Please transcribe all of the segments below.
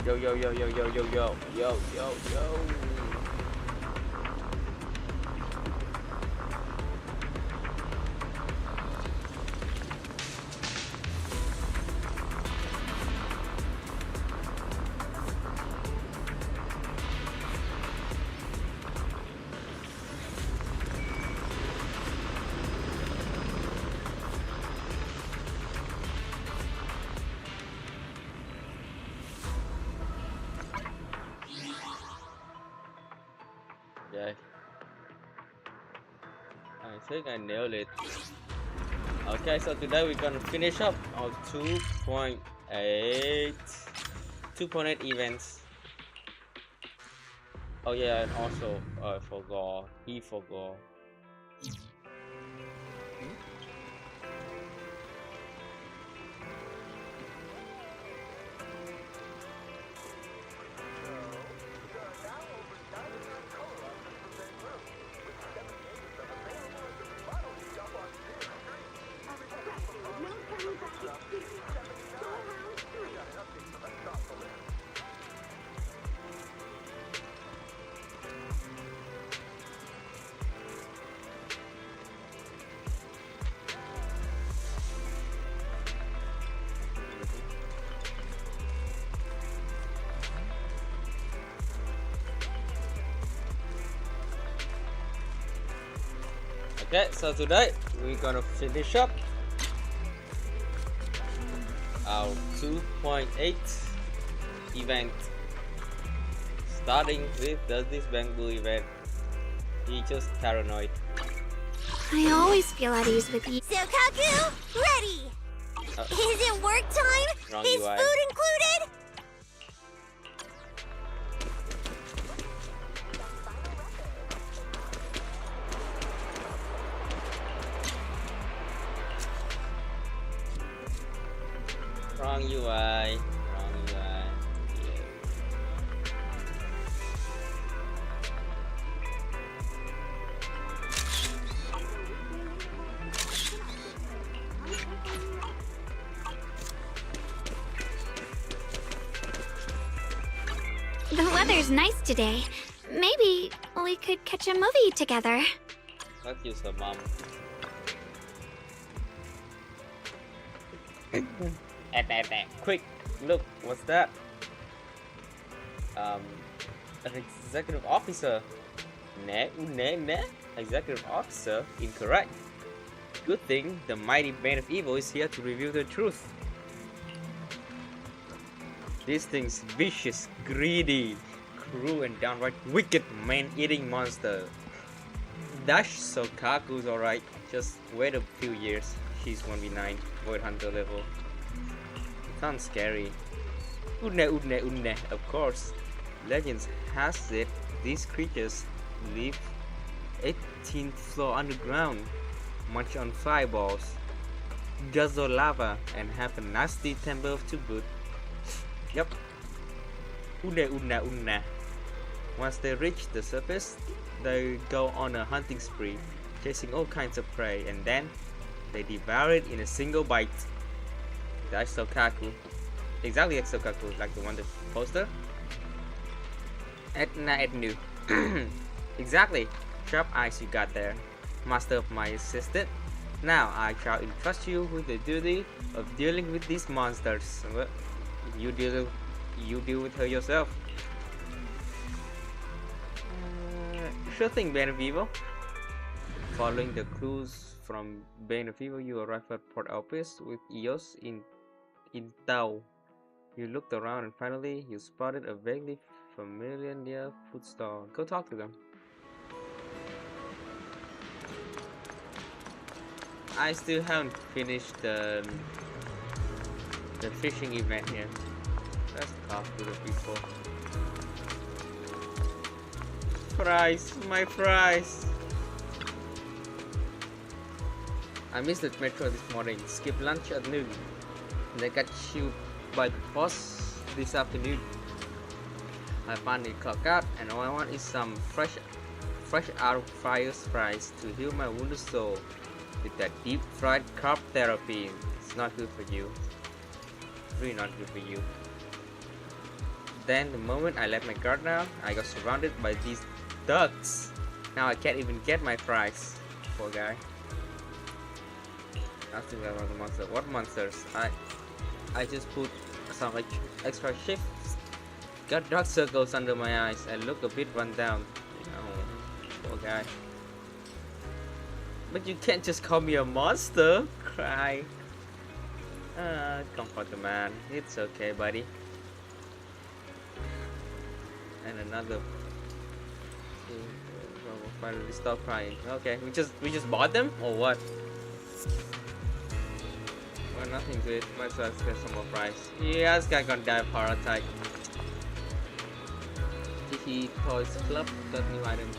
Yo, yo, yo, yo, yo, yo, yo, yo, yo, yo. Okay. I think I nailed it. Okay, so today we're gonna finish up our 2.8 events. Oh yeah, and also I forgot. He forgot. Okay, so today we're gonna finish up our 2.8 event, starting with this Bangbu event. He just paranoid. I always feel at ease with you. Sokaku, ready! Is it work time? Wrong Is UI. food included? Wrong UI. Wrong UI. Yeah. The weather's nice today. Maybe we could catch a movie together. Fuck you, so mom. Quick, look, what's that? An executive officer. Ne. Executive officer, incorrect. Good thing the mighty bane of evil is here to reveal the truth. This thing's vicious, greedy, cruel, and downright wicked man-eating monster. Dash Sokaku's alright. Just wait a few years. She's 1v9, Void Hunter level. Sounds scary. Udne, of course. Legends has it these creatures live 18th floor underground, munch on fireballs, guzzle lava, and have a nasty temper to boot. Yep. Udne. Once they reach the surface, they go on a hunting spree, chasing all kinds of prey, and then they devour it in a single bite. That's Sokaku. Exactly like Sokaku, like the one the poster. Edna Ednu. Exactly. Sharp eyes you got there. Master of my assistant. Now I shall entrust you with the duty of dealing with these monsters. You deal with her yourself. Sure thing, Bane of Evil. Following the clues from Bane of Evil, you arrive at Port Alpes with Eos in Tau. You looked around and finally you spotted a vaguely familiar near food stall. Go talk to them. I still haven't finished the fishing event yet. Let's talk to the people. Fries, my fries. I missed the metro this morning. Skip lunch at noon. They got you by the boss this afternoon. I finally clocked out, and all I want is some fresh out of fryer's fries to heal my wounded soul. With that deep fried carb therapy, it's not good for you. Really not good for you. Then the moment I let my guard down, I got surrounded by these ducks. Now I can't even get my fries. Poor guy. Asking about the monster. What monsters? I just put some extra shifts. Got dark circles under my eyes. I look a bit run down. Oh, poor guy. But you can't just call me a monster. Cry. Comfort the man. It's okay, buddy. And another. Finally stop crying. Okay, we just bought them or what? Well, nothing to it. Might as well get some more fries. Yeah, this guy gonna die of heart attack. Tiki Toys Club got new items.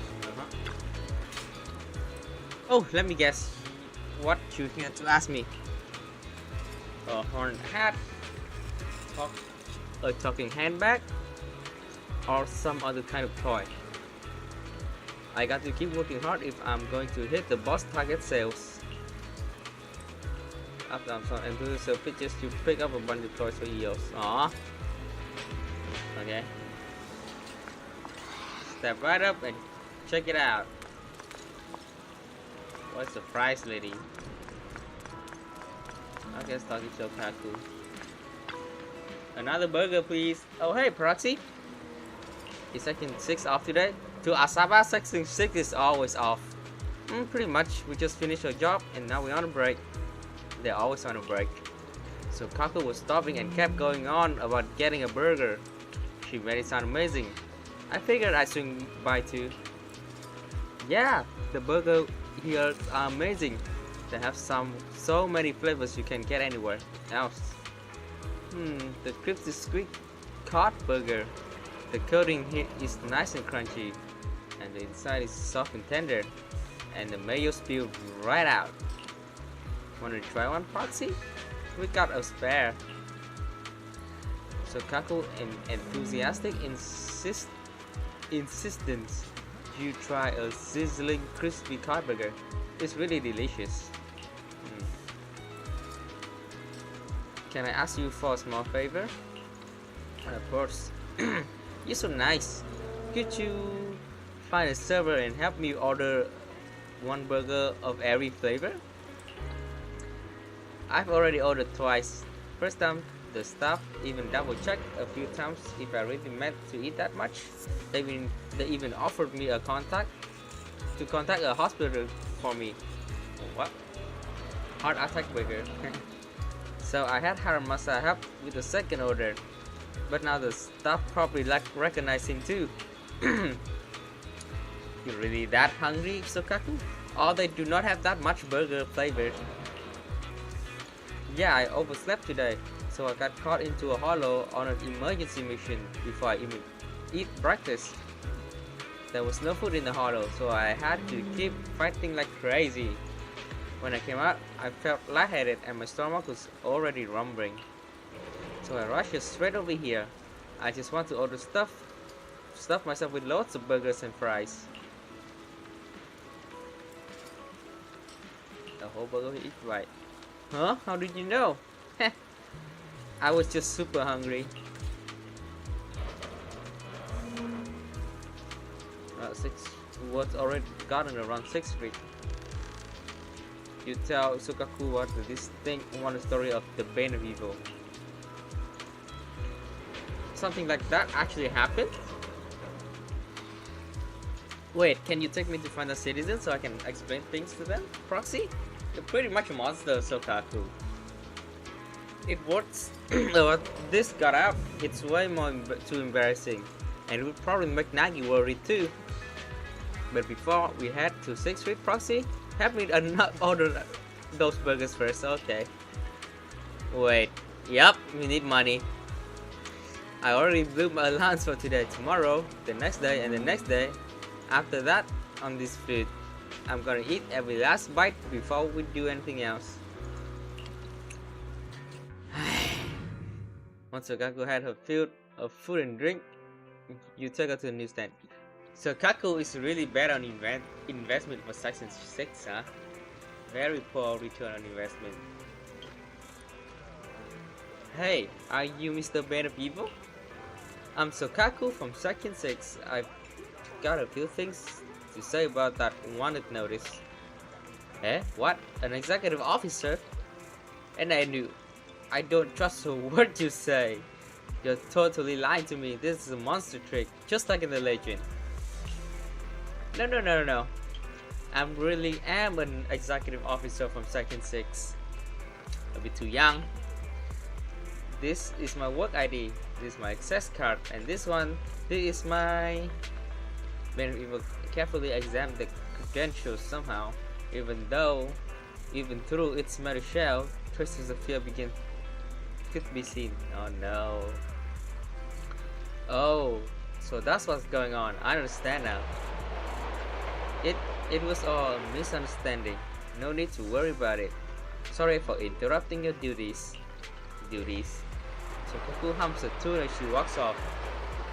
Oh, let me guess. What you here to ask me? A horn hat, a talking handbag, or some other kind of toy. I got to keep working hard if I'm going to hit the boss target sales. After I'm done and do so pitches to pick up a bunch of toys for EOS. Aww. Okay. Step right up and check it out. What's the price, lady? Okay, Stocky Shokaku. Another burger, please. Oh, hey, Proxy. Is section 6 off today? To Asaba, section 6 is always off. Pretty much. We just finished our job and now we're on a break. They're always on a break. So Kaku was stopping and kept going on about getting a burger. She made it sound amazing. I figured I'd swing by too. Yeah, the burger here are amazing. They have so many flavors you can get anywhere else. The crispy squeak cod burger. The coating here is nice and crunchy, and the inside is soft and tender, and the mayo spilled right out. Wanna try one, Proxy? We got a spare. So Kaku and enthusiastic insistence you try a sizzling crispy cod burger. It's really delicious. Can I ask you for a small favor? Of course. You're so nice. Could you find a server and help me order one burger of every flavor? I've already ordered twice. First time, the staff even double checked a few times if I really meant to eat that much. They even offered me a contact a hospital for me. What? Heart attack burger. So I had Haramasa help with the second order. But now the staff probably recognize him too. You really that hungry, Sokaku? Or they do not have that much burger flavor. Yeah, I overslept today, so I got caught into a hollow on an emergency mission before I even eat breakfast. There was no food in the hollow, so I had to keep fighting like crazy. When I came out, I felt lightheaded and my stomach was already rumbling. So I rushed straight over here. I just want to order stuff myself with lots of burgers and fries. The whole burger is right. Huh? How did you know? I was just super hungry. Was already gotten around 6th Street. You tell Sukaku what this thing want a story of the Bane of Evil. Something like that actually happened? Wait, can you take me to find a citizen so I can explain things to them? Proxy? You're pretty much a monster, Sokaku. It works. This got out. It's way more too embarrassing. And it would probably make Nagi worried too. But before we head to 6th Street, Proxy, help me not order those burgers first, okay? Wait, yep, we need money. I already blew my allowance for today, tomorrow, the next day, and the next day. After that, on this food, I'm gonna eat every last bite before we do anything else. Once Kaku had her fill of food and drink, you take her to the newsstand. So Kaku is really bad on investment for section 6, huh? Very poor return on investment. Hey, are you Mr. Bane of Evil? I'm Sokaku from Section 6. I've got a few things to say about that wanted notice. Eh? What? An executive officer? And I don't trust a word you say. You're totally lying to me. This is a monster trick, just like in the legend. No. I really am an executive officer from Section 6. A bit too young. This is my work ID. This is my access card. And this is my... When we will carefully examine the credentials somehow, even through its metal shell, traces of fear could be seen. Oh no. Oh, so that's what's going on. I understand now. It was all a misunderstanding. No need to worry about it. Sorry for interrupting your duties. So Koku hums a tune as she walks off.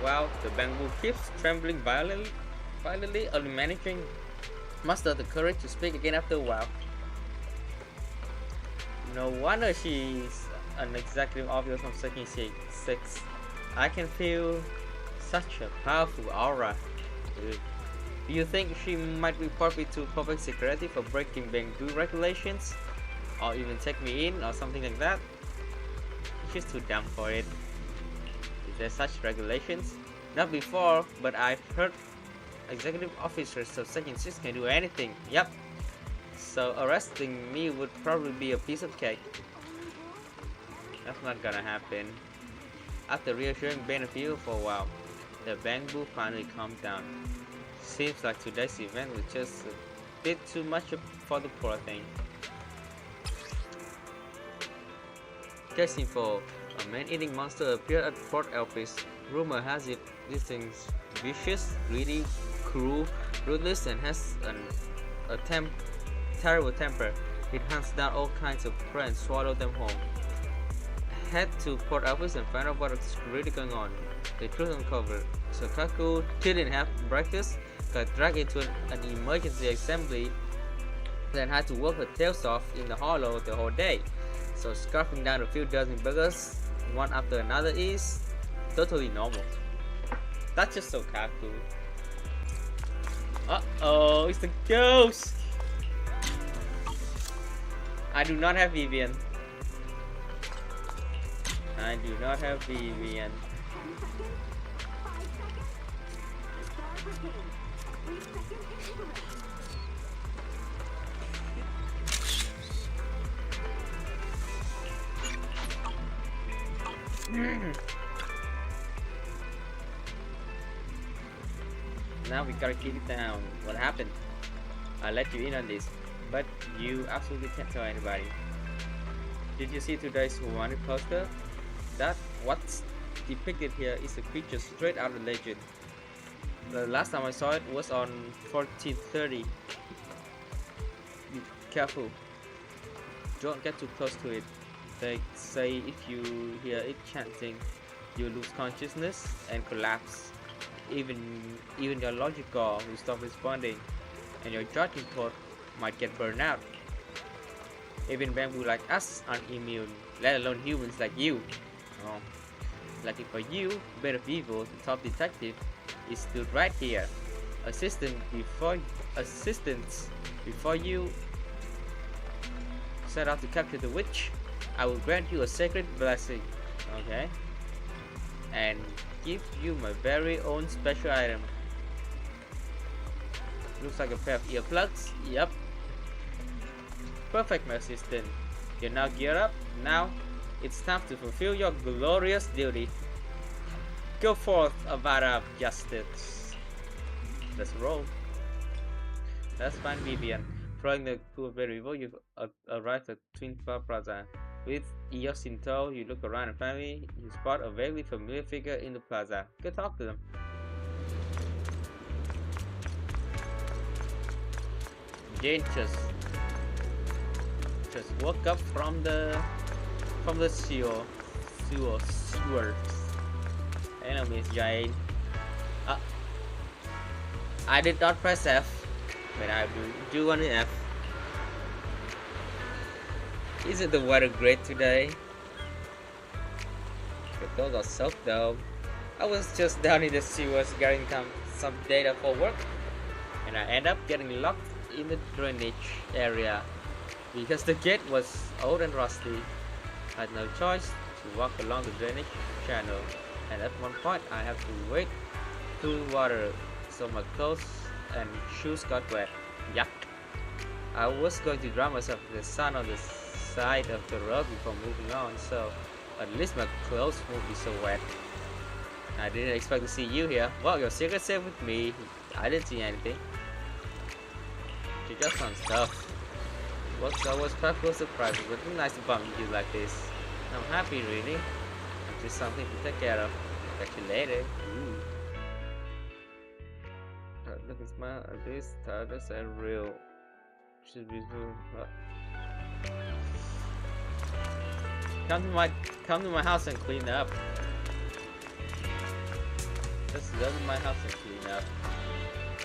While the bamboo keeps trembling violently, only managing muster the courage to speak again after a while. No wonder she's an executive officer from Section 6. I can feel such a powerful aura. Do you think she might report me to public security for breaking bamboo regulations? Or even take me in or something like that? She's too dumb for it. Is there such regulations? Not before, but I've heard executive officers of Section 6 can do anything. Yep. So arresting me would probably be a piece of cake. That's not gonna happen. After reassuring Benefield for a while, the bamboo finally calmed down. Seems like today's event was just a bit too much for the poor thing. Case info: a man-eating monster appeared at Port Elpis. Rumor has it this thing's vicious, greedy, cruel, ruthless, and has a terrible temper. It hunts down all kinds of prey and swallows them whole. Head to Port Elpis and find out what's really going on. The truth uncovered. Sokaku didn't have breakfast, got dragged into an emergency assembly, then had to work her tails off in the hollow the whole day. So scarfing down a few dozen burgers, one after another, is totally normal. That's just Sokaku. Uh-oh, it's the ghost! I do not have Vivian. Now we gotta keep it down. What happened? I'll let you in on this, but you absolutely can't tell anybody. Did you see today's wanted poster? What's depicted here is a creature straight out of legend. The last time I saw it was on 1430. Be careful. Don't get too close to it. They say if you hear it chanting, you lose consciousness and collapse. Even your logic core will stop responding, and your judging code might get burned out. Even bamboo like us aren't immune, let alone humans like you. Oh. Lucky for you, Bed of Evil, the top detective, is stood right here. Assistance before you set out to capture the witch. I will grant you a sacred blessing. Okay. And give you my very own special item. Looks like a pair of earplugs. Yep. Perfect, my assistant. You're now geared up. Now it's time to fulfill your glorious duty. Go forth, Avada of Justice. Let's roll. Let's find Vivian. Following the pool of Very Evil, you've arrived at Twin Star Plaza. With Eos in tow, you look around and finally you spot a vaguely familiar figure in the plaza. Go talk to them. Jane just woke up from the sewers. Hello, Miss Jane. I did not press F, but I will do on F. Isn't the weather great today? The clothes are soaked though. I was just down in the sewers getting some data for work, and I end up getting locked in the drainage area because the gate was old and rusty. I had no choice to walk along the drainage channel, and at one point I have to wade through water, so my clothes and shoes got wet. Yuck! I was going to dry myself in the sun on the side of the road before moving on, so at least my clothes won't be so wet. I didn't expect to see you here. Well, your secret's safe with me. I didn't see anything. You got some stuff. I was quite surprised, but it's nice to bump into you like this. I'm happy, really. I'm just something to take care of. Catch you later. Ooh. Look at my this targets are real. Should be true. Come to my house and clean up. Just go to my house and clean up.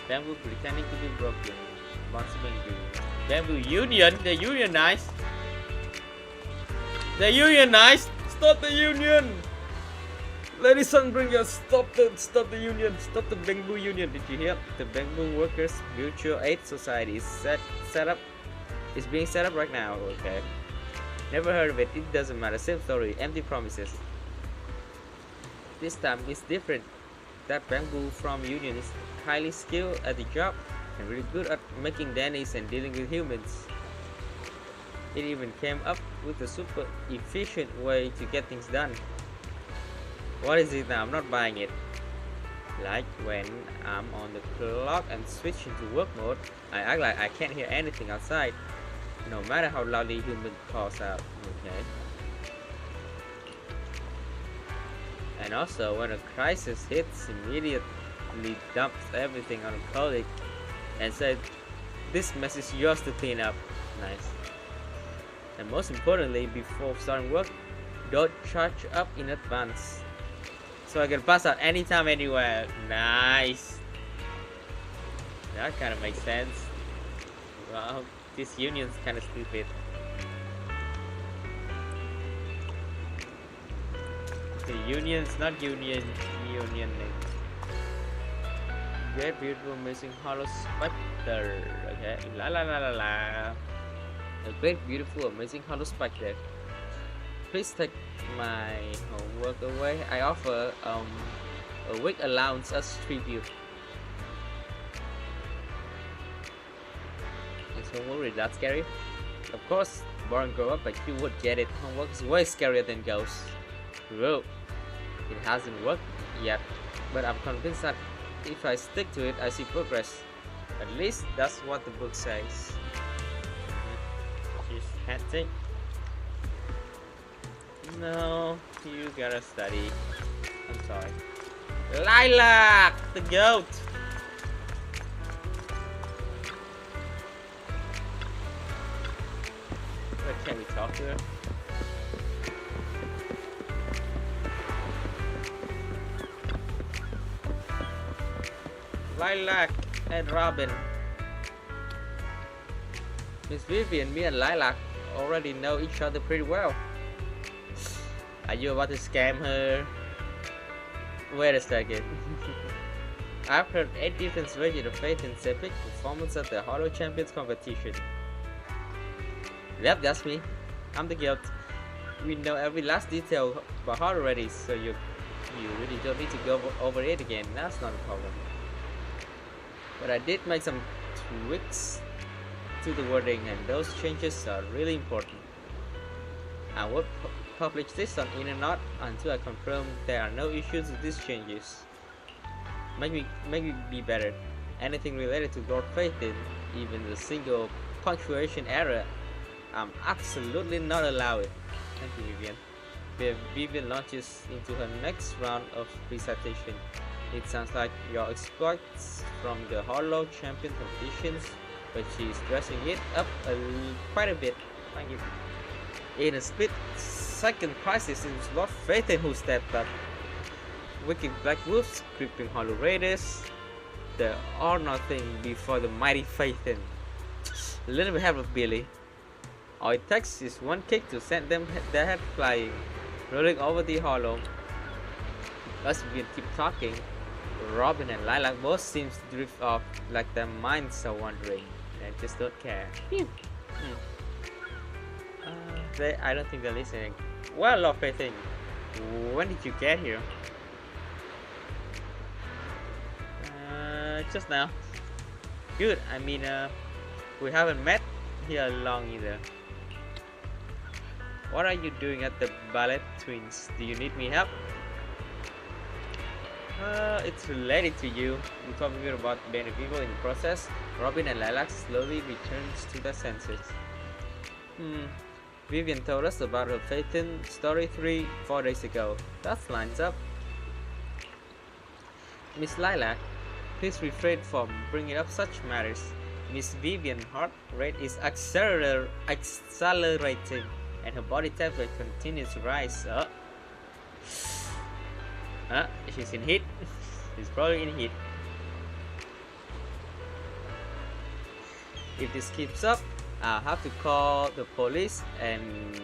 Bamboo pretending to be broken. Monster Bamboo Union. The union nice. The union nice. Stop the union. Ladies and bringers, stop the union. Stop the Bamboo Union. Did you hear? The Bamboo Workers Mutual Aid Society is set up. It's being set up right now. Okay. Never heard of it. It doesn't matter. Same story. Empty promises. This time it's different. That Bamboo from Union is highly skilled at the job and really good at making Denny's and dealing with humans. It even came up with a super efficient way to get things done. What is it now? I'm not buying it. Like when I'm on the clock and switch into work mode, I act like I can't hear anything outside, no matter how loudly human calls out. Okay. And also, when a crisis hits, immediately dumps everything on a colleague and said, "This mess is yours to clean up." Nice. And most importantly, before starting work, don't charge up in advance, so I can pass out anytime, anywhere. Nice. That kind of makes sense. Wow, this union's kind of stupid. The union's not union. Great, beautiful, amazing, hollow specter. Okay, la la la la la. A great, beautiful, amazing, hollow specter. Please take my homework away. I offer a week allowance as tribute. Is homework really that scary? Of course, born grow up, but you would get it. Homework is way scarier than ghosts. Well, it hasn't worked yet, but I'm convinced that if I stick to it, I see progress. At least that's what the book says. She's hectic. No, you gotta study. I'm sorry. Lilac, the goat. Wait, can we talk to her? Lilac and Robin. Miss Vivian, me and Lilac already know each other pretty well. Are you about to scam her? Wait a second. I've heard 8 different versions of Faith and epic performance at the Hollow Champions competition. Yep, that's me. I'm the guild. We know every last detail about her already, so you really don't need to go over it again. That's not a problem. But I did make some tweaks to the wording, and those changes are really important. I won't publish this on internet until I confirm there are no issues with these changes. Make me be better. Anything related to Lord Phaeton, even the single punctuation error, I'm absolutely not allowed it. Thank you, Vivian. Vivian launches into her next round of recitation. It sounds like your exploits from the Hollow Champion competitions, but she's dressing it up quite a bit. Thank you. In a split second crisis, it was Lord Phaeton who stepped up. Wicked Black Wolves, creeping Hollow Raiders, they are nothing before the mighty Phaeton. A little bit help of Billy. All it takes is one kick to send them their head flying, rolling over the hollow. As we keep talking, Robin and Lilac both seem to drift off like their minds are wandering and just don't care. Phew. I don't think they're listening. Well, Lord Paything, when did you get here? Just now. Good. I mean, we haven't met here long either. What are you doing at the Ballet Twins? Do you need me help? It's related to you. We talked a bit about being a people in the process. Robin and Lilac slowly returns to their senses. Vivian told us about her Phaeton story 4 days ago. That lines up. Miss Lilac, please refrain from bringing up such matters. Miss Vivian's heart rate is accelerating, and her body temperature continues to rise. She's in heat. She's probably in heat. If this keeps up, I'll have to call the police and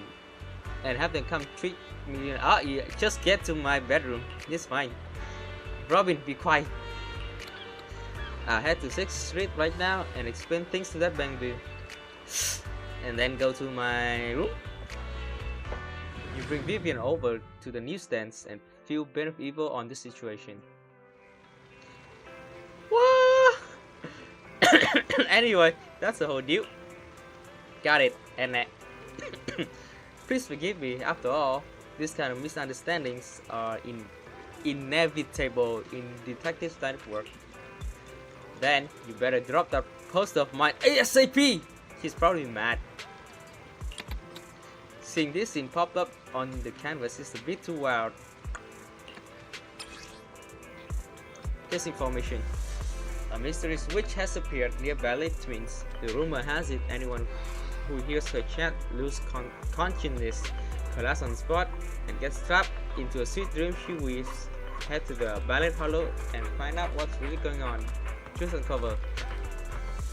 have them come treat me. Yeah, just get to my bedroom. It's fine. Robin, be quiet. I'll head to 6th Street right now and explain things to that bamboo. And then go to my room. You bring Vivian over to the newsstands and feel bit of evil on the situation. What? Anyway, that's the whole deal. Got it, and please forgive me. After all, this kind of misunderstandings are inevitable in detective line of work. Then you better drop that post of mine ASAP. She's probably mad. Seeing this scene pop up on the canvas is a bit too wild. This information. A mysterious witch has appeared near Ballet Twins. The rumor has it anyone who hears her chant loses consciousness, collapses on the spot, and gets trapped into a sweet dream she weaves. Head to the Ballet Hollow and find out what's really going on. Truth uncover.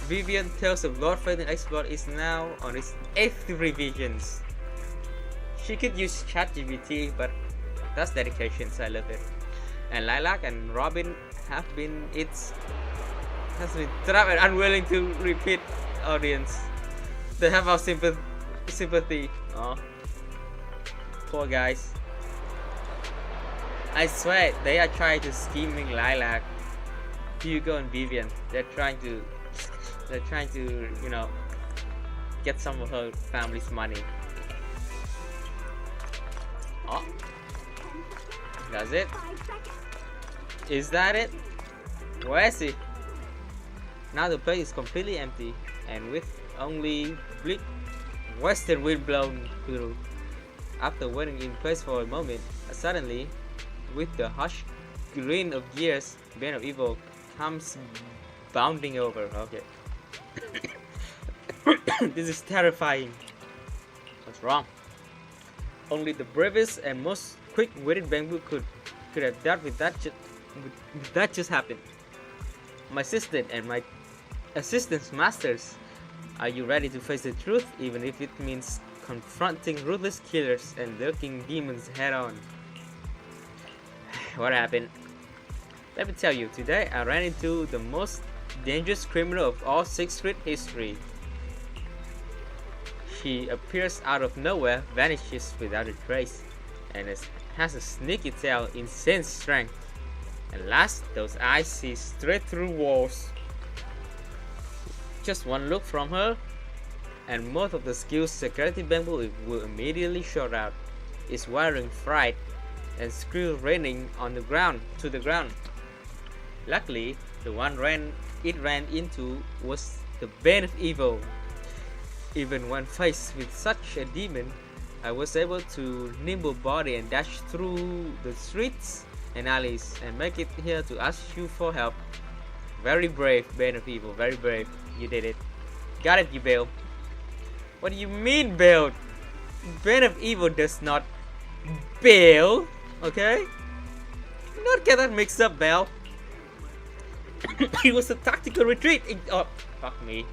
Vivian Tales of Lord Phaeton Exploit is now on its 8th revisions. She could use ChatGPT, but that's dedication, so I love it. And Lilac and Robin has been trapped and unwilling to repeat audience. They have our sympathy. Oh, poor guys. I swear they are trying to scheming Lilac, Hugo and Vivian. They're trying to get some of her family's money. Oh, that's it. Is that it? Where is he? Now the place is completely empty, and with only bleak western wind blown through. After waiting in place for a moment, suddenly, with the harsh grin of years, Bane of Evil comes bounding over. Okay. This is terrifying. What's wrong? Only the bravest and most quick-witted bamboo could have dealt with that. That just happened. My assistant and my assistant's masters, are you ready to face the truth, even if it means confronting ruthless killers and lurking demons head-on? What happened? Let me tell you, today I ran into the most dangerous criminal of all 6th Street history. She appears out of nowhere, vanishes without a trace, and has a sneaky tail, insane strength. And last, those eyes see straight through walls. Just one look from her, and most of the skilled security bamboo will immediately shut out. It's wiring fright and screw raining on the ground to the ground. Luckily, the one it ran into was the Bane of Evil. Even when faced with such a demon, I was able to nimble body and dash through the streets and alleys and make it here to ask you for help. Very brave, Bane of Evil, very brave. You did it. Got it, you bail. What do you mean, bail? Bane of Evil does not bail, okay? Do not get that mixed up, Belle. It was a tactical retreat. Oh, fuck me.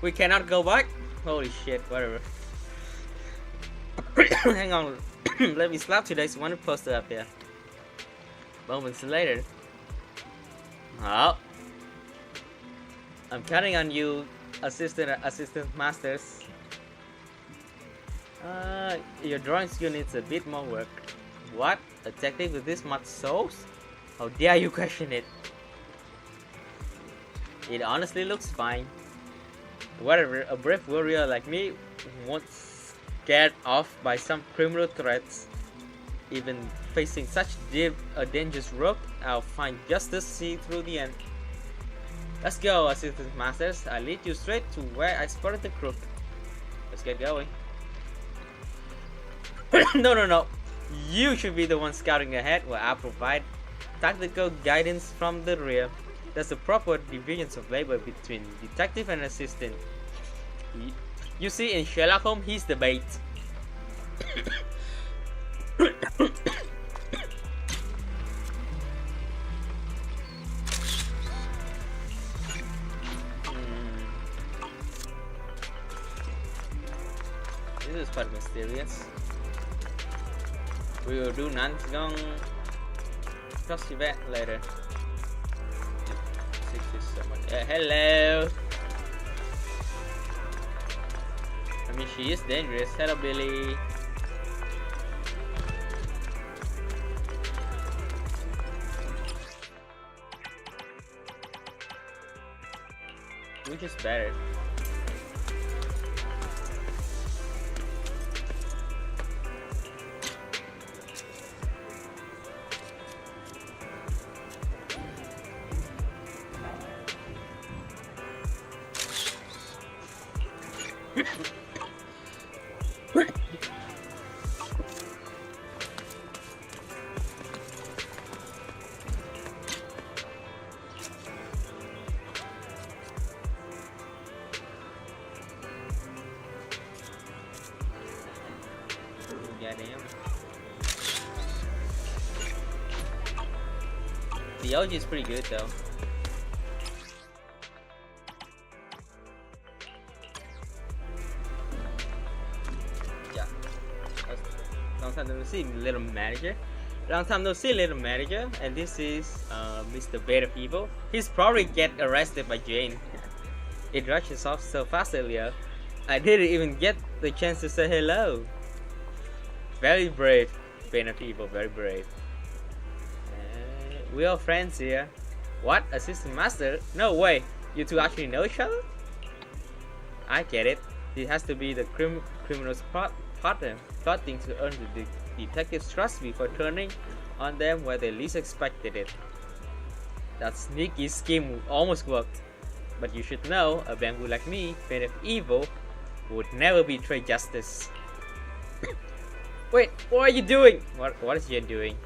We cannot go back? Holy shit, whatever. Hang on, let me slap today's wanted poster up there. Moments later. Oh. I'm counting on you, assistant masters. Your drawing skill needs a bit more work. What? A technique with this much sauce? How dare you question it? It honestly looks fine. Whatever, a brave warrior like me won't scared off by some criminal threats. Even facing such a dangerous rogue, I'll find justice see through the end. Let's go, assistant masters. I'll lead you straight to where I spotted the crook. Let's get going. No. You should be the one scouting ahead while I provide tactical guidance from the rear. There's a proper division of labor between detective and assistant. You see, in Sherlock Holmes, he's the bait. This is quite mysterious. We will do Nangong cross event later. 67. Hello. I mean, she is dangerous. Hello, Billy. Which is better? The OG is pretty good though. Yeah. Long time no see, little manager. Long time no see, little manager. And this is Mr. Beta People. He's probably get arrested by Jane. It rushes off so fast earlier. I didn't even get the chance to say hello. Very brave, Beta People. Very brave. We are friends here. What? Assistant master? No way. You two actually know each other? I get it. It has to be the criminal's partner, plotting to earn the detective's trust before turning on them where they least expected it. That sneaky scheme almost worked. But you should know, a bamboo like me, fan of evil, would never betray justice. Wait, what are you doing? What is Jen doing?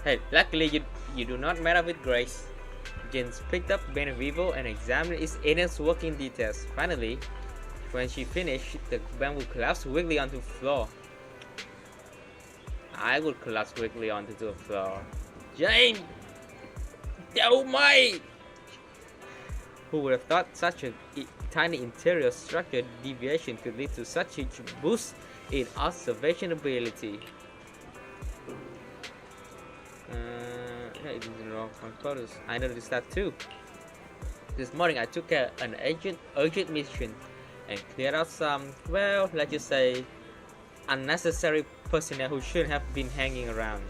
Hey, luckily you do not matter with grace. Jens picked up Bane of Evil and examined its inner working details. Finally, when she finished, the bamboo collapsed weakly onto the floor. I would collapse weakly onto the floor. Jane! Oh my! Who would have thought such a tiny interior structure deviation could lead to such a boost in observation ability? It is in wrong photos. I noticed that too. This morning I took an urgent mission and cleared out some, well, let's just say, unnecessary personnel who shouldn't have been hanging around.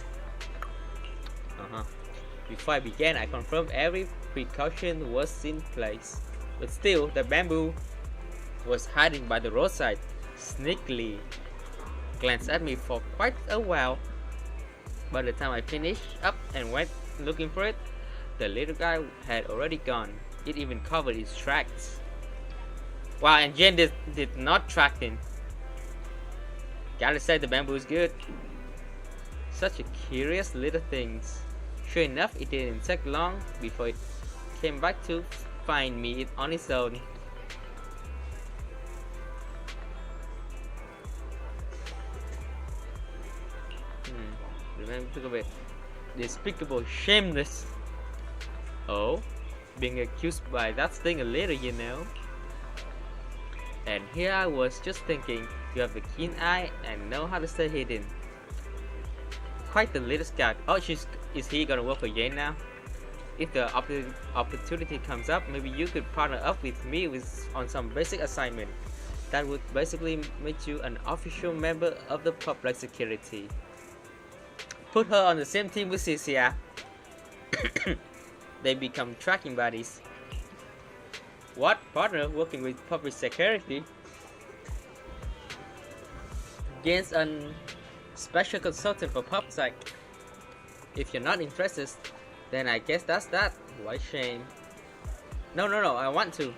Before I began, I confirmed every precaution was in place. But still, the bamboo was hiding by the roadside, sneakily. Glanced at me for quite a while. By the time I finished up and went looking for it, the little guy had already gone. It even covered its tracks. Wow, and Jen did not track him. Gotta say the bamboo is good. Such a curious little things. Sure enough, it didn't take long before it came back to find me on its own. Despicable, shameless. Oh, being accused by that thing a little, you know. And here I was just thinking, You have a keen eye and know how to stay hidden. Quite the little scout. Oh, is he gonna work for Jane now? If the opportunity comes up, maybe you could partner up with me on some basic assignment. That would basically make you an official member of the public security. Put her on the same team with Cissia. They become tracking buddies. What? Partner working with public security? Gains a special consultant for PubSec. If you're not interested, then I guess that's that. What shame. No, I want to.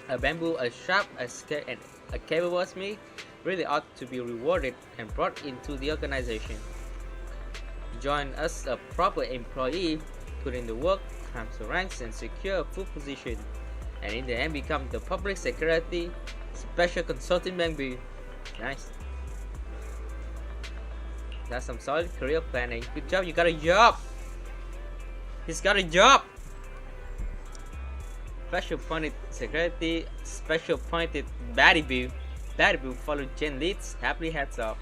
A bamboo as sharp as and capable as me really ought to be rewarded and brought into the organization. Join us a proper employee, put in the work, climb the ranks and secure a full position, and in the end become the public security special consulting bamboo. Nice. That's some solid career planning. Good job, you got a job. He's got a job. Special pointed security, special pointed Batty Boo. Batty Boo followed Jen leads, happily heads off.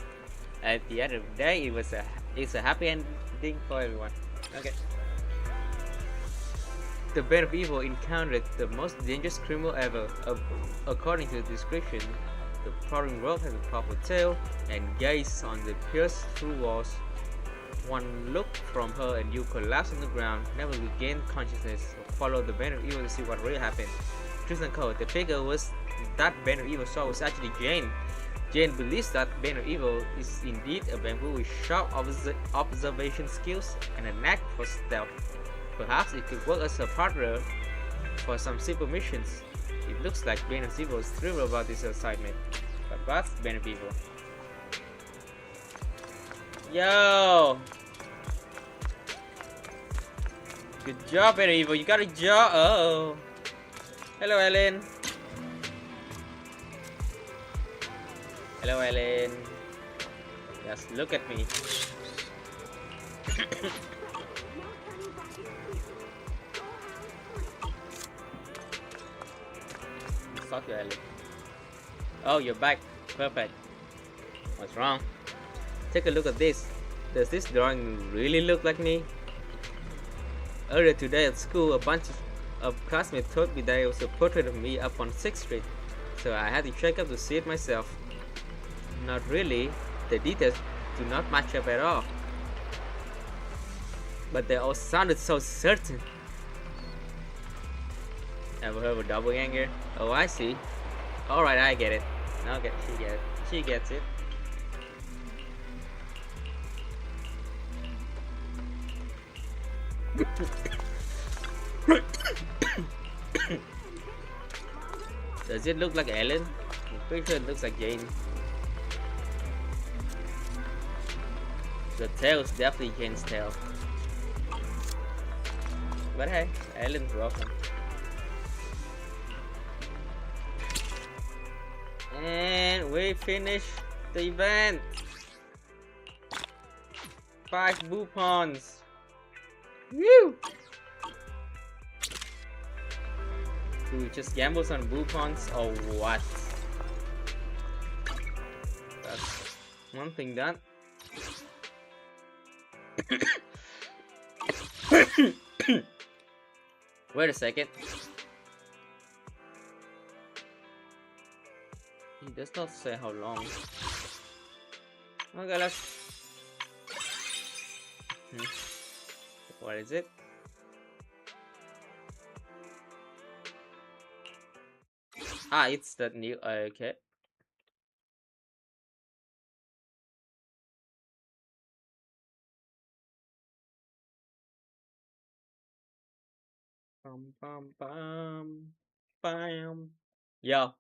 At the end of the day, it's a happy ending for everyone. Okay. The Band of Evil encountered the most dangerous criminal ever. According to the description, the prowling rogue has a powerful tail and gaze on the pierced through walls. One look from her and you collapse on the ground, never regain consciousness. Follow the Band of Evil to see what really happened. Truth and code, the figure was that Band of Evil saw was actually Jane. Jane believes that Band of Evil is indeed a bamboo with sharp observation skills and a knack for stealth. Perhaps it could work as a partner for some simple missions. It looks like Band of Evil is thrilled about this assignment. But what's Band of Evil? Yo! Good job, Band of Evil. You got a job. Oh. Hello, Ellen. Hello, Ellen. Just look at me. Fuck you, Ellen. Oh, you're back. Perfect. What's wrong? Take a look at this. Does this drawing really look like me? Earlier today at school, a bunch of classmates told me that it was a portrait of me up on 6th Street, so I had to check up to see it myself. Not really. The details do not match up at all. But they all sounded so certain. Ever heard of a doppelganger? Oh, I see. Alright, I get it. Okay, she gets it. Does it look like Ellen? I'm pretty sure it looks like Jane. The tail is definitely Jane's tail. But hey, Ellen's welcome. And we finished the event. 5 boopons. Woo! Do we just gamble on boopons or what? That's one thing done. Wait a second. He does not say how long. Okay, let's. What is it? Ah, it's the new. Okay. Bum bum bum bam. Yo,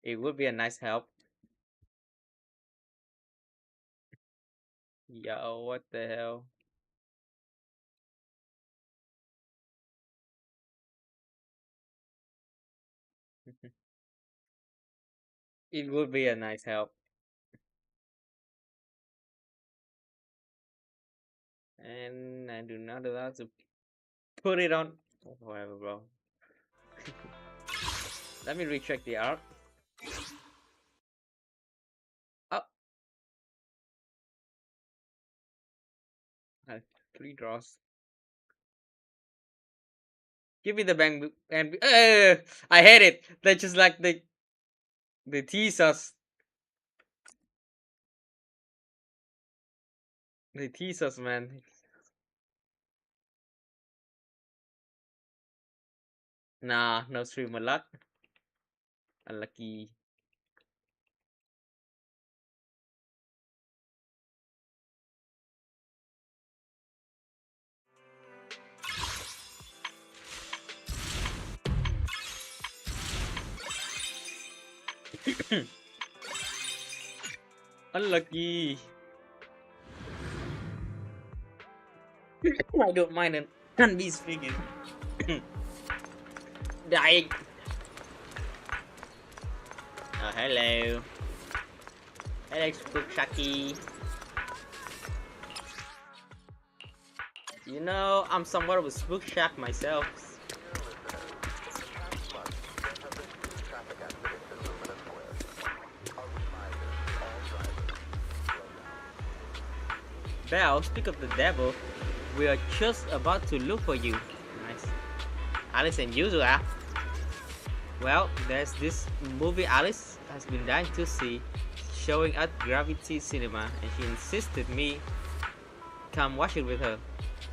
it would be a nice help. Yo, what the hell? It would be a nice help. And I do not allow to put it on. Whatever, bro. Let me recheck the art. Oh, 3 draws. Give me the bang and I hate it. They just like they tease us. They tease us, man. Nah, no streamer luck. Unlucky. Unlucky. I don't mind an unbeast figure. Dying. Oh, hello. Hello, Spook Shaki. You know, I'm somewhat of a Spook Shack myself. Belle, speak of the devil, we are just about to look for you. Nice. Alice and Yuzu, ah. Well, there's this movie Alice has been dying to see, showing at Gravity Cinema, and she insisted me come watch it with her.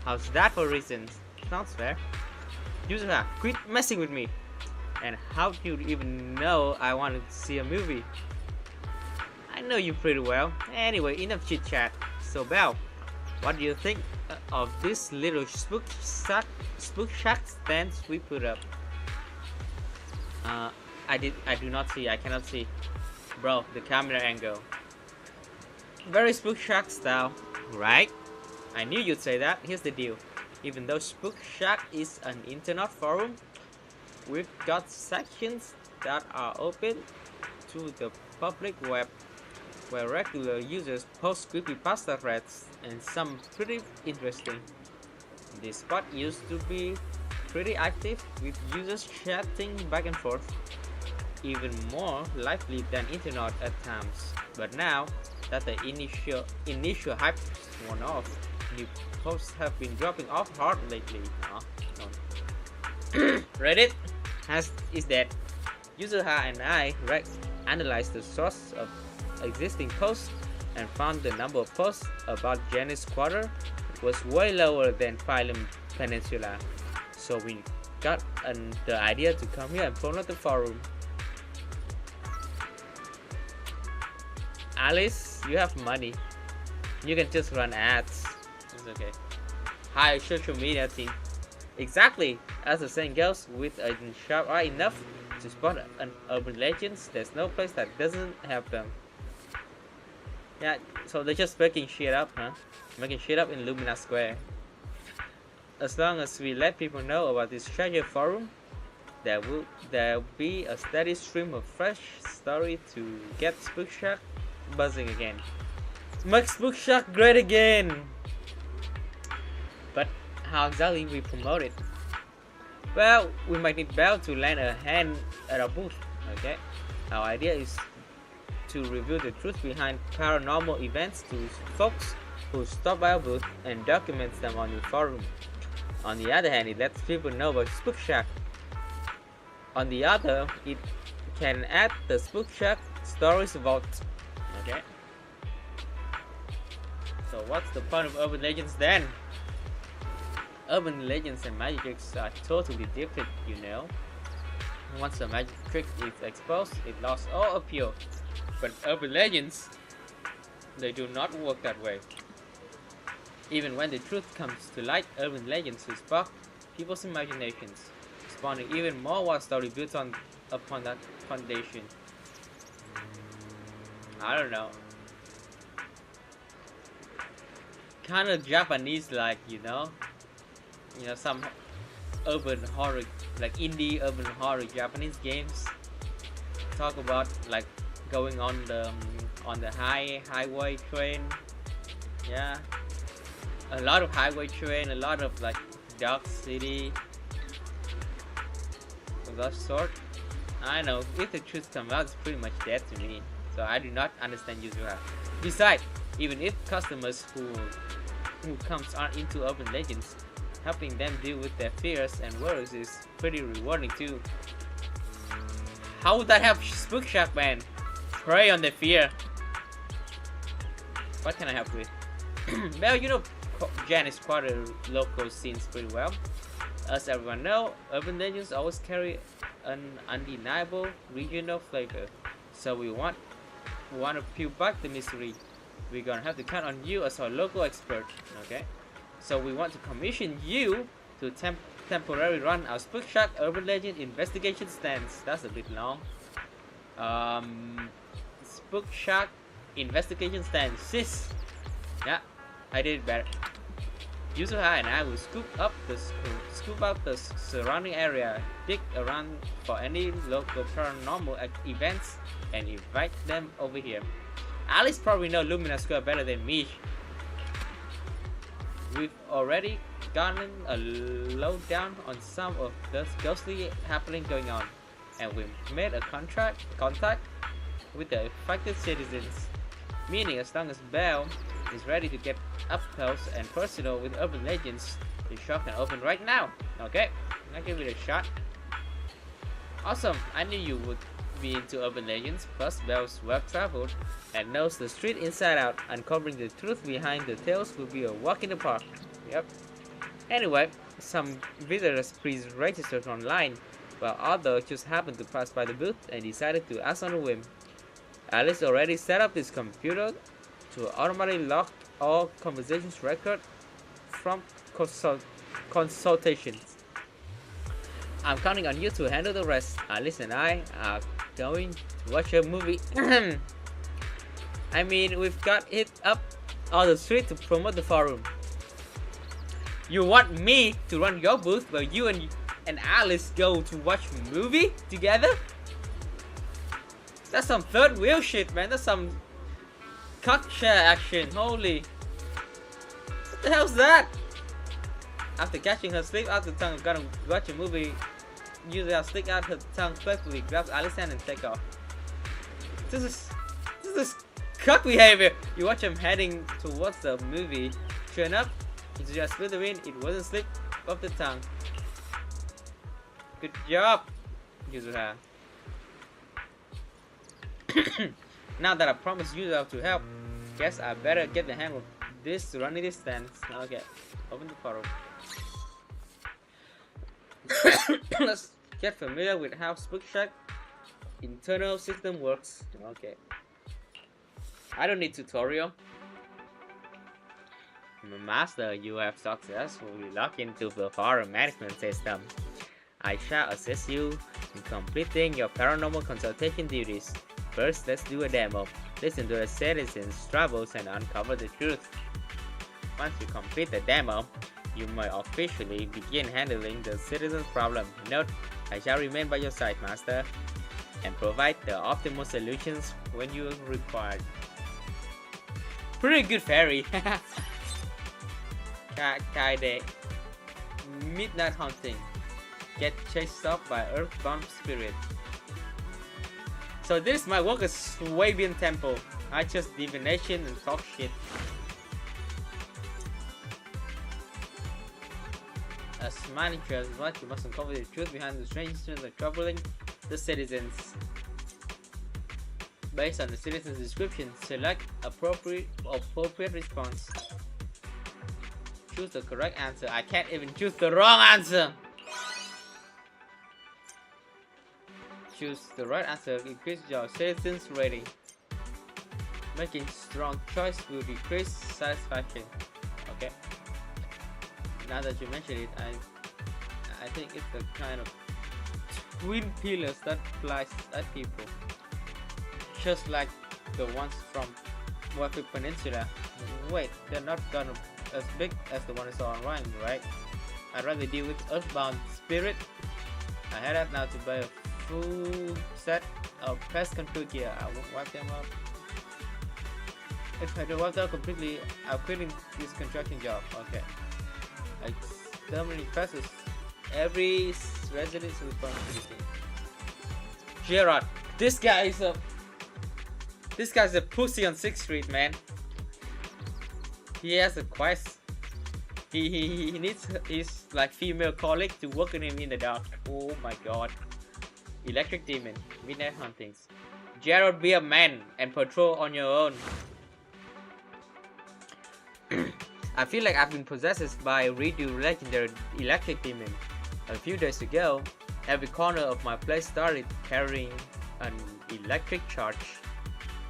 How's that for reasons? Sounds fair. Yuzu, quit messing with me. And how do you even know I wanted to see a movie? I know you pretty well. Anyway, enough chit chat. So Belle, what do you think of this little spook shack stands we put up? I do not see. I cannot see. Bro, the camera angle. Very spook shack style, right? I knew you'd say that. Here's the deal. Even though Spook Shack is an internet forum, we've got sections that are open to the public web, where regular users post creepypasta threads, and some pretty interesting. This spot used to be pretty active, with users chatting back and forth, even more lively than internet at times. But now that the initial hype worn off, new posts have been dropping off hard lately. Reddit is dead. Yuzuha and I analyzed the source of existing posts and found the number of posts about Janice Quarter was way lower than Phylum Peninsula. So we got the idea to come here and promote the forum. Alice, you have money. You can just run ads. It's okay. Hi, social media team. Exactly. As the saying goes, with a sharp eye enough to spot an urban legends, there's no place that doesn't have them. Yeah, so they're just making shit up, huh? Making shit up in Lumina Square. As long as we let people know about this treasure forum, there will be a steady stream of fresh story to get Spook Shack buzzing again. Make Spook Shack great again! But how exactly we promote it? Well, we might need Belle to lend a hand at our booth, okay? Our idea is to reveal the truth behind paranormal events to folks who stop by our booth and documents them on the forum. On the other hand, it lets people know about Spook Shack. On the other, it can add the Spook Shack Stories Vault. Okay? So what's the point of urban legends then? Urban legends and magic tricks are totally different, you know. Once a magic trick is exposed, it lost all appeal. But urban legends, they do not work that way. Even when the truth comes to light, urban legends will spark people's imaginations, spawning even more wild story built upon that foundation. I don't know. Kind of Japanese-like, you know. You know, some urban horror, like indie urban horror Japanese games talk about like going on the highway train. Yeah, a lot of highway train, a lot of like dark city of that sort. I know, if the truth comes out, it's pretty much dead to me. So I do not understand Yuzuha. Besides, even if customers who comes aren't into urban legends, helping them deal with their fears and worries is pretty rewarding too. How would that help Spook Shack, man? Prey on their fear. What can I help with? Well, you know, Jan is quite a local scene pretty well. As everyone know, urban legends always carry an undeniable regional flavor. So we want to peel back the mystery. We're gonna have to count on you as our local expert, okay? So we want to commission you to temporarily run our Spook Shack Urban Legend investigation stands. That's a bit long. Spook Shack investigation stand. Sis. Yeah, I did it better. Yuzuha and I will scoop out the surrounding area, dig around for any local paranormal events, and invite them over here. Alice probably know Lumina Square better than me. We've already gotten a lowdown on some of the ghostly happening going on, and we've made a contact with the affected citizens. Meaning, as long as Belle is ready to get up close and personal with urban legends, the shop can open right now. Okay, I'll give it a shot. Awesome, I knew you would be into urban legends, plus Belle's well traveled and knows the street inside out. Uncovering the truth behind the tales will be a walk in the park. Yep. Anyway, some visitors pre-registered online, while others just happened to pass by the booth and decided to ask on a whim. Alice already set up this computer to automatically log all conversations record from consultations. I'm counting on you to handle the rest. Alice and I are going to watch a movie. I mean, we've got it up on the street to promote the forum. You want me to run your booth while you and Alice go to watch a movie together? That's some third wheel shit, man. That's some cockshare action. Holy. What the hell's that? After catching her slip out the tongue, gonna watch a movie. Usually I'll stick out her tongue playfully, grabs Alice's hand and take off. This is cock behavior. You watch him heading towards the movie. Sure enough, it's just slithering. It wasn't slip off the tongue. Good job, Yuzuha. Now that I promised you to help, guess I better get the hang of this running this stance. Okay, open the portal. Let's get familiar with how Spook Shack internal system works. Okay, I don't need tutorial. Master, you have successfully logged into the forum management system. I shall assist you in completing your paranormal consultation duties. First, let's do a demo. Listen to the citizens' troubles and uncover the truth. Once you complete the demo, you may officially begin handling the citizens' problem. Note, I shall remain by your side, Master, and provide the optimal solutions when you are required. Pretty good fairy. Kaide. Midnight hunting. Get chased off by earthbound spirit. So this might work as Swabian temple. I just divination and talk shit. As man interest is what you must uncover the truth behind the strangeness of troubling the citizens. Based on the citizen's description, select appropriate response. Choose the correct answer. I can't even choose the wrong answer. Choose the right answer, increase your citizens rating. Making strong choice will decrease satisfaction. Okay. Now that you mention it, I think it's the kind of twin pillars that flies at people, just like the ones from Wafi Peninsula. Wait, they're not gonna as big as the one I saw online, right? I'd rather deal with Earthbound Spirit. I head out now to buy a full set of pest control gear. I won't wipe them up. If I do wipe them completely, I'm quitting this construction job. Okay. Exterminating pests. Every resident's responsibility. Gerard, this guy's a pussy on 6th Street, man. He has a quest. He needs his like female colleague to work on him in the dark. Oh my god. Electric Demon, Midnight Huntings. Gerard, be a man and patrol on your own. I feel like I've been possessed by Redo Legendary Electric Demon. A few days ago, every corner of my place started carrying an electric charge.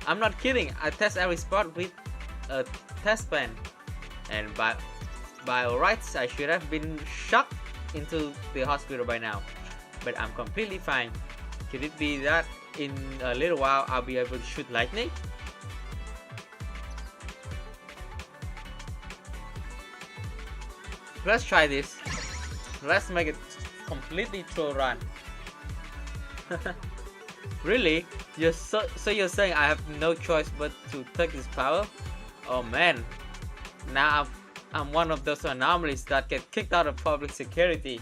I'm not kidding, I test every spot with a test pen. And by all rights, I should have been shot into the hospital by now. But I'm completely fine. Could it be that in a little while I'll be able to shoot lightning? Let's try this. Let's make it completely troll run. Really? So you're saying I have no choice but to take this power? Oh man. Now I'm one of those anomalies that get kicked out of public security.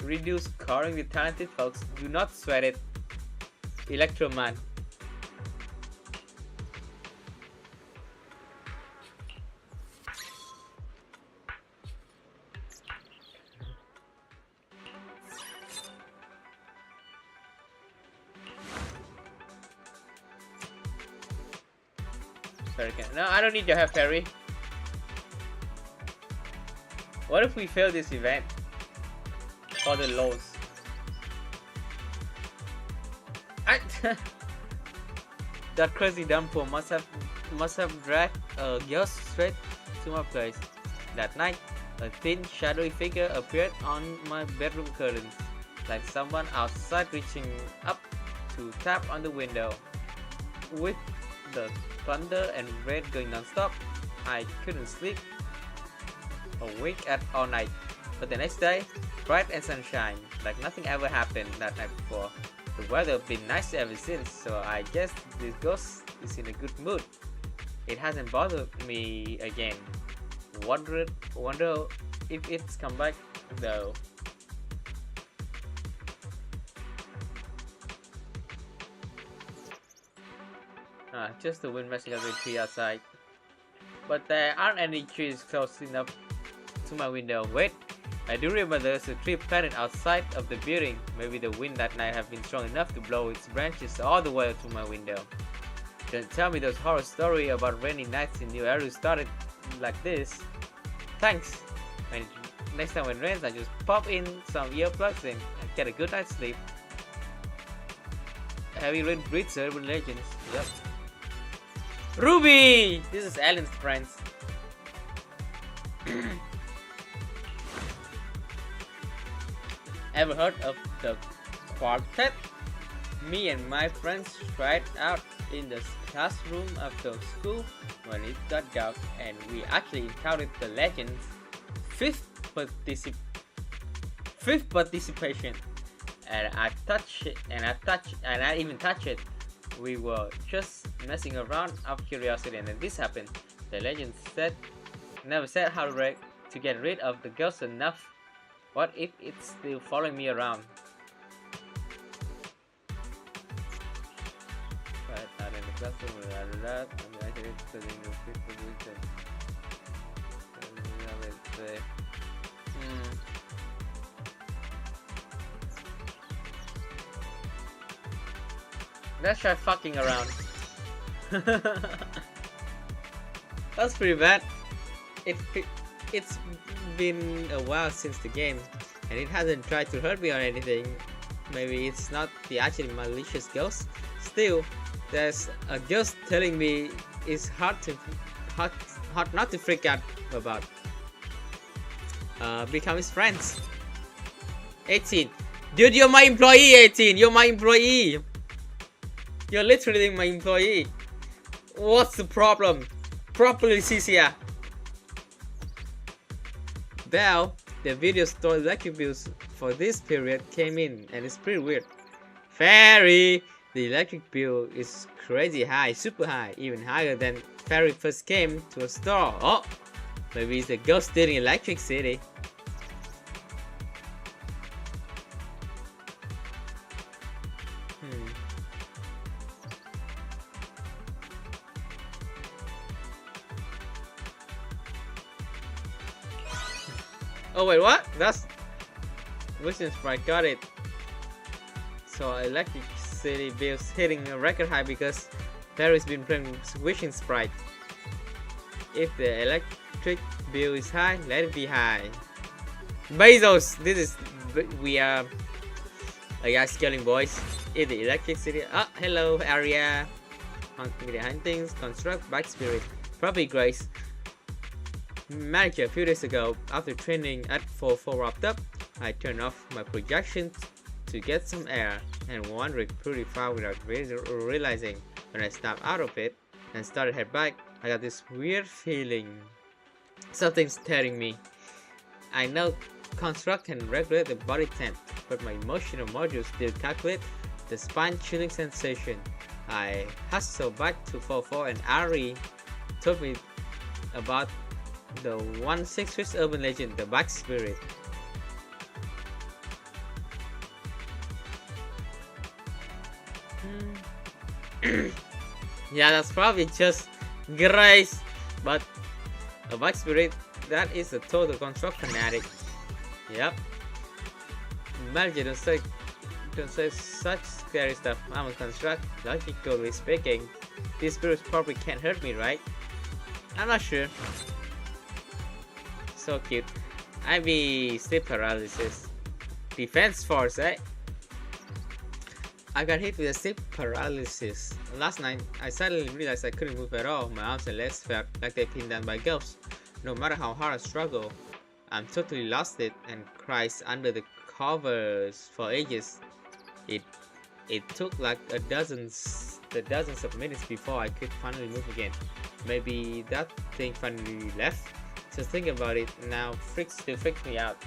Reduce scoring with talented folks. Do not sweat it. Electroman. No, I don't need your help, Perry. What if we fail this event? For the lows. That crazy dumpo must have dragged a ghost straight to my place. That night, a thin, shadowy figure appeared on my bedroom curtains, like someone outside reaching up to tap on the window. With the thunder and rain going non-stop, I couldn't sleep, awake all night. But the next day, bright and sunshine, like nothing ever happened that night before. The weather been nice ever since, so I guess this ghost is in a good mood. It hasn't bothered me again. Wonder if it's come back though. Just the wind messing up the tree outside. But there aren't any trees close enough to my window. Wait, I do remember there's a tree planted outside of the building. Maybe the wind that night have been strong enough to blow its branches all the way to my window. Don't tell me those horror stories about rainy nights in New Era started like this. Thanks. And next time when it rains, I just pop in some earplugs and get a good night's sleep. Heavy rain breeds urban legends. Yep. Ruby! This is Alan's friends. Ever heard of the quartet? Me and my friends tried out in the classroom after school when it got dark, and we actually encountered the legends. Fifth participation, and I even touched it. We were just messing around out of curiosity, and then this happened. The legend never said how to get rid of the ghost enough. What if it's still following me around? Right, out in the classroom, Let's try fucking around. That's pretty bad. It's been a while since the game, and it hasn't tried to hurt me or anything. Maybe it's not the actually malicious ghost. Still, there's a ghost telling me it's hard not to freak out about. Become his friends. 18. Dude, you're my employee, 18. You're my employee. You're literally my employee. What's the problem? Properly, Cissia. Well, the video store electric bills for this period came in, and it's pretty weird. Fairy, the electric bill is crazy high, super high, even higher than Fairy first came to a store. Oh, maybe it's the ghost stealing Electric City. Oh wait, what? That's Wishing Sprite, got it. So electricity bills hitting a record high because Paris been playing Wishing Sprite. If the electric bill is high, let it be high. Bezos, we are scaling boys. If the electricity, hello area. Huntings, construct, bike spirit. Probably Grace. Manager, a few days ago, after training at 4-4 wrapped up, I turned off my projection to get some air and wandered pretty far without realizing. When I snapped out of it and started head back, I got this weird feeling. Something's tearing me. I know construct can regulate the body temp, but my emotional module still calculate the spine-chilling sensation. I hustled back to 4-4 and Ari told me about the 1/6 urban legend, the bike spirit. Yeah, that's probably just Grace, but a bike spirit, that is a total construct fanatic. Yep. Manager, don't say such scary stuff. I'm a construct. Logically speaking, these spirits probably can't hurt me, right? I'm not sure. So cute. I be sleep paralysis. Defense force, eh? I got hit with a sleep paralysis. Last night, I suddenly realized I couldn't move at all. My arms and legs felt like they've been done by ghosts. No matter how hard I struggle, I'm totally lost it and cries under the covers for ages. It took like the dozens of minutes before I could finally move again. Maybe that thing finally left. Just think about it now, still freaks me out.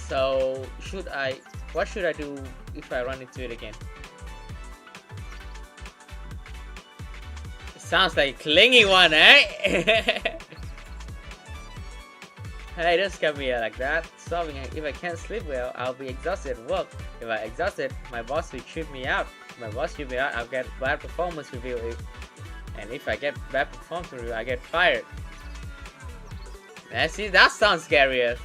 So what should I do if I run into it again? It sounds like a clingy one, eh? Hey, don't scare me like that. Solving it. If I can't sleep well, I'll be exhausted at work. If I'm exhausted, my boss will shoot me out. If my boss shoot me out, I'll get bad performance review. And if I get bad performance review, I get fired. See, that sounds scarier.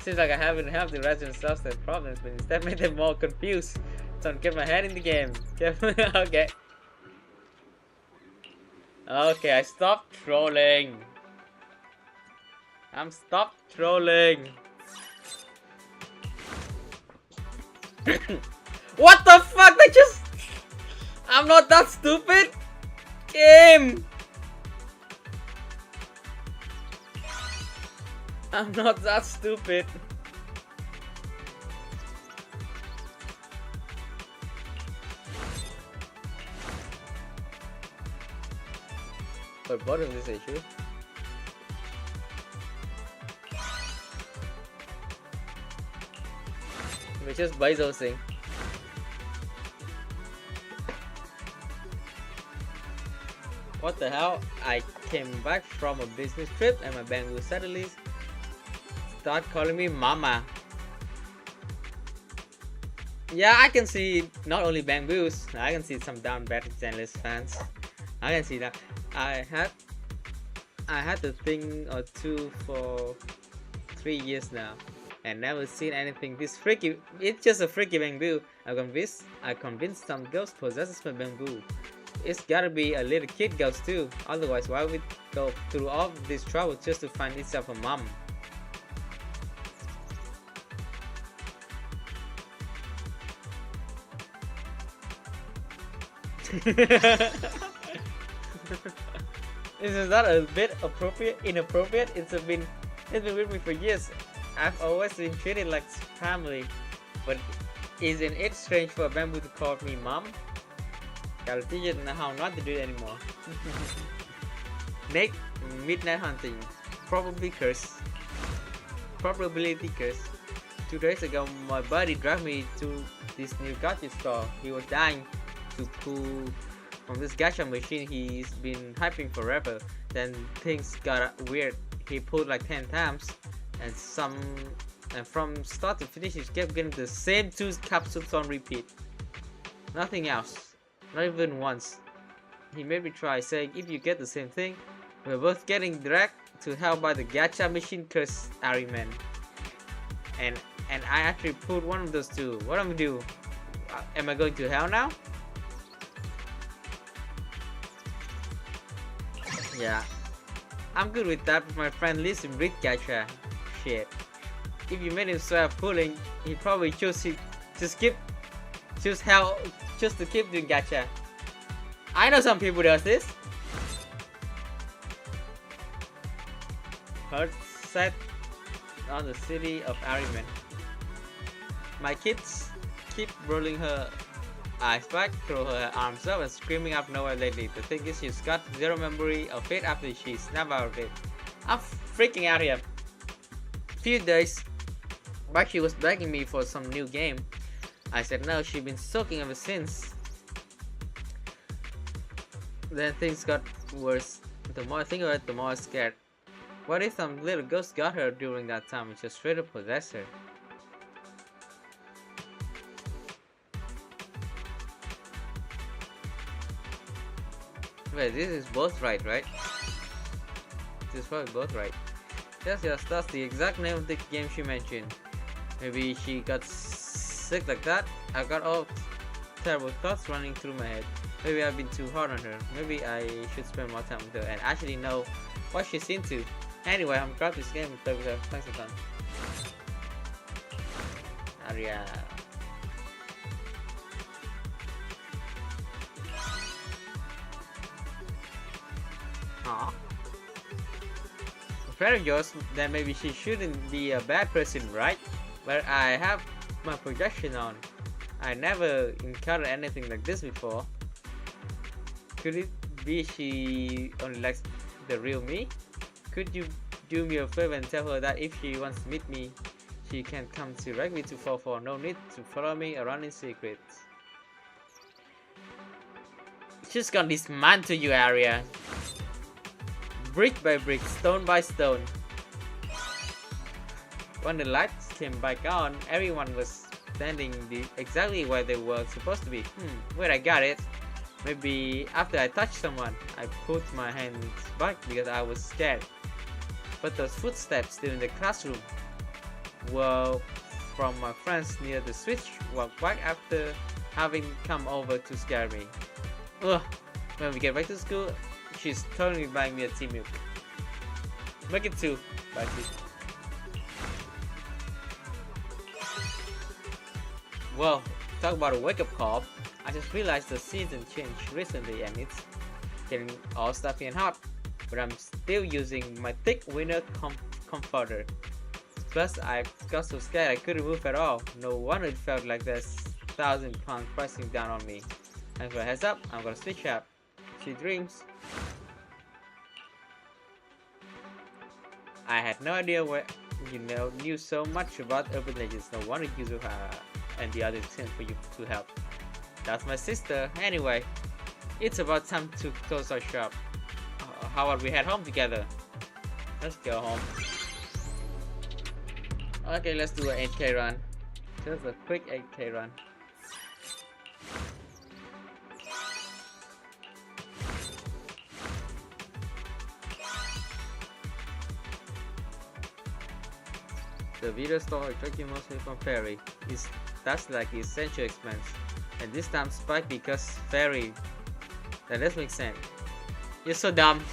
Seems like I haven't helped the residents solve their problems, but instead made them more confused. Don't get my head in the game. Okay. Okay, I stopped trolling. I'm stopped trolling. What the fuck? I'm not that stupid. Game. I'm not that stupid. But bottom this issue. Which is Bezos thing. What the hell? I came back from a business trip and my bank will suddenly start calling me mama. Yeah, I can see not only bamboos, I can see some down bad Zenless fans. I can see that. I had the thing or two for 3 years now and never seen anything this freaky. It's just a freaky bamboo. I convinced some ghost possesses my bamboo. It's gotta be a little kid ghost too. Otherwise, why would we go through all this trouble just to find itself a mom? Is that a bit inappropriate? It's been with me for years. I've always been treated like family, but isn't it strange for a bamboo to call me mom? Gotta teach it how not to do it anymore. Make midnight hunting. Probability curse. 2 days ago, my buddy dragged me to this new gadget store. He was dying to pull from this gacha machine he's been hyping forever. Then things got weird. He pulled like 10 times, and from start to finish, he kept getting the same 2 capsules on repeat. Nothing else. Not even once. He made me try, saying, if you get the same thing, we're both getting dragged to help by the gacha machine curse Ariman. And I actually pulled one of those two. What am I gonna do? Am I going to hell now? Yeah, I'm good with that, but my friend lives in Brit gacha. Shit. If you made him swear pulling, he probably choose hell just to keep doing gacha. I know some people does this. Her set on the city of Ariman. My kids keep rolling her eyes back, throw her arms up and screaming up nowhere lately. The thing is, she's got zero memory of it after she snapped out of it. I'm freaking out here. Few days back she was begging me for some new game. I said no, she's been soaking ever since. Then things got worse. The more I think about it, the more I'm scared. What if some little ghost got her during that time and just straight up possessed her? Wait, this is both right? This is probably both right. Yes, that's the exact name of the game she mentioned. Maybe she got sick like that. I got all terrible thoughts running through my head. Maybe I've been too hard on her. Maybe I should spend more time with her and actually know what she's into. Anyway, I'm glad this game and play with her. Thanks a ton. Aria. Aww. A friend of yours, then maybe she shouldn't be a bad person, right? But I have my projection on. I never encountered anything like this before. Could it be she only likes the real me? Could you do me a favor and tell her that if she wants to meet me, she can come directly to 44. No need to follow me around in secret. She's gonna dismantle you, Aria. Brick by brick, stone by stone. When the lights came back on, everyone was standing exactly where they were supposed to be. Wait, I got it. Maybe after I touched someone, I put my hands back because I was scared. But those footsteps still in the classroom were from my friends near the switch walked back after having come over to scare me. Ugh. When we get back to school, she's totally buying me a tea milk. Make it 2. Bye, tea. Well, talk about a wake-up call. I just realized the season changed recently and it's getting all stuffy and hot. But I'm still using my thick winter comforter. Plus, I got so scared I couldn't move at all. No wonder it felt like there's 1,000 pounds pressing down on me. And for a heads up, I'm gonna switch up. She dreams. I had no idea where knew so much about urban legends. No wonder Yuzuha and the others sent for you to help. That's my sister. Anyway, it's about time to close our shop. How about we head home together? Let's go home. Okay, let's do an 8k run. Just a quick 8k run. The video store attracting mostly from Fairy. That's like the essential expense. And this time spike because Fairy. That does make sense. You're so dumb.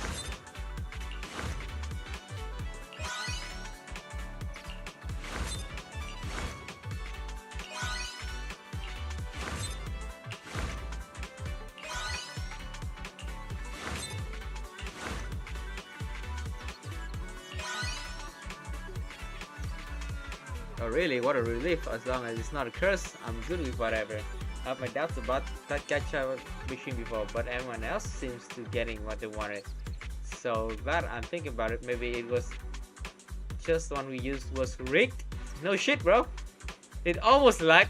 Oh really? What a relief. As long as it's not a curse, I'm good with whatever. I have my doubts about that gacha machine before, but everyone else seems to getting what they wanted. So glad I'm thinking about it. Maybe it was just the one we used was rigged? No shit, bro. It almost like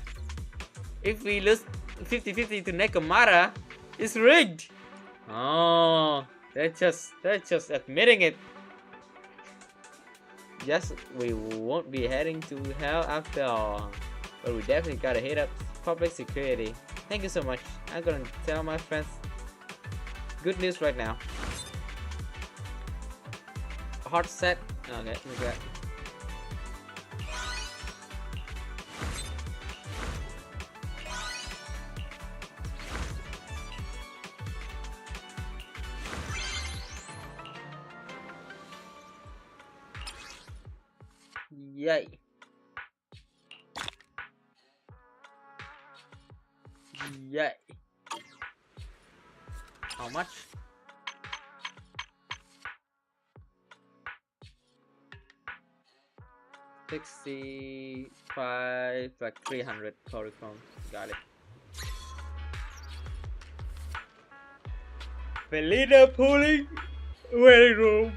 if we lose 50-50 to Nekomata, it's rigged. Oh, they're just admitting it. Yes, we won't be heading to hell after all, but we definitely gotta hit up public security. Thank you so much. I'm gonna tell my friends good news right now. hot set. Okay, look at that. Yay. Yay. How much? $65, like 300 polychrome. Got it. Felina pulling waiting room.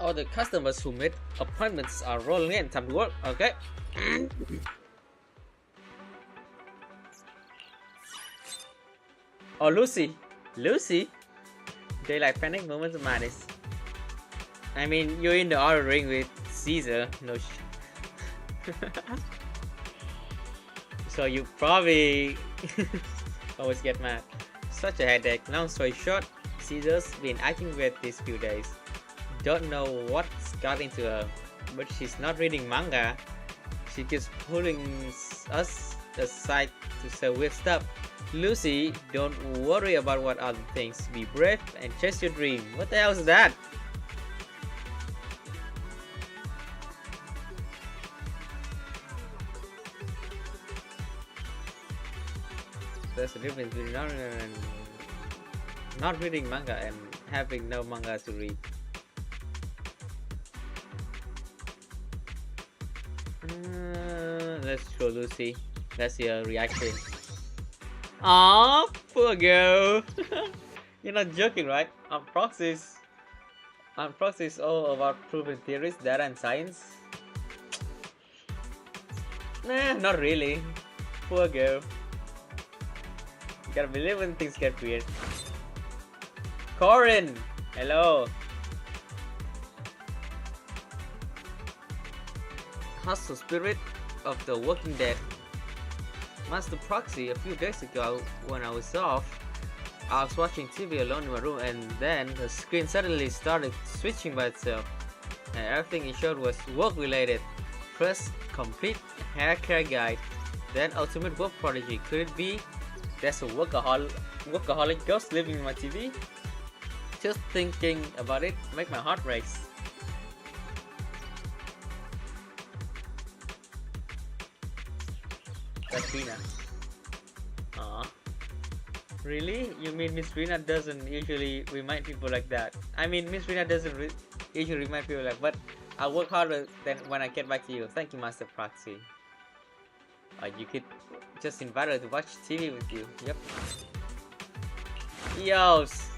All the customers who made appointments are rolling in. Time to work. Okay. Oh, Lucy. Lucy? They like panic moments of madness. I mean, you're in the outer ring with Caesar. No So you probably always get mad. Such a headache. Long story short, Caesar's been acting weird these few days. Don't know what's got into her, but she's not reading manga. She keeps pulling us aside to say weird stuff. Lucy, don't worry about what other things. Be brave and chase your dream. What the hell is that? There's a difference between not reading manga and having no manga to read. Let's show Lucy. Let's see her reaction. Aww, poor girl. You're not joking, right? Proxies all about proven theories, data and science. Nah, not really. Poor girl. You gotta believe when things get weird. Corin! Hello! Hostile spirit of the Walking Dead. Master Proxy, a few days ago when I was off, I was watching TV alone in my room and then the screen suddenly started switching by itself and everything it showed was work related. First, complete hair care guide, then ultimate work prodigy. Could it be there's a workaholic ghost living in my TV? Just thinking about it make my heart race. That's Rina. Aww. Really? You mean Miss Rina doesn't usually remind people like that? I mean, Miss Rina doesn't usually remind people like, but I'll work harder than when I get back to you. Thank you, Master Proxy. You could just invite her to watch TV with you. Yep. Yos.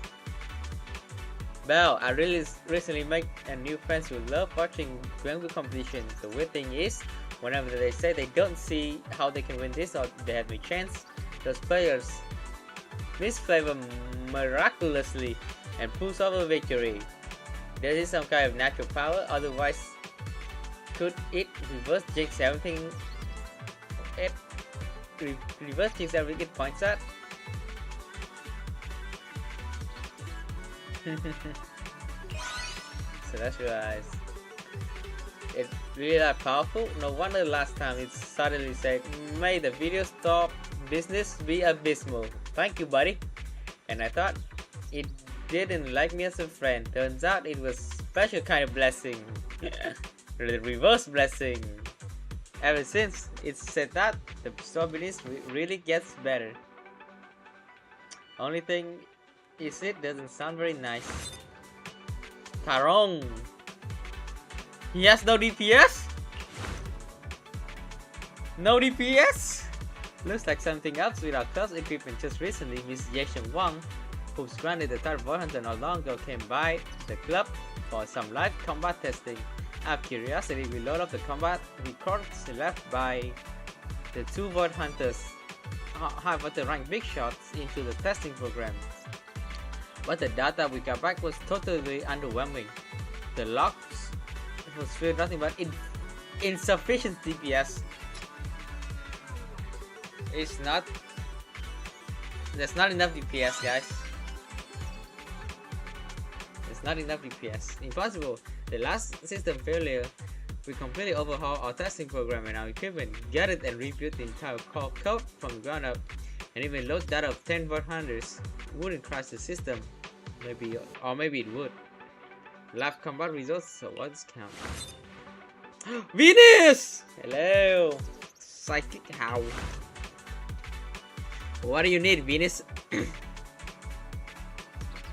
Belle, I really recently made a new friends who love watching Gwengu competitions. The weird thing is, whenever they say they don't see how they can win this or they have no chance, those players misflavor miraculously and pulls off a victory. There is some kind of natural power, otherwise could it reverse jinx everything it points at? So that's guys. It's really that powerful. No wonder last time it suddenly said, "May the video stop business be abysmal." Thank you, buddy. And I thought it didn't like me as a friend. Turns out it was special kind of blessing. The reverse blessing. Ever since it said that, the store business really gets better. Only thing is it doesn't sound very nice. Tarong. He has no DPS? No DPS? Looks like something else with our class equipment. Just recently, Miss Yeshen Wang, who's granted the third War Hunter not long ago, came by the club for some live combat testing. Out of curiosity, we load up the combat records left by the two Void Hunters high water rank big shots into the testing program. But the data we got back was totally underwhelming. The logs was filled nothing but insufficient DPS. There's not enough DPS, guys. There's FPS, not enough DPS. Impossible. The last system failure, we completely overhauled our testing program and our equipment, gutted and rebuilt the entire code from the ground up, and even load data of 10 volt hunters wouldn't crash the system. Maybe it would. Live combat results, so what's count? Venus! Hello! Psychic how? What do you need, Venus?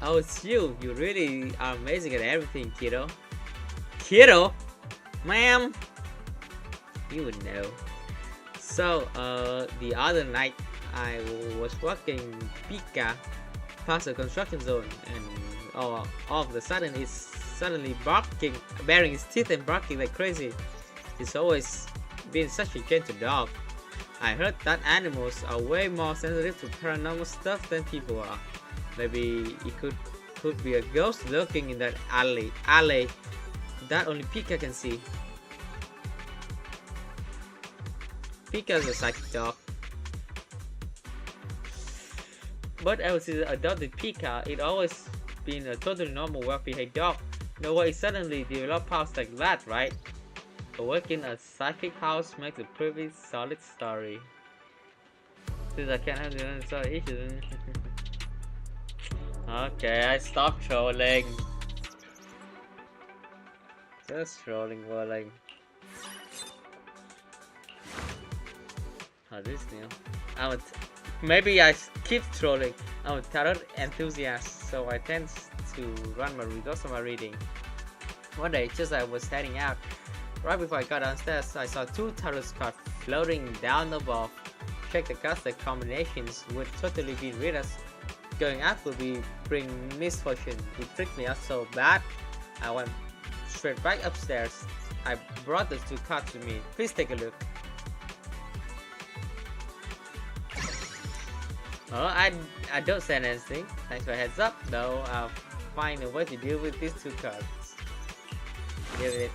Oh, it's you. You really are amazing at everything, kiddo. Kiddo? Ma'am? You would know. So, the other night, I was walking Pika past a construction zone, and all of a sudden, it's suddenly barking, baring its teeth and barking like crazy. It's always been such a gentle dog. I heard that animals are way more sensitive to paranormal stuff than people are. Maybe it could be a ghost lurking in that alley that only Pika can see. Pika's a psychic dog. But ever since I adopted Pika, it always been a totally normal, well-behaved dog. No way it suddenly developed powers like that, right? Working a psychic house makes a pretty solid story. Since I can't handle it, sorry. Okay, I stopped trolling. Just trolling, rolling. Oh, this new. Maybe I keep trolling. I'm a tarot enthusiast, so I tend to run my results of my reading. One day, just as I was heading out, right before I got downstairs, I saw 2 tarot cards floating down above. Check the cards, the combinations would totally be with us. Going out would bring misfortune. It freaked me out so bad, I went straight back upstairs. I brought those 2 cards with me. Please take a look. Oh, I don't say anything. Thanks for heads up, though. I'll find a way to deal with these 2 cards. Give it.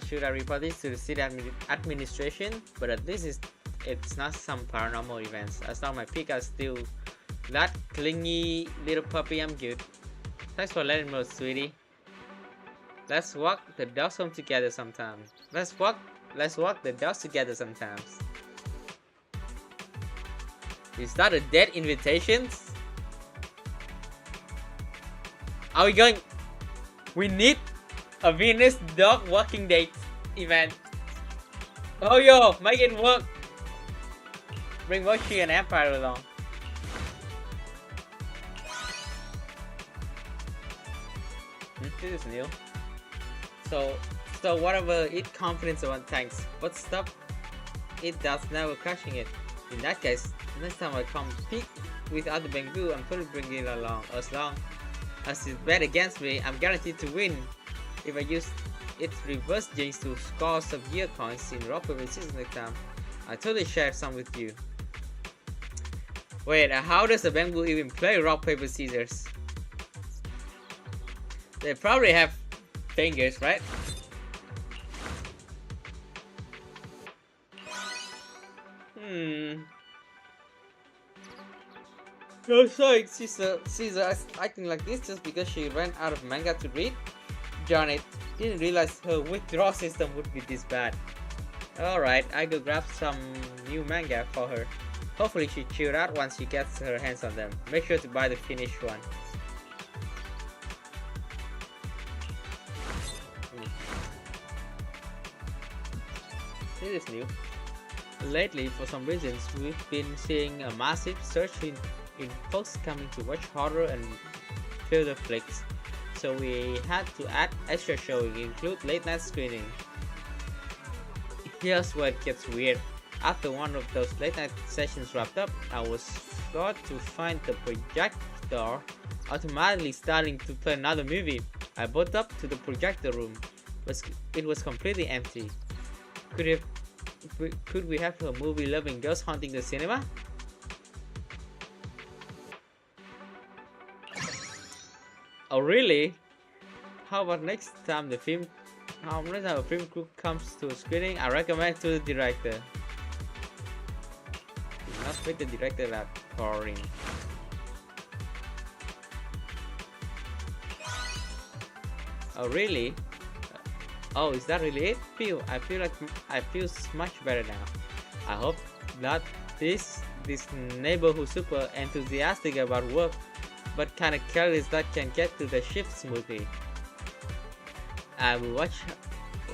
Should I report this to the city administration? But at least it's not some paranormal events. As long as my Pika is still that clingy little puppy, I'm good. Thanks for letting me know, sweetie. Let's walk the dogs home together sometime. Let's walk the dogs together sometimes. Is that a dead invitation? Are we going? We need a Venus dog walking date event. Oh yo, make it work. Bring Mochi and Empire along. This is new. So whatever it confidence on tanks, but stop it does never crushing it. In that case, next time I come peek with other bamboo, I'm probably bring it along. As long as it's bet against me, I'm guaranteed to win. If I use its reverse jinx to score some gear coins in rock paper scissors next time, I totally share some with you. Wait, how does the bamboo even play rock paper scissors? They probably have fingers, right? Oh, sorry, Cissia acting like this just because she ran out of manga to read? Darn it, didn't realize her withdrawal system would be this bad. Alright, I go grab some new manga for her. Hopefully she chilled out once she gets her hands on them. Make sure to buy the finished one. This is new. Lately, for some reasons, we've been seeing a massive surge in folks coming to watch horror and thriller flicks. So we had to add extra showing, include late night screening. Here's where it gets weird. After one of those late night sessions wrapped up, I was floored to find the projector automatically starting to play another movie. I brought up to the projector room, but it was completely empty. Could we have a movie-loving ghost haunting the cinema? Oh really? How about next time a film crew comes to a screening, I recommend to the director. not fit the director at Corin. Oh really? Oh, is that really it? I feel much better now. I hope that this neighbor who's super enthusiastic about work but kinda careless that can get to the shift smoothly. I will watch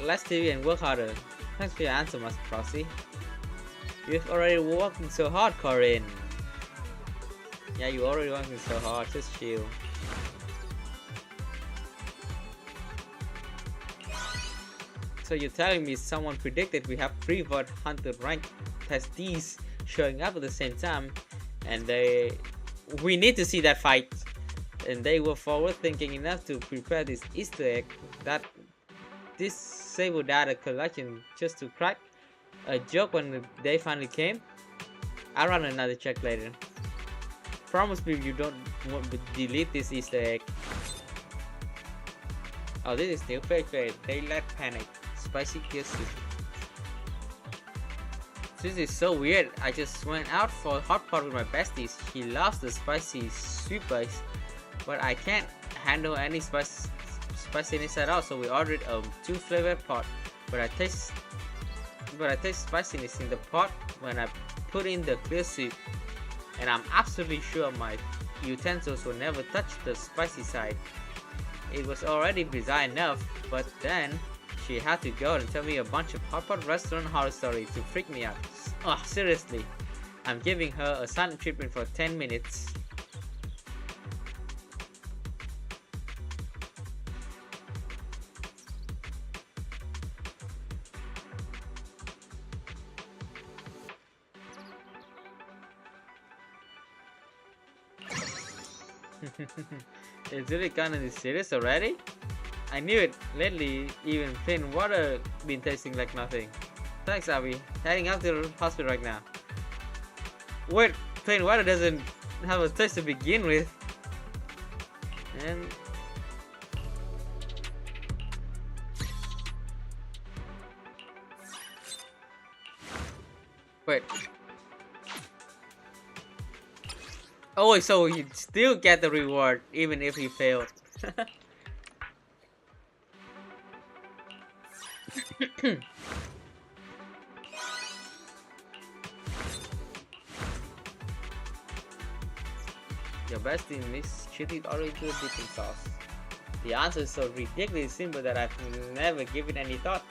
less TV and work harder. Thanks for your answer, Master Proxy. You've already working so hard, Corin. Yeah, you already working so hard, just chill. So you're telling me someone predicted we have 3 Void Hunter rank testees showing up at the same time, and we need to see that fight, and they were forward thinking enough to prepare this Easter egg, that this Sable data collection just to crack a joke when the day finally came. I'll run another check later. Promise me you don't want to delete this Easter egg. Oh, this is new fake. Daylight panic. Spicy kisses. This is so weird. I just went out for a hot pot with my besties. She loves the spicy sweetness, but I can't handle any spiciness at all. So we ordered a 2-flavor pot. But I taste spiciness in the pot when I put in the clear soup, and I'm absolutely sure my utensils will never touch the spicy side. It was already bizarre enough, but then she had to go and tell me a bunch of hot pot restaurant horror stories to freak me out. Oh, seriously. I'm giving her a silent treatment for 10 minutes. It's really kinda serious already? I knew it. Lately, even plain water been tasting like nothing. Thanks, Abby. Heading out to the hospital right now. Wait, plain water doesn't have a taste to begin with. And wait. Oh, so you still get the reward even if you failed. Your bestie mixed chili oil into a dipping sauce. The answer is so ridiculously simple that I've never given any thought.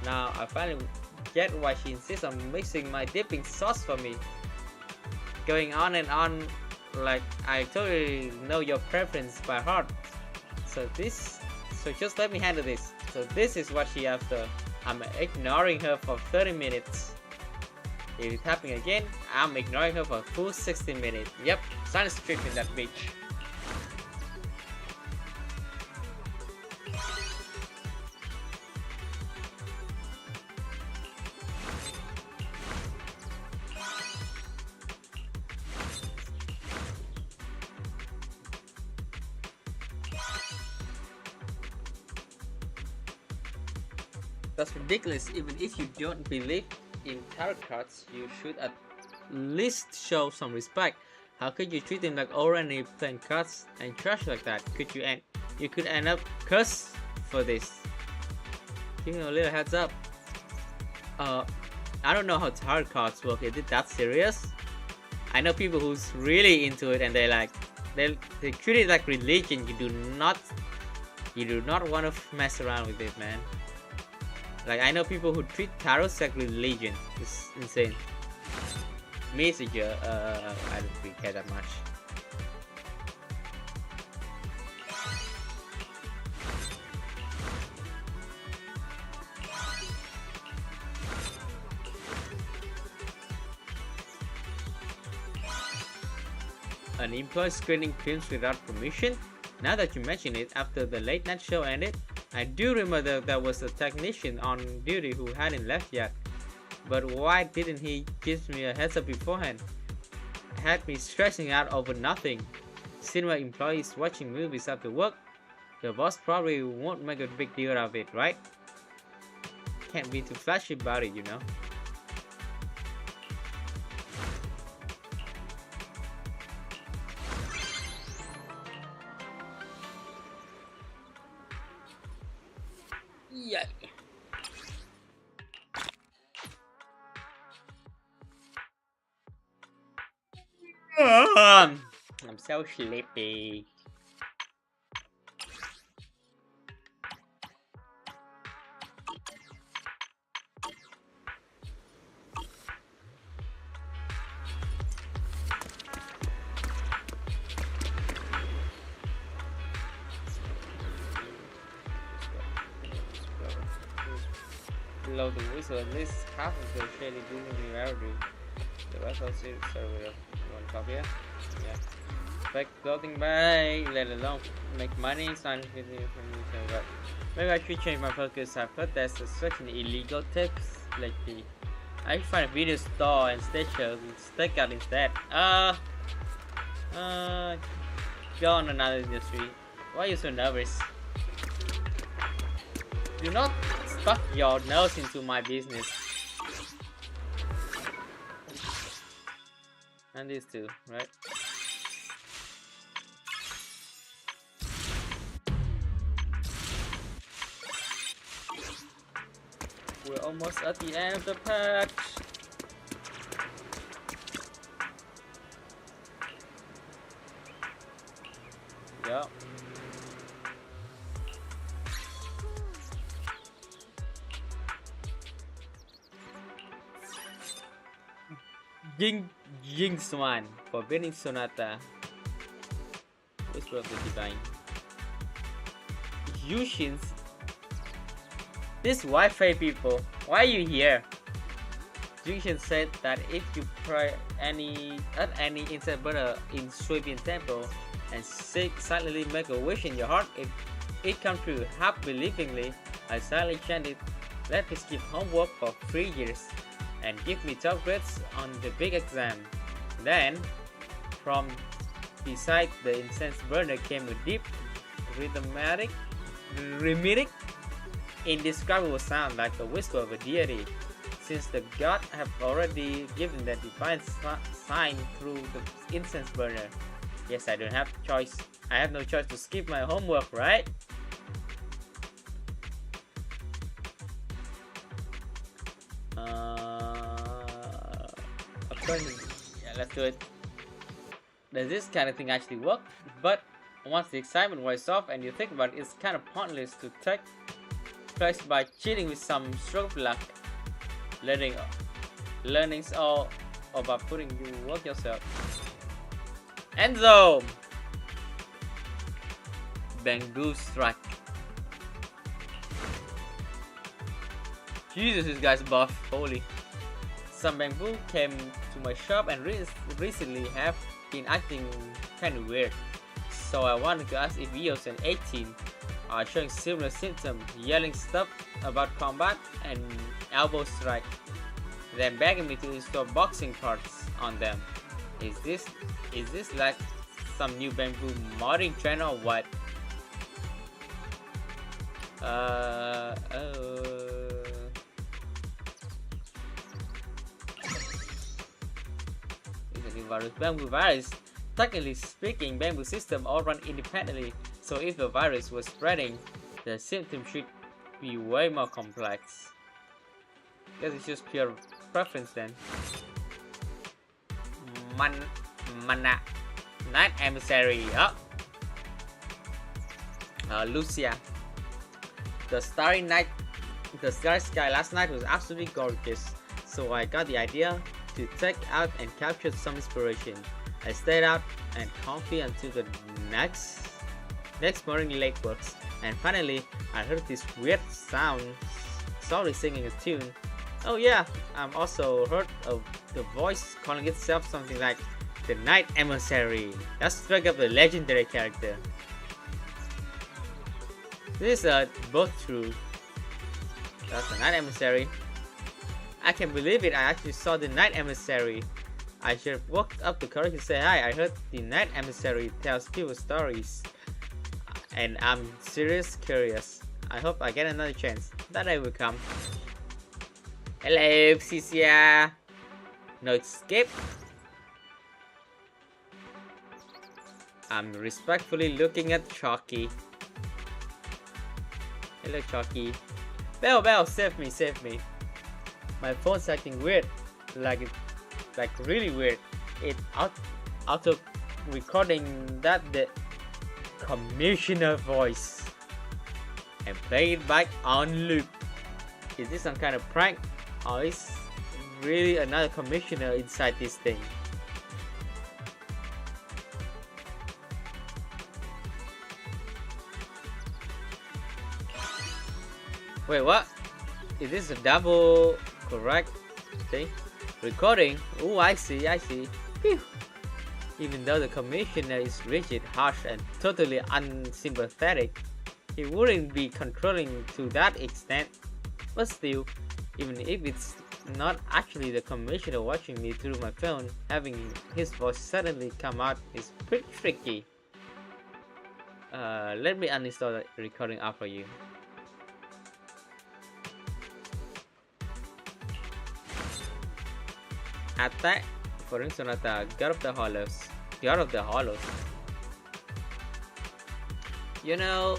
Now I finally get why she insists on mixing my dipping sauce for me. Going on and on like I totally know your preference by heart. So just let me handle this. So this is what she after. I'm ignoring her for 30 minutes. If it's happening again, I'm ignoring her for a full 60 minutes. Yep, silence treatment that bitch. That's ridiculous. Even if you don't believe in tarot cards, you should at least show some respect. How could you treat them like already playing cards and trash like that? You could end up cursed for this. Give me a little heads up. I don't know how tarot cards work. Is it that serious? I know people who's really into it and they treat it like religion. You do not want to mess around with it, man. Like, I know people who treat tarot like religion. It's insane. Me, Cissia, I don't really care that much. An employee screening films without permission? Now that you mention it, after the late night show ended, I do remember there was a technician on duty who hadn't left yet. But why didn't he give me a heads up beforehand? Had me stressing out over nothing. Cinema employees watching movies after work, the boss probably won't make a big deal out of it, right? Can't be too flashy about it, you know. I'm so sleepy. Below the whistle, at least half of the shady building reality. The rest of the server. One copy, yeah? Back clothing by, let alone make money, sign video from you, but maybe I should change my focus. I've heard there's such an illegal tips lately. I should find a video store and station stick out instead. Go on another industry. Why are you so nervous? Do not stuck your nose into my business. And these two, right? We're almost at the end of the patch. Yep. Jinx one, Forbidden Sonata. Whisper of the Divine. Yushins. This Wi-Fi people, why are you here? Yushin said that if you pray at any insect burner in Swabian temple and silently make a wish in your heart, if it comes true, half believingly, I silently chanted, let me skip homework for 3 years and give me top grades on the big exam. Then, from beside the incense burner came a deep, rhythmic, indescribable sound like the whisper of a deity. Since the god have already given the divine sign through the incense burner. Yes, I don't have choice. I have no choice to skip my homework, right? Yeah, let's do it. Does this kind of thing actually work? But once the excitement wears off and you think about it, it's kind of pointless to take place by cheating with some stroke of luck. Learning's all about putting you work yourself. Enzo! Bamboo strike. Jesus, this guy's buff. Holy. Some bamboo came to my shop and recently have been acting kinda weird. So I wanted to ask if EOS and 18 are showing similar symptoms, yelling stuff about combat and elbow strike, then begging me to install boxing parts on them. Is this like some new bamboo modding trend or what? Is a new virus. Bamboo virus. Technically speaking, bamboo systems all run independently, so if the virus was spreading, the symptoms should be way more complex. Guess it's just pure preference then. Mana Night Emissary up. Lucia. The starry sky last night was absolutely gorgeous, so I got the idea to take out and capture some inspiration. I stayed out and comfy until the next morning late works, and finally I heard this weird sound, sorry singing a tune. Oh yeah, I've also heard of the voice calling itself something like the Night Emissary. That's straight up a legendary character. This is both true. That's the Night Emissary. I can't believe it, I actually saw the Night Emissary. I should have walked up to courage to say hi. I heard the Night Emissary tells people stories, and I'm serious curious. I hope I get another chance. That day will come. Hello, Cissia. No escape. I'm respectfully looking at Chalky. Hello, Chalky. Bell, save me. My phone's acting weird, like really weird. after recording that the commissioner voice and play it back on loop. Is this some kind of prank, or is really another commissioner inside this thing? Wait, what? Is this a double correct thing? Recording? Oh, I see. Phew. Even though the commissioner is rigid, harsh, and totally unsympathetic, he wouldn't be controlling to that extent. But still, even if it's not actually the commissioner watching me through my phone, having his voice suddenly come out is pretty tricky. Let me uninstall the recording app for you. Attack for Sonata, God of the Hollows. God of the Hollows. You know,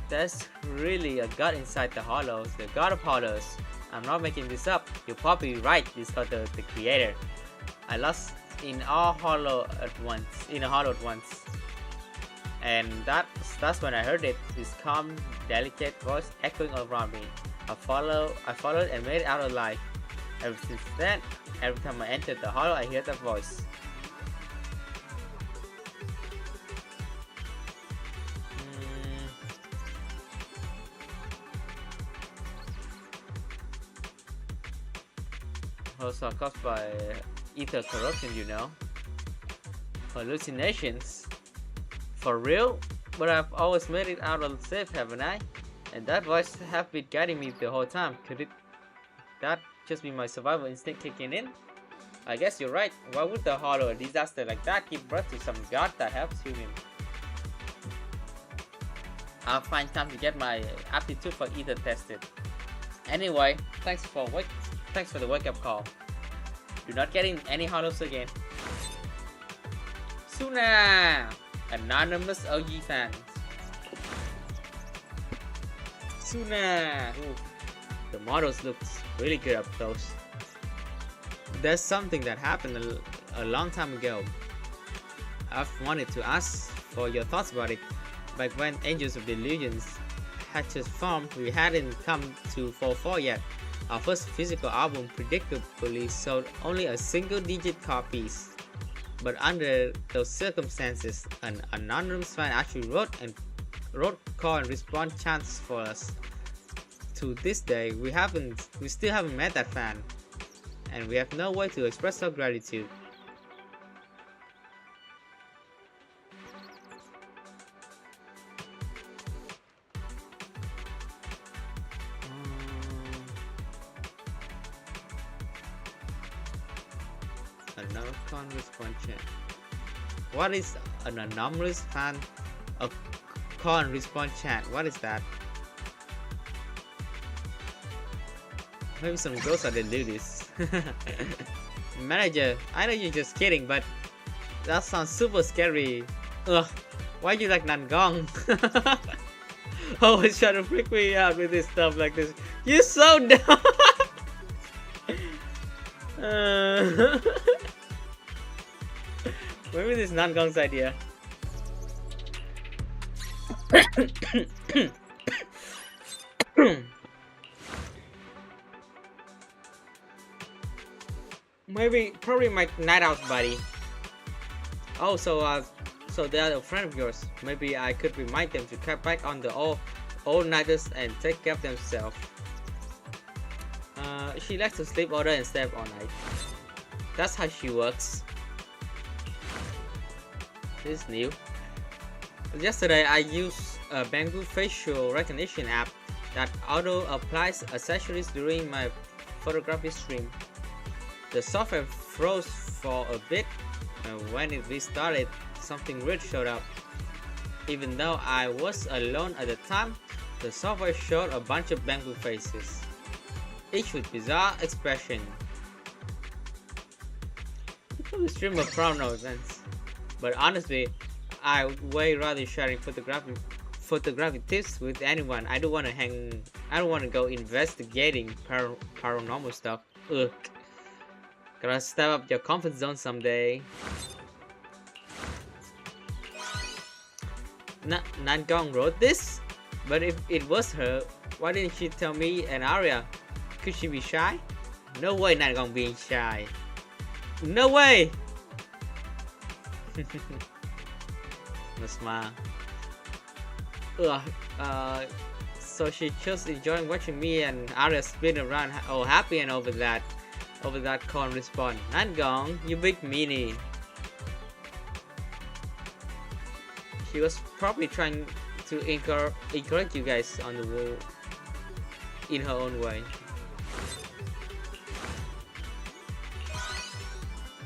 there's really a god inside the Hollows, the God of Hollows. I'm not making this up. You're probably right. This got the creator. I lost in a hollow at once, and that's when I heard it. This calm, delicate voice echoing around me. I followed and made it out alive. Ever since then, every time I enter the hollow, I hear that voice. Also caused by ether corruption, you know. Hallucinations. For real? But I've always made it out safe, haven't I? And that voice have been guiding me the whole time. Could that just be my survival instinct kicking in? I guess you're right. Why would the hollow, a disaster like that, give birth to some god that helps human? I'll find time to get my aptitude for ether tested. Anyway, thanks for the wake-up call. Do not get in any hollows again. Suna! Anonymous OG fans. Suna! Ooh, the models looks really good up close. There's something that happened a long time ago. I've wanted to ask for your thoughts about it. Back when Angels of Delusions had just formed, we hadn't come to 4-4 yet. Our first physical album predictably sold only a single-digit copies. But under those circumstances, an anonymous fan actually wrote call and response chants for us. To this day, we still haven't met that fan, and we have no way to express our gratitude. Another call and response chant. What is an anonymous fan? A call and response chat? What is that? Maybe some ghosts are the do this. Manager, I know you're just kidding, but that sounds super scary. Ugh, why you like Nangong? Always trying to freak me out with this stuff like this. You're so dumb! Maybe this is Nangong's idea. Probably my night out buddy. Oh, so they're a friend of yours. Maybe I could remind them to cut back on the all-nighters and take care of themselves. She likes to sleep older and stay up all night. That's how she works. This is new. Yesterday I used a Banggood facial recognition app that auto-applies accessories during my photography stream. The software froze for a bit, and when it restarted, something weird showed up. Even though I was alone at the time, the software showed a bunch of Banggood faces, each with bizarre expression. You probably stream a porno events, but honestly, I would way rather sharing photography tips with anyone. I don't want to go investigating paranormal stuff. Ugh. Gotta step up your comfort zone someday. Nangong wrote this? But if it was her, why didn't she tell me and Arya? Could she be shy? No way Nangong being shy. No way! No smile. So she just enjoying watching me and Arya spin around all happy, and over that Con respond, Nangong, you big meanie. She was probably trying to encourage you guys on the wall in her own way.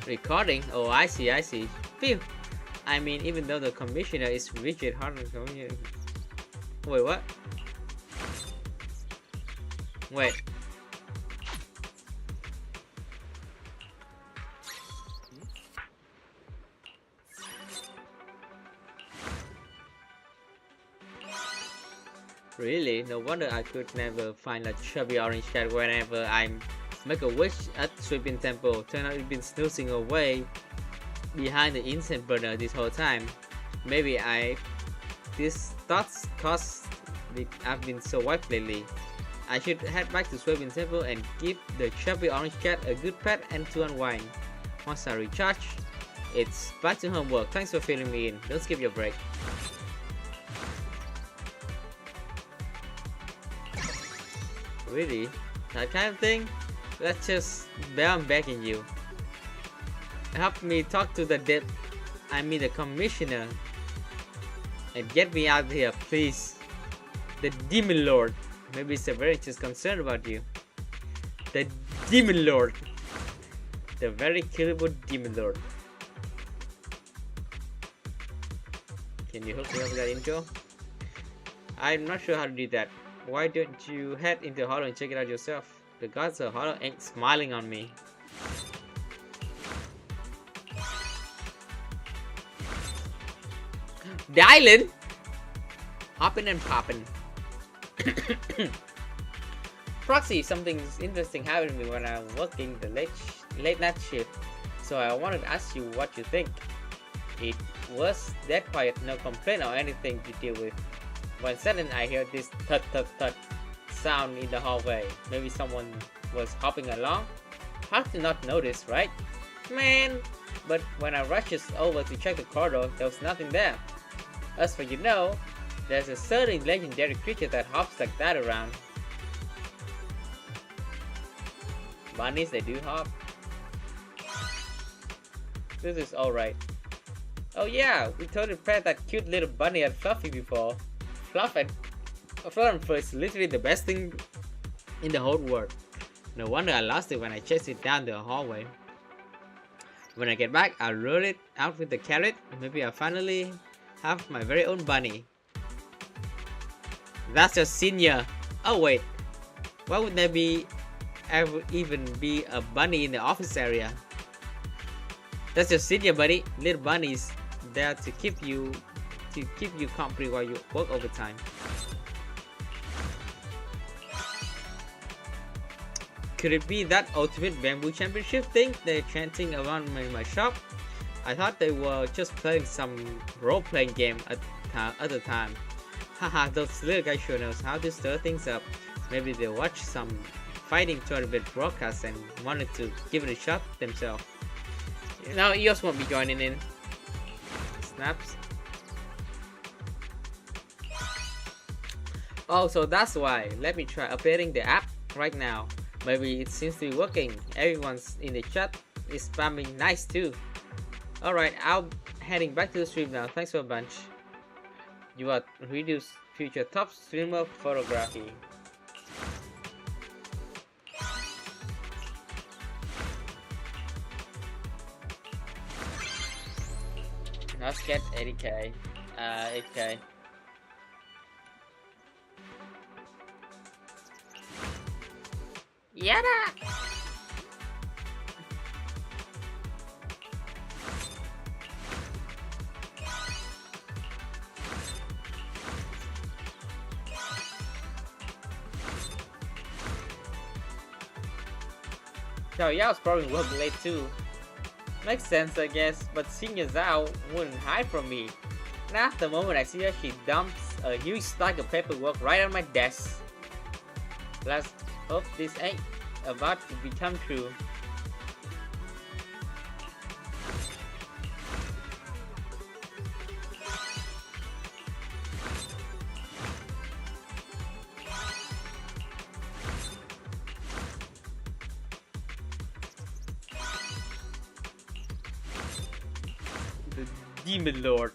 Recording? Oh, I see. Phew. I mean, even though the commissioner is rigid, hard on commissioner. Wait, what? Wait. Really? No wonder I could never find a chubby orange cat whenever I make a wish at Sweeping Temple. Turn out it's been snoozing away behind the incense burner this whole time. Maybe these thoughts cause I've been so wiped lately. I should head back to Sweeping Temple and give the chubby orange cat a good pet and to unwind. Once I recharge, it's back to homework. Thanks for filling me in. Don't skip your break. Really? That kind of thing? Let's just I'm begging you. Help me talk to the the commissioner, and get me out of here, please. The Demon Lord. Maybe it's a very just concerned about you. The Demon Lord. The very killable Demon Lord. Can you hook me up with that intro? I'm not sure how to do that. Why don't you head into the hollow and check it out yourself? The gods of hollow ain't smiling on me. The island? Hopping and popping. Proxy, something's interesting happened to me when I'm working the late night shift. So I wanted to ask you what you think. It was that quiet, no complaint or anything to deal with. When suddenly I hear this thud sound in the hallway. Maybe someone was hopping along. Hard to not notice, right? Man! But when I rushes over to check the corridor, there was nothing there. As for there's a certain legendary creature that hops like that around. Bunnies, they do hop. This is alright. Oh yeah, we totally pet that cute little bunny at Fluffy before. Fluffy is literally the best thing in the whole world. No wonder I lost it when I chased it down the hallway. When I get back, I'll roll it out with the carrot. Maybe I'll finally have my very own bunny. That's just senior. Oh wait, why would there even be a bunny in the office area? That's your senior, buddy. Little bunnies there to keep you company while you work overtime. Could it be that ultimate bamboo championship thing they're chanting around my shop? I thought they were just playing some role-playing game at the time. Haha, those little guys sure knows how to stir things up. Maybe they watched some fighting tournament broadcast and wanted to give it a shot themselves. Now yours won't be joining in. Snaps. Oh, so that's why. Let me try updating the app right now. Maybe it seems to be working. Everyone's in the chat is spamming nice too. Alright, I'm heading back to the stream now. Thanks for a bunch. You are reduced future top streamer photography. Let's get 80k. 8k. Yada! So yeah, I was probably working late too. Makes sense, I guess, but Senior Zhao wouldn't hide from me. Now, the moment I see her, she dumps a huge stack of paperwork right on my desk. Let's hope this ain't about to become true. The Demon Lord.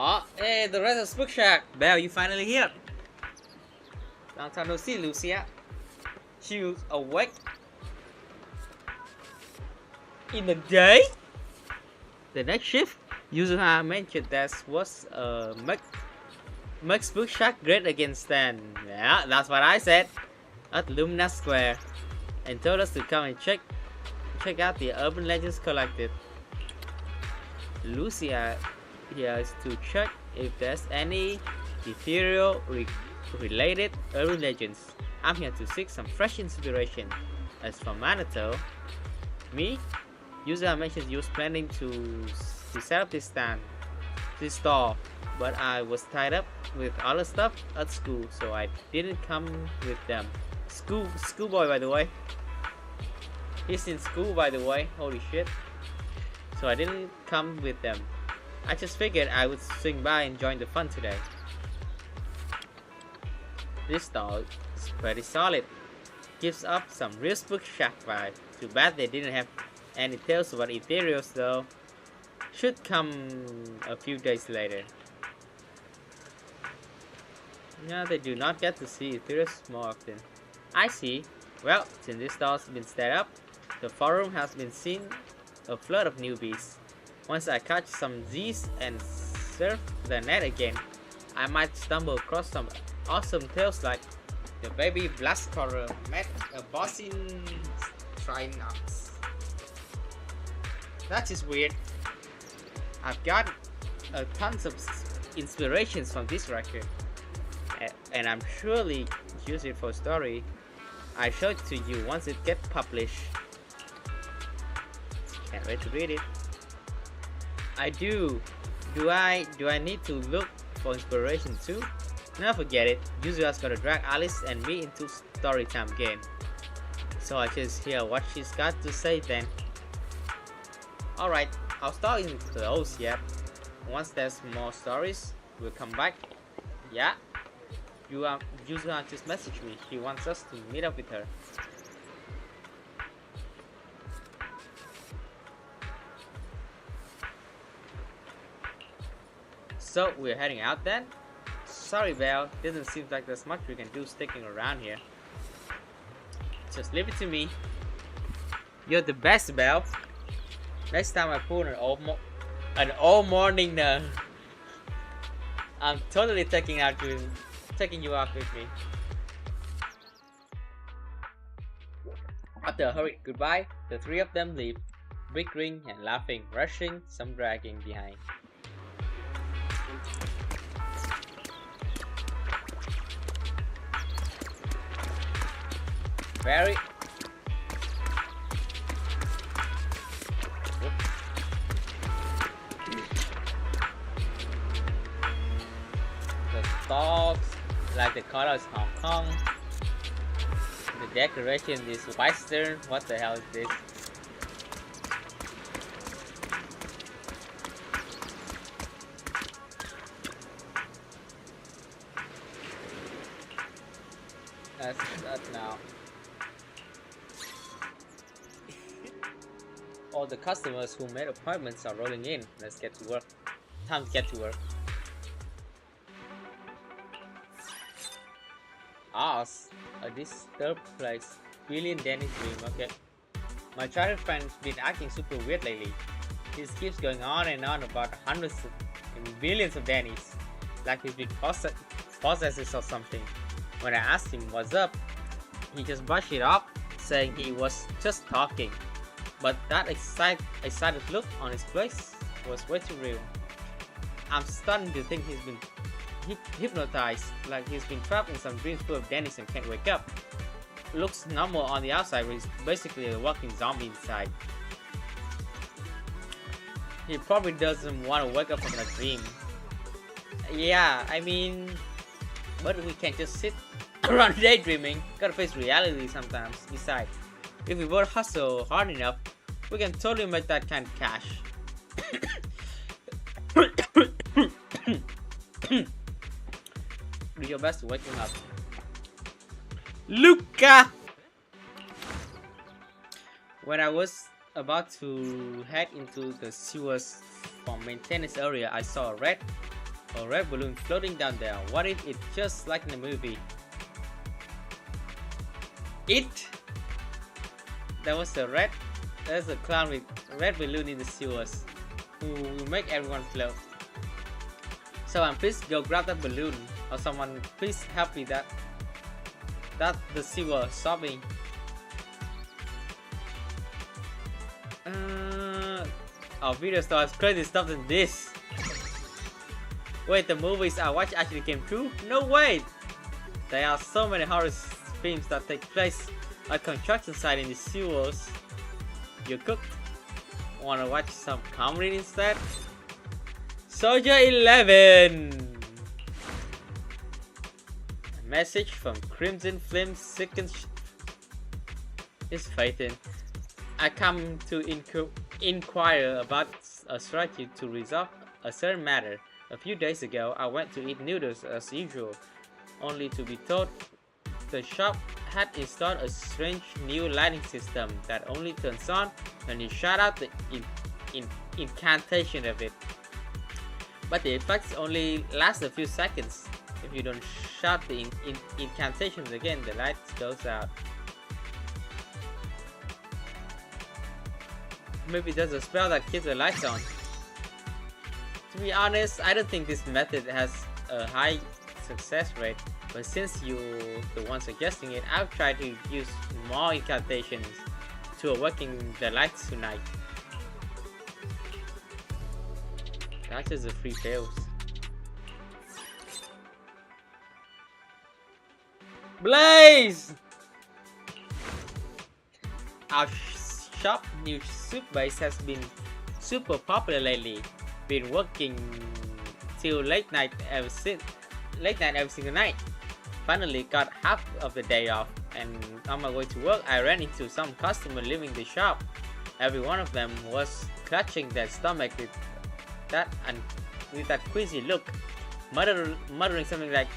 Oh, hey, the rest of Spook Shack. Belle, you finally here. Long time no see, Lucia. She was awake in the day. The next shift, Yuzuha mentioned that was make Spook Shack great again Stan. Yeah, that's what I said at Lumina Square, and told us to come and check out the Urban Legends collected. Lucia here is to check if there's any ethereal related urban legends. I'm here to seek some fresh inspiration. As for Minato, me, Yuzuha mentions you was planning to set up this store, but I was tied up with other stuff at school, so I didn't come with them. Schoolboy, by the way. He's in school, by the way. Holy shit. So I didn't come with them. I just figured I would swing by and join the fun today. This stall is pretty solid. Gives up some real Spook Shack vibe. Too bad they didn't have any tales about ethereals though. Should come a few days later. Yeah, they do not get to see ethereals more often. I see. Well, since this stall's been set up, the forum has been seen a flood of newbies. Once I catch some Z's and surf the net again, I might stumble across some awesome tales like the baby Blastorer met a boss in Trinox. That is weird. I've got tons of inspirations from this record, and I'm surely use it for a story. I show it to you once it gets published. Can't wait to read it. I do. Do I need to look for inspiration too? Now forget it. Yuzuha's gonna drag Alice and me into story time again. So I just hear what she's got to say then. Alright, I'll start in those yet. Once there's more stories, we'll come back. Yeah. Yuzuha just messaged me. She wants us to meet up with her. So we're heading out then? Sorry Belle, doesn't seem like there's much we can do sticking around here. Just leave it to me. You're the best, Belle. Next time I pull an all morning I'm totally taking you out with me. After a hurried goodbye, the three of them leave, bickering and laughing, rushing, some dragging behind. Very the stalls, like the color is Hong Kong. The decoration is Western. What the hell is this? That's now. All the customers who made appointments are rolling in. Let's get to work. Time to get to work. Ours, a disturbed place. Billy and Danny's dream. Okay. My childhood friend's been acting super weird lately. He keeps going on and on about hundreds and billions of Dannys, like he's been possessed or something. When I asked him what's up, he just brushed it off, saying he was just talking. But that excited look on his face was way too real. I'm starting to think he's been hypnotized, like he's been trapped in some dreams full of Dennis and can't wake up. Looks normal on the outside, but he's basically a walking zombie inside. He probably doesn't want to wake up from a dream. Yeah, I mean, but we can't just sit around daydreaming. Gotta face reality sometimes. Besides, if we both hustle hard enough, we can totally make that kind of cash. Do your best to wake him up. Luca! When I was about to head into the sewers from maintenance area, I saw a red balloon floating down there. What if it's just like in the movie? There's a clown with a red balloon in the sewers who will make everyone float. Someone please go grab that balloon, or someone please help me that the sewer sobbing. Our video stars crazy stuff than this. Wait, the movies I watched actually came true? No way! There are so many horror films that take place at construction site in the sewers. You cooked? Wanna watch some comedy instead? Soldier 11! A message from Crimson Flame second is Phaeton. I come to inquire about a strategy to resolve a certain matter. A few days ago, I went to eat noodles as usual, only to be told the shop had installed a strange new lighting system that only turns on when you shout out the incantation of it. But the effects only last a few seconds. If you don't shout the incantations again, the light goes out. Maybe there's a spell that keeps the lights on. To be honest, I don't think this method has a high success rate, but since you're the one suggesting it, I'll try to use more incantations to awaken the lights tonight. That's just the free fails. Blaze! Our shop new soup base has been super popular lately. Been working till late night every single night. Finally got half of the day off, and on my way to work I ran into some customer leaving the shop. Every one of them was clutching their stomach with that queasy look, muttering something like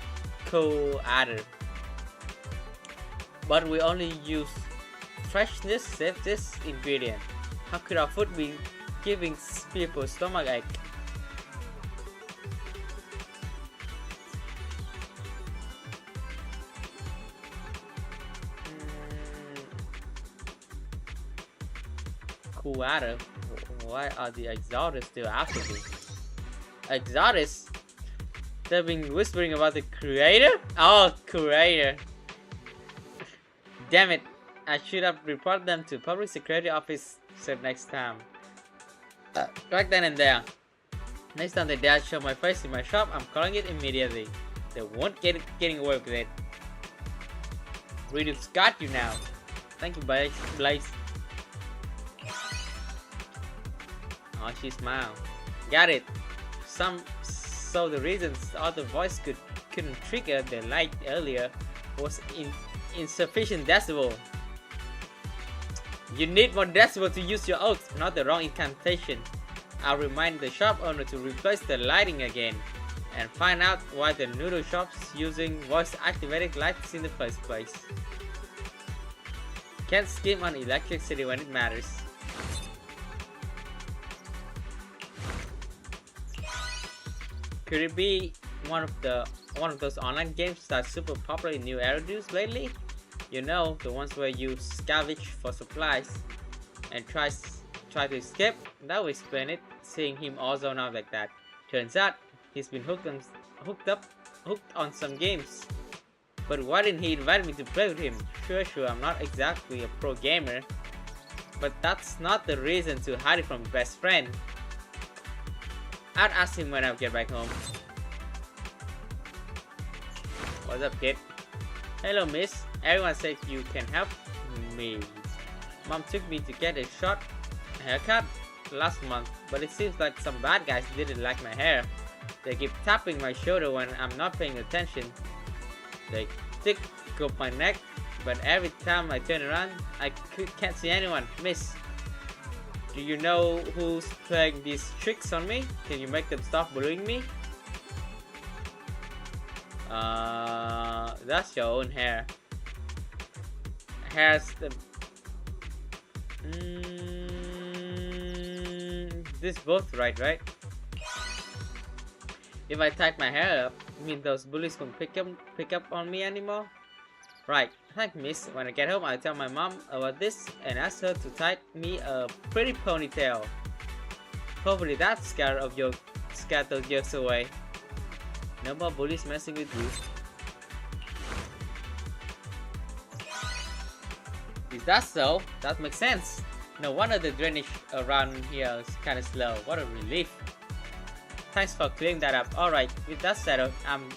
"cool adder." But we only use freshness save this ingredient. How could our food be giving people stomachache? Cool adder. Why are the Exotists still after me? Exotists? They've been whispering about the creator? Oh, creator. Damn it. I should have reported them to public security officer next time. Right then and there. Next time they dare show my face in my shop, I'm calling it immediately. They won't getting away with it. Reduce got you now. Thank you, Blaze. Oh, she smiled. Got it. So the reasons other voice couldn't trigger the light earlier was insufficient decibel. You need more decibel to use your oath, not the wrong incantation. I'll remind the shop owner to replace the lighting again and find out why the noodle shop's using voice activated lights in the first place. Can't skimp on electricity when it matters. Could it be one of those online games that's super popular in new era lately? You know, the ones where you scavenge for supplies and try to escape? That would explain it, seeing him all zone out like that. Turns out he's been hooked on some games. But why didn't he invite me to play with him? Sure, I'm not exactly a pro gamer, but that's not the reason to hide it from best friend. I'll ask him when I get back home. What's up, kid? Hello, miss. Everyone says you can help me. Mom took me to get a short haircut last month, but it seems like some bad guys didn't like my hair. They keep tapping my shoulder when I'm not paying attention. They tickle my neck, but every time I turn around, I can't see anyone. Miss, do you know who's playing these tricks on me? Can you make them stop bullying me? That's your own hair. Hair's the... this both right? If I tied my hair up, you mean those bullies won't pick up on me anymore? Right, thank miss. When I get home, I'll tell my mom about this and ask her to tie me a pretty ponytail. Hopefully that scare of your scattered jokes away. No more bullies messing with you. Is that so? That makes sense. No wonder the drainage around here is kinda slow. What a relief. Thanks for clearing that up. Alright, with that settled, I'm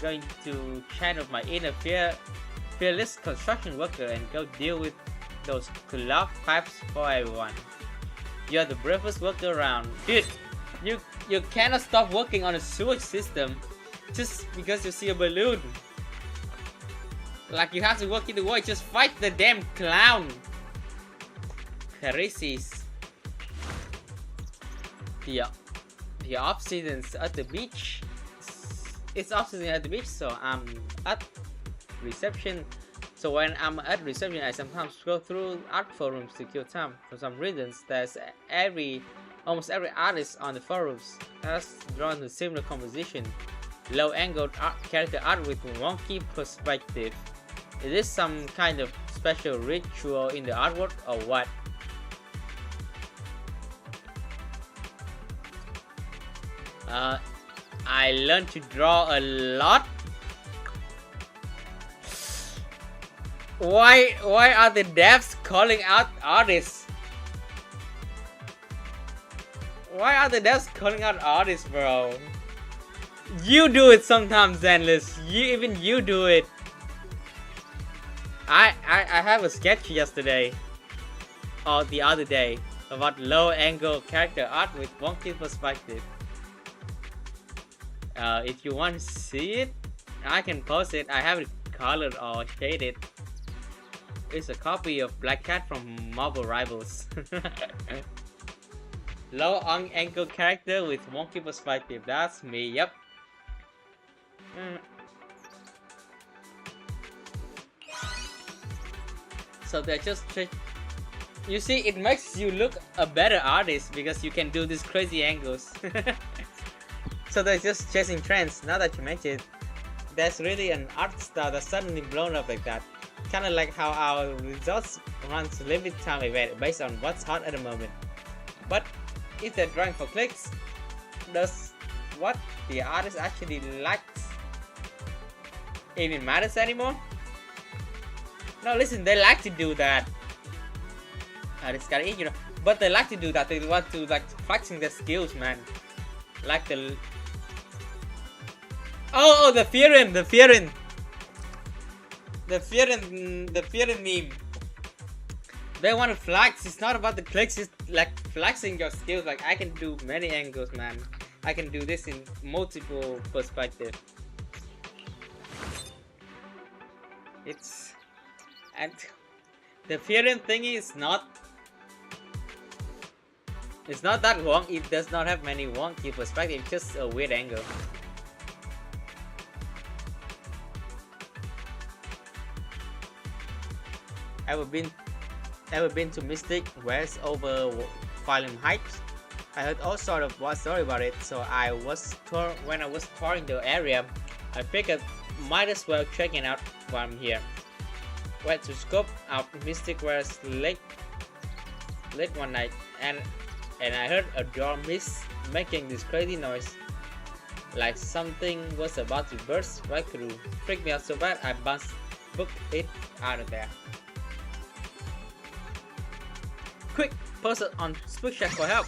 going to channel my inner fearless construction worker and go deal with those clogged pipes for everyone. You're the bravest worker around. Dude, you cannot stop working on a sewage system just because you see a balloon. Like you have to work in the void, just fight the damn clown. Crazies. The off season's at the beach. It's off season at the beach, so I'm at reception. So when I'm at reception, I sometimes go through art forums to kill time. For some reasons, there's almost every artist on the forums has drawn to similar composition. Low-angled character art with wonky perspective. Is this some kind of special ritual in the artwork or what? I learned to draw a lot. Why are the devs calling out artists? Why are the devs calling out artists, bro? You do it sometimes, Zenless. Even you do it. I have a sketch yesterday or the other day about low angle character art with wonky perspective. If you want to see it, I can post it. I have it colored or shaded. It's a copy of Black Cat from Marvel Rivals. Low angle character with wonky perspective. That's me. Yep. So they're just you see, it makes you look a better artist because you can do these crazy angles. So they're just chasing trends. Now that you mention it, there's really an art style that's suddenly blown up like that. Kind of like how our results runs limited time event based on what's hot at the moment. But if they're drawing for clicks, does what the artist actually likes even matters anymore? No, listen, they like to do that. It's kinda easy, you know. But they like to do that. They want to like flexing their skills, man. Like the the Fearin meme. They want to flex. It's not about the clicks. It's like flexing your skills. Like I can do many angles, man. I can do this in multiple perspectives. And the Fearin thingy is not. It's not that wonky. It does not have many wonky perspectives. It's just a weird angle. Ever been to Mystic West over Fallen Heights? I heard all sort of what story about it, so when I was touring the area, I figured might as well check it out while I'm here. Went to scope out Mystic West late one night, and I heard a door miss making this crazy noise, like something was about to burst right through. Freaked me out so bad I booked it out of there. Quick, post it on Spookshot for help.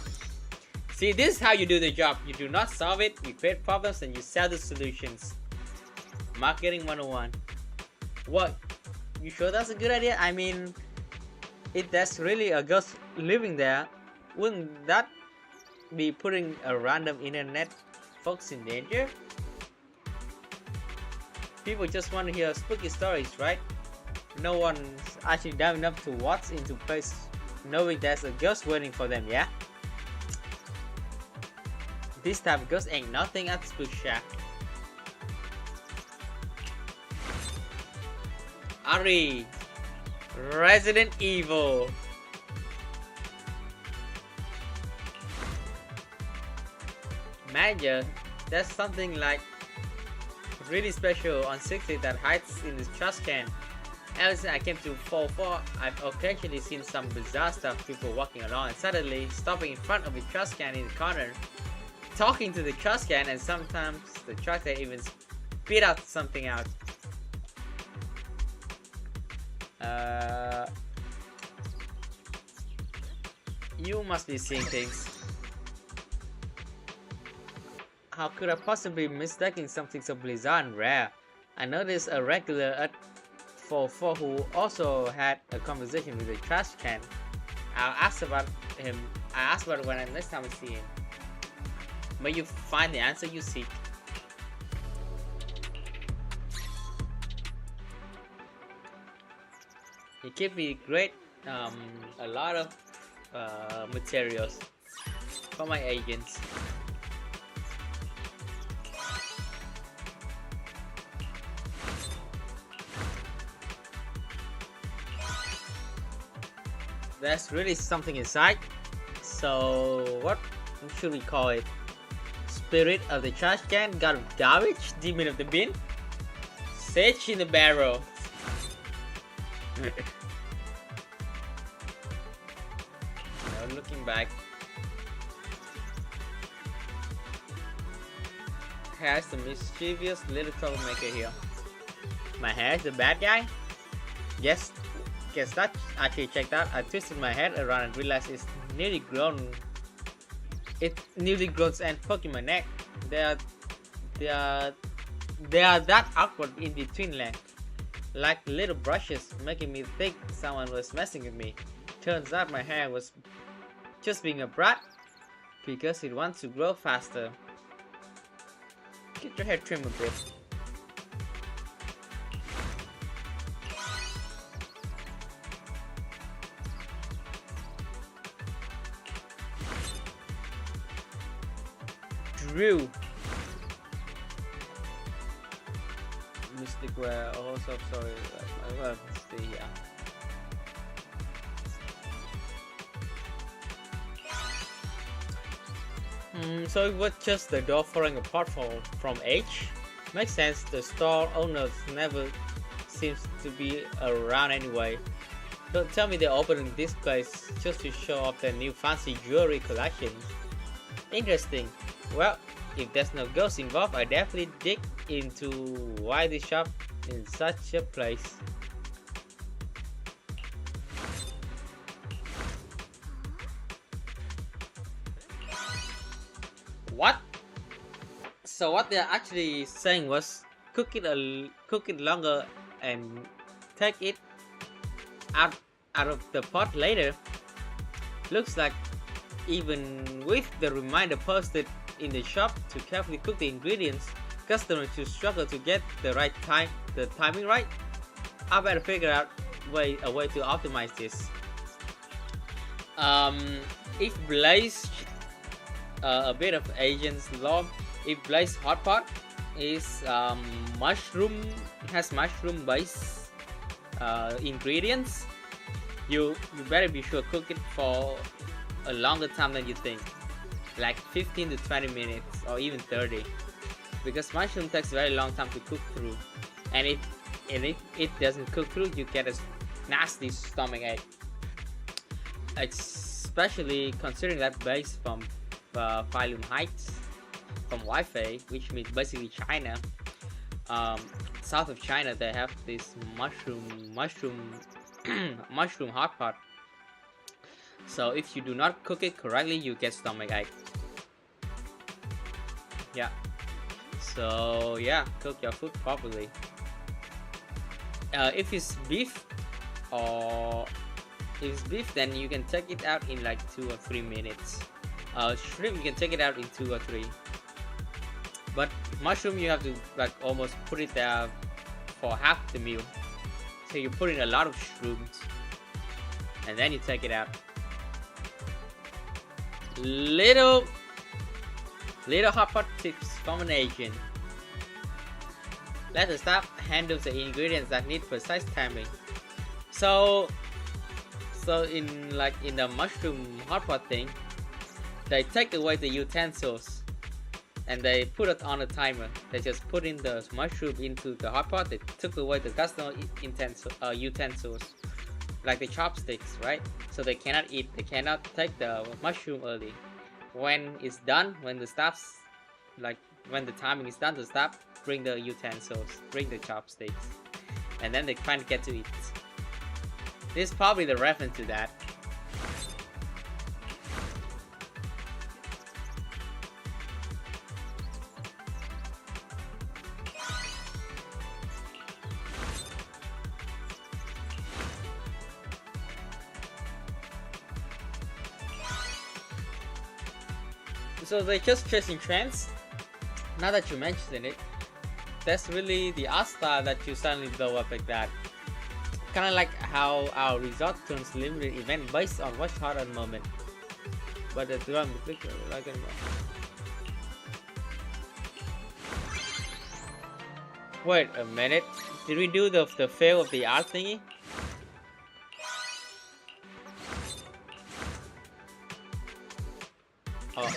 See, this is how you do the job. You do not solve it, you create problems and you sell the solutions. Marketing 101. What? You sure that's a good idea? I mean, if there's really a ghost living there, wouldn't that be putting a random internet folks in danger? People just want to hear spooky stories, right? No one's actually dumb enough to waltz into place knowing there's a ghost waiting for them, yeah? This type of ghost ain't nothing at Spook Shack. Ari, Resident Evil. Manager, there's something like really special on 60 that hides in this trash can. Ever since I came to 4-4, I've occasionally seen some bizarre stuff, people walking along and suddenly stopping in front of a trash can in the corner, talking to the trash can, and sometimes the trash can even spit out something out. You must be seeing things. How could I possibly be mistaking something so bizarre and rare? I noticed a regular at 4-4 who also had a conversation with a trash can. I'll ask about him. I asked about it when next time I see him. May you find the answer you seek. It gave me great, a lot of materials for my agents. There's really something inside. So what should we call it? Spirit of the trash can, god of garbage, demon of the bin, sage in the barrel. Now looking back, Hair's the mischievous little troublemaker here. My hair is the bad guy? Yes. Guess that actually checked out. I twisted my head around and realized it's nearly grown. It's newly grown and poking my neck. They are that awkward in between length, like little brushes, making me think someone was messing with me. Turns out my hair was just being a brat because it wants to grow faster. Get your hair trimmed a bit. Drew. Mystic Wear. Oh, so sorry. I will stay here. So it was just the door falling apart from age? Makes sense, the store owners never seems to be around anyway. Don't tell me they're opening this place just to show off their new fancy jewelry collection. Interesting. Well, if there's no ghosts involved, I definitely dig into why they shop in such a place. What? So what they're actually saying was cook it longer and take it out of the pot later. Looks like even with the reminder posted in the shop to carefully cook the ingredients, customers should struggle to get the timing right. I better figure out a way to optimize this. If Blaze a bit of Asian's law, if Blaze hot pot is mushroom based ingredients, you better be sure cook it for a longer time than you think, like 15 to 20 minutes or even 30, because mushroom takes a very long time to cook through, and if it doesn't cook through, you get a nasty stomach ache, especially considering that based from Phylum Heights, from Wi-Fi, which means basically China. South of China, they have this mushroom hot pot. So if you do not cook it correctly, you get stomach ache. Yeah. So yeah, cook your food properly. If it's beef, or if it's beef, then you can take it out in like 2 or 3 minutes. Shrimp, you can take it out in 2 or 3. But mushroom, you have to like almost put it there for half the meal. So you put in a lot of shrooms, and then you take it out. Little hot pot tips combination. Let the staff handle the ingredients that need precise timing. So in the mushroom hot pot thing, they take away the utensils and they put it on a timer. They just put in the mushroom into the hot pot. They took away the custom utensils, like the chopsticks, right? So they cannot eat. They cannot take the mushroom early. When it's done, when the timing is done, the staff bring the utensils, bring the chopsticks, and then they finally get to eat. This is probably the reference to that. So they're just chasing trends. Now that you mentioned it, that's really the art style that you suddenly blow up like that. Kind of like how our resort turns limited event based on what's hot at the moment. But the drum like wait a minute. Did we do the fail of the art thingy? Oh.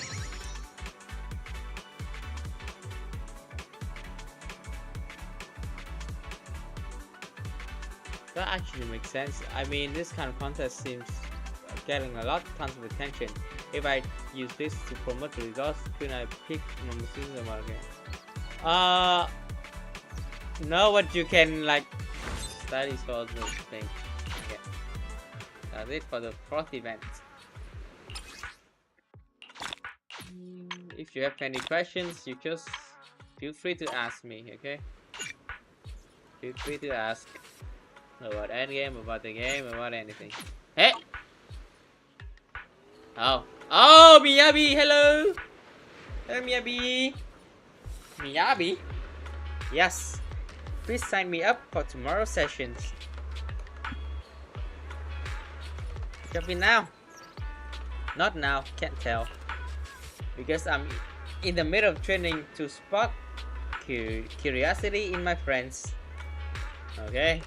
That actually makes sense. I mean, this kind of contest seems getting tons of attention. If I use this to promote the results, couldn't I pick number 6 again? No, but you can like studies for the thing. Okay. That's it for the 4th event. If you have any questions, you just feel free to ask me, okay? Feel free to ask about endgame, about the game, about anything. Hey! Oh, Miyabi, hello! Hello, Miyabi! Miyabi? Yes. Please sign me up for tomorrow's sessions. Jump in now. Not now, can't tell. Because I'm in the middle of training to spark curiosity in my friends. Okay?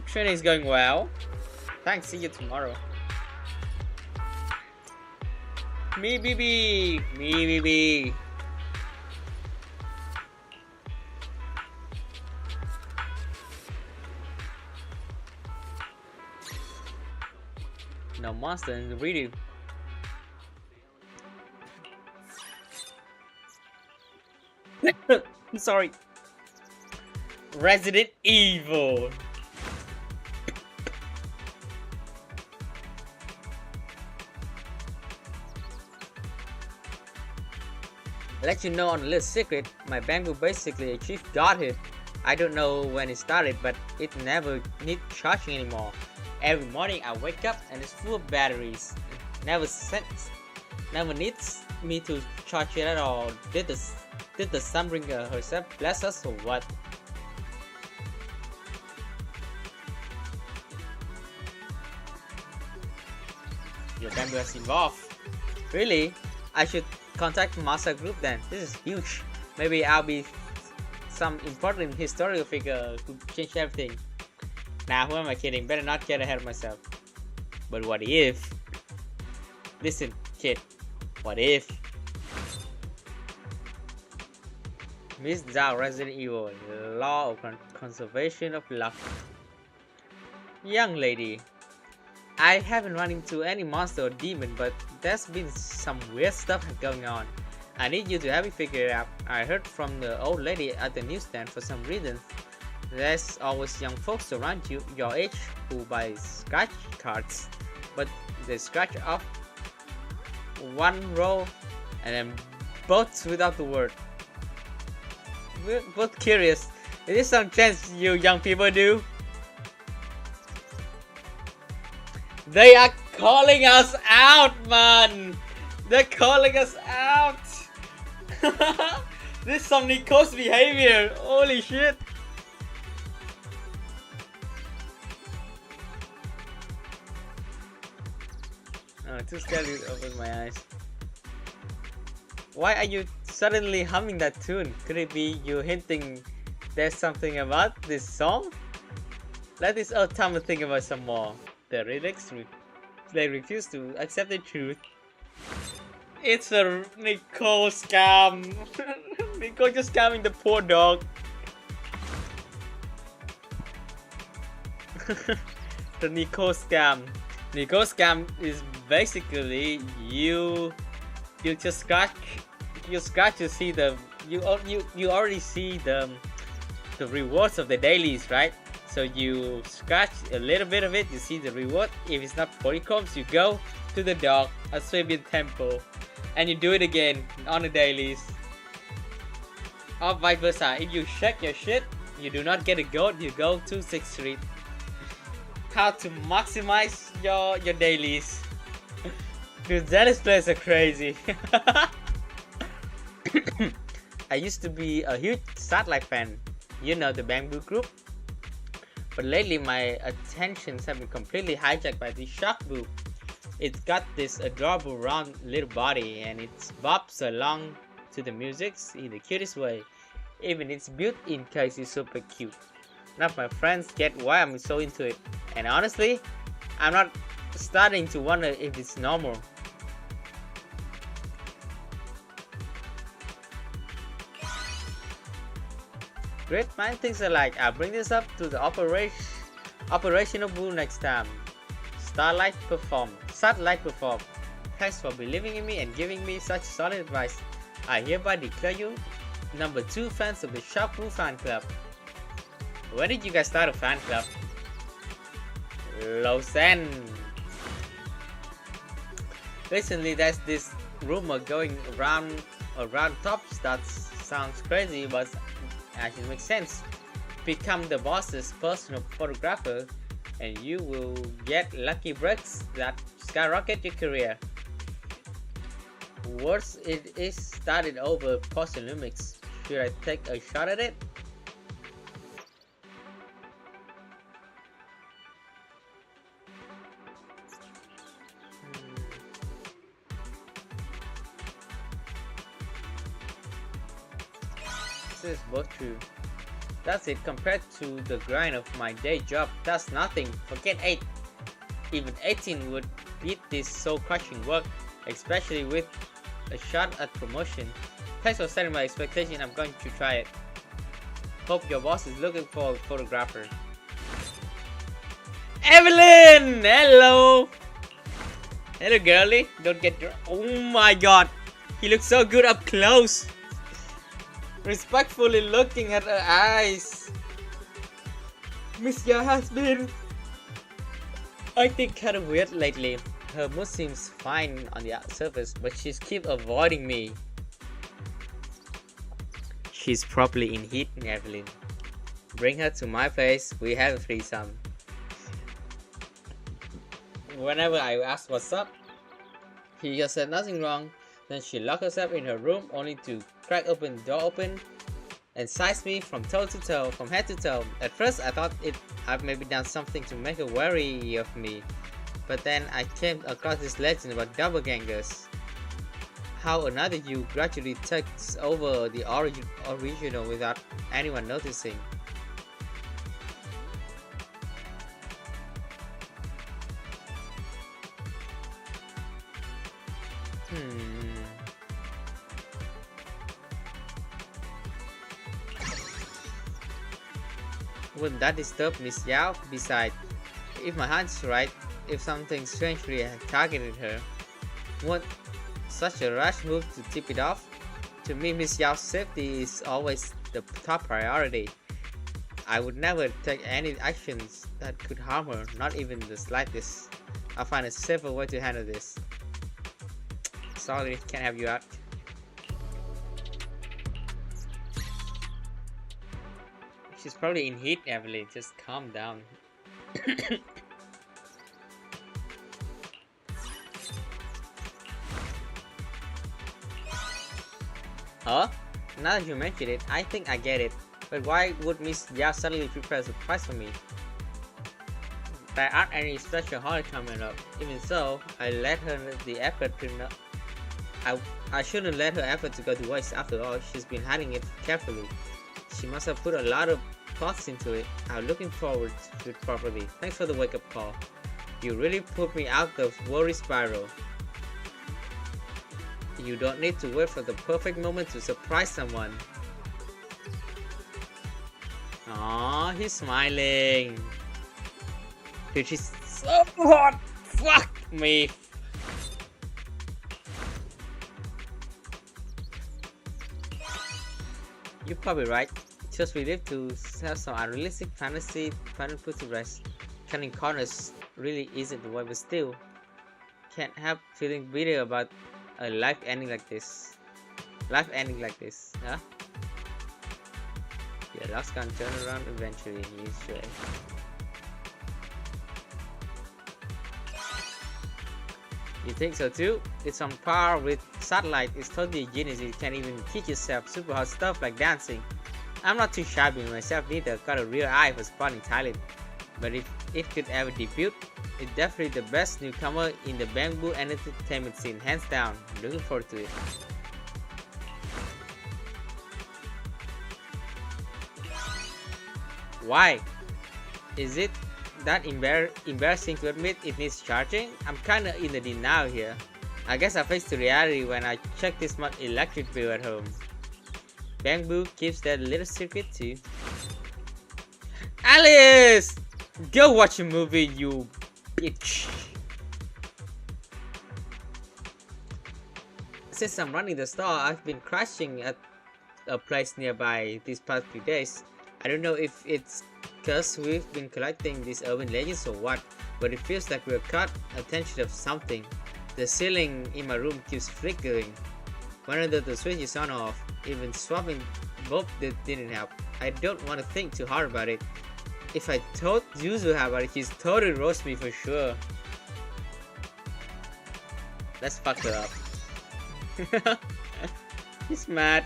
Training is going well. Thanks, see you tomorrow. Me BB. No monster in the video. I'm sorry. Resident Evil. Let you know on a little secret, my bamboo basically achieved godhood. I don't know when it started, but it never needs charging anymore. Every morning I wake up and it's full of batteries. Never needs me to charge it at all. Did the Sunbringer herself bless us or what? Your bamboo has evolved. Really? I should contact Master Group then. This is huge. Maybe I'll be some important historical figure who change everything. Nah, who am I kidding? Better not get ahead of myself. But what if? Listen, kid. What if? Miss Zhao, Resident Evil, Law of Conservation of Luck. Young lady, I haven't run into any monster or demon, but there's been some weird stuff going on. I need you to help me figure it out. I heard from the old lady at the newsstand for some reason. There's always young folks around your age who buy scratch cards, but they scratch off one row and then both without the word. We're both curious. Is this some chance you young people do? They are calling us out, man! They're calling us out! This is some Nico's behavior. Holy shit! Oh, too scared to open my eyes. Why are you suddenly humming that tune? Could it be you hinting there's something about this song? Let this old timer think about some more. The lyrics, they refuse to accept the truth. It's a Nico scam. Nico just scamming the poor dog. The Nico scam. Nico scam is basically you just scratch to see the you already see the rewards of the dailies, right? So you scratch a little bit of it, you see the reward. If it's not 40 coins, you go to the dog, a Swabian temple, and you do it again on the dailies. Or vice versa. If you check your shit, you do not get a gold, you go to 6th Street. How to maximize your dailies. Dude, Zenless players are crazy. I used to be a huge satellite fan. You know, the Bamboo Group. But lately my attentions have been completely hijacked by the shock boob. It's got this adorable round little body and it bobs along to the music in the cutest way. Even its built-in case is super cute. None of my friends get why I'm so into it. And honestly, I'm not starting to wonder if it's normal. Great mind things are like, I'll bring this up to the operational bull next time. Satellite perform. Thanks for believing in me and giving me such solid advice. I hereby declare you number 2 fans of the Shock Bull fan club. When did you guys start a fan club? Lausanne. Recently there's this rumor going around tops that sounds crazy but actually makes sense. Become the boss's personal photographer and you will get lucky breaks that skyrocket your career. Worse, it is started over post-Olympics. Should I take a shot at it? This is both true. That's it. Compared to the grind of my day job, that's nothing. Forget 8. Even 18 would beat this soul-crushing work, especially with a shot at promotion. Thanks for setting my expectation. I'm going to try it. Hope your boss is looking for a photographer. Evelyn! Hello! Hello, girlie. Don't get your... Oh my god! He looks so good up close! Respectfully looking at her eyes. Miss Ya has been acting kind of weird lately. Her mood seems fine on the surface, but she's keep avoiding me. She's probably in heat, Evelyn. Bring her to my place, we have a threesome. Whenever I ask what's up, she just said nothing wrong. Then she locked herself in her room only to crack open the door and size me from head to toe. At first I thought I've maybe done something to make her wary of me. But then I came across this legend about doppelgangers. How another you gradually takes over the original without anyone noticing. Wouldn't that disturb Miss Yao? Besides, if my hunch is right, if something strangely targeted her, what such a rash move to tip it off? To me, Miss Yao's safety is always the top priority. I would never take any actions that could harm her, not even the slightest. I'll find a safer way to handle this. Sorry, can't have you out. She's probably in heat, Evelyn. Just calm down. Huh? Now that you mention it, I think I get it. But why would Miss Yao suddenly prepare a surprise for me? There aren't any special holiday coming up. Even so, I let her the effort to know. I shouldn't let her effort to go to waste. After all, she's been hiding it carefully. She must have put a lot of thoughts into it. I'm looking forward to it properly. Thanks for the wake-up call. You really put me out the worry spiral. You don't need to wait for the perfect moment to surprise someone. Aww, he's smiling. Dude, she's so hot. Fuck me. You're probably right. Just relieved to have some unrealistic fantasy finally put to rest. Cutting corners really isn't the way, but still can't help feeling bitter about a life ending like this. Life ending like this, huh? Your luck's gonna turn around eventually, usually. You think so too? It's on par with Satellite. It's totally genius. You can't even teach yourself super hard stuff like dancing. I'm not too shabby myself neither. Got a real eye for spotting talent. But if it could ever debut, it's definitely the best newcomer in the bamboo entertainment scene, hands down. I'm looking forward to it. Why? Is it that embarrassing to admit it needs charging? I'm kinda in the denial here. I guess I faced the reality when I checked this much electric bill at home. Bamboo keeps that little secret too. Alice! Go watch a movie, you bitch! Since I'm running the store, I've been crashing at a place nearby these past few days. I don't know if it's because we've been collecting these urban legends or what, but it feels like we're caught attention of something. The ceiling in my room keeps flickering. Whenever the switch is on or off, even swapping bulb didn't help. I don't want to think too hard about it. If I told Yuzu about it, he's totally roast me for sure. Let's fuck her up. He's mad.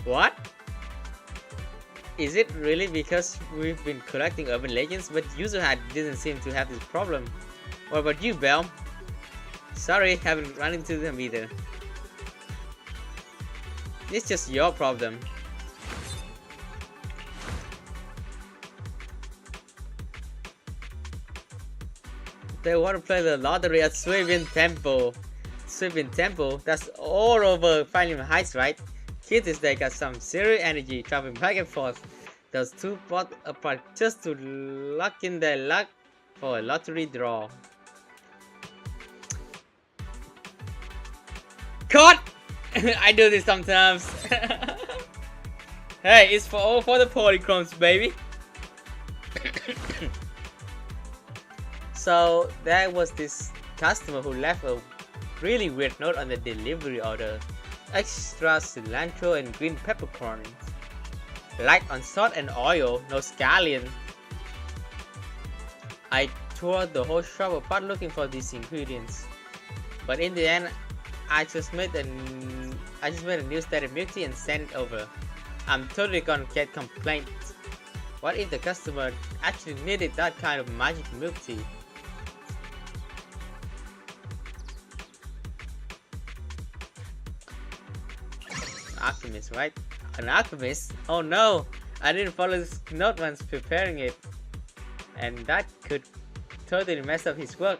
What? Is it really because we've been collecting urban legends, but Yuzu didn't seem to have this problem? What about you, Belle? Sorry, haven't run into them either. It's just your problem. They want to play the lottery at Swimming Temple. Swimming Temple? That's all over Finding Heights, right? Kids these days got some serious energy traveling back and forth. Those two fought apart just to lock in their luck for a lottery draw. Cut! I do this sometimes. Hey, it's all for the polychromes, baby. So there was this customer who left a really weird note on the delivery order. Extra cilantro and green peppercorns. Light on salt and oil, no scallion. I tore the whole shop apart looking for these ingredients. But in the end, I just made a new standard milk tea and sent it over. I'm totally gonna get complaints. What if the customer actually needed that kind of magic milk tea? Alchemist, right? An alchemist? Oh no! I didn't follow this note once preparing it. And that could totally mess up his work.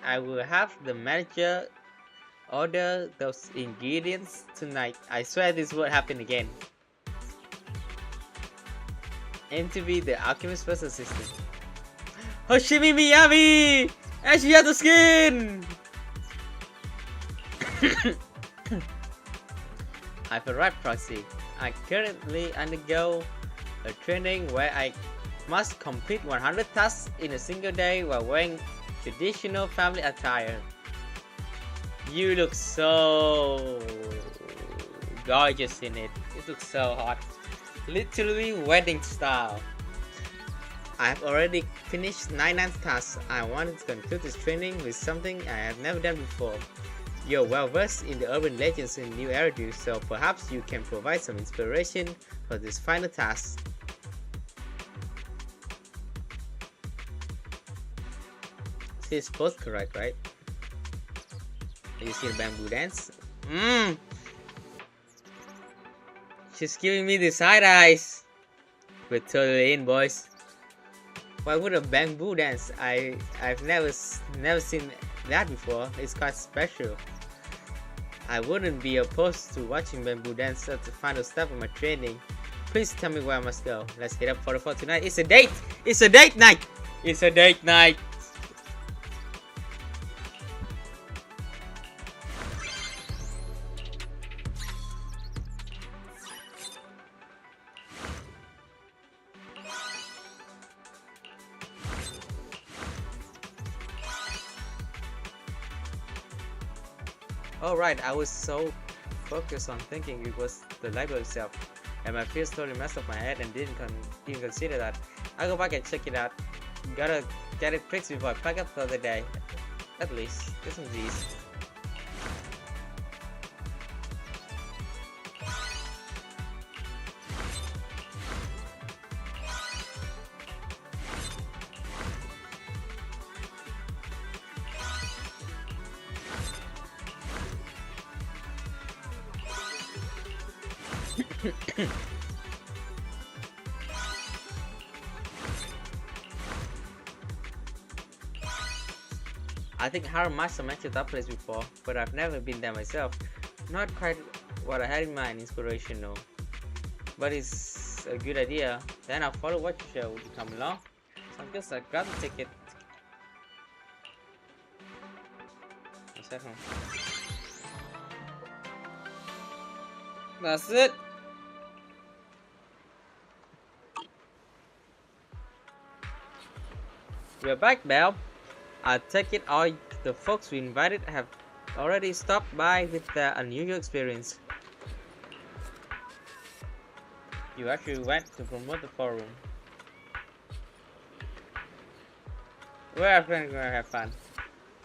I will have the manager order those ingredients tonight. I swear this won't happen again. Aim to be the alchemist's first assistant. Hoshimi Miyami! And she has the skin! I've arrived, Proxy. I currently undergo a training where I must complete 100 tasks in a single day while wearing traditional family attire. You look so gorgeous in it. It looks so hot. Literally wedding style. I've already finished 9 tasks. I wanted to conclude this training with something I have never done before. You're well versed in the urban legends in New Eridu, so perhaps you can provide some inspiration for this final task. She's both correct, right? You see the bamboo dance? She's giving me the side eyes. We're totally in, boys. Why would a bamboo dance? I've never seen that before. It's quite special. I wouldn't be opposed to watching bamboo dance at the final step of my training. Please tell me where I must go. Let's hit up for tonight. It's a date! It's a date night! It's a date night! Alright, I was so focused on thinking it was the Lego itself, and my fears totally messed up my head and didn't even consider that. I'll go back and check it out. Gotta get it fixed before I pack up for the day. At least, get some G's. I think Haru must have mentioned that place before, but I've never been there myself. Not quite what I had in mind, inspiration no. But it's a good idea. Then I'll follow what you show when you come along. So I guess I got the ticket. A second. That's it. We're back, Belle. I take it all the folks we invited have already stopped by with their unusual experience. You actually went to promote the forum. We're gonna have fun.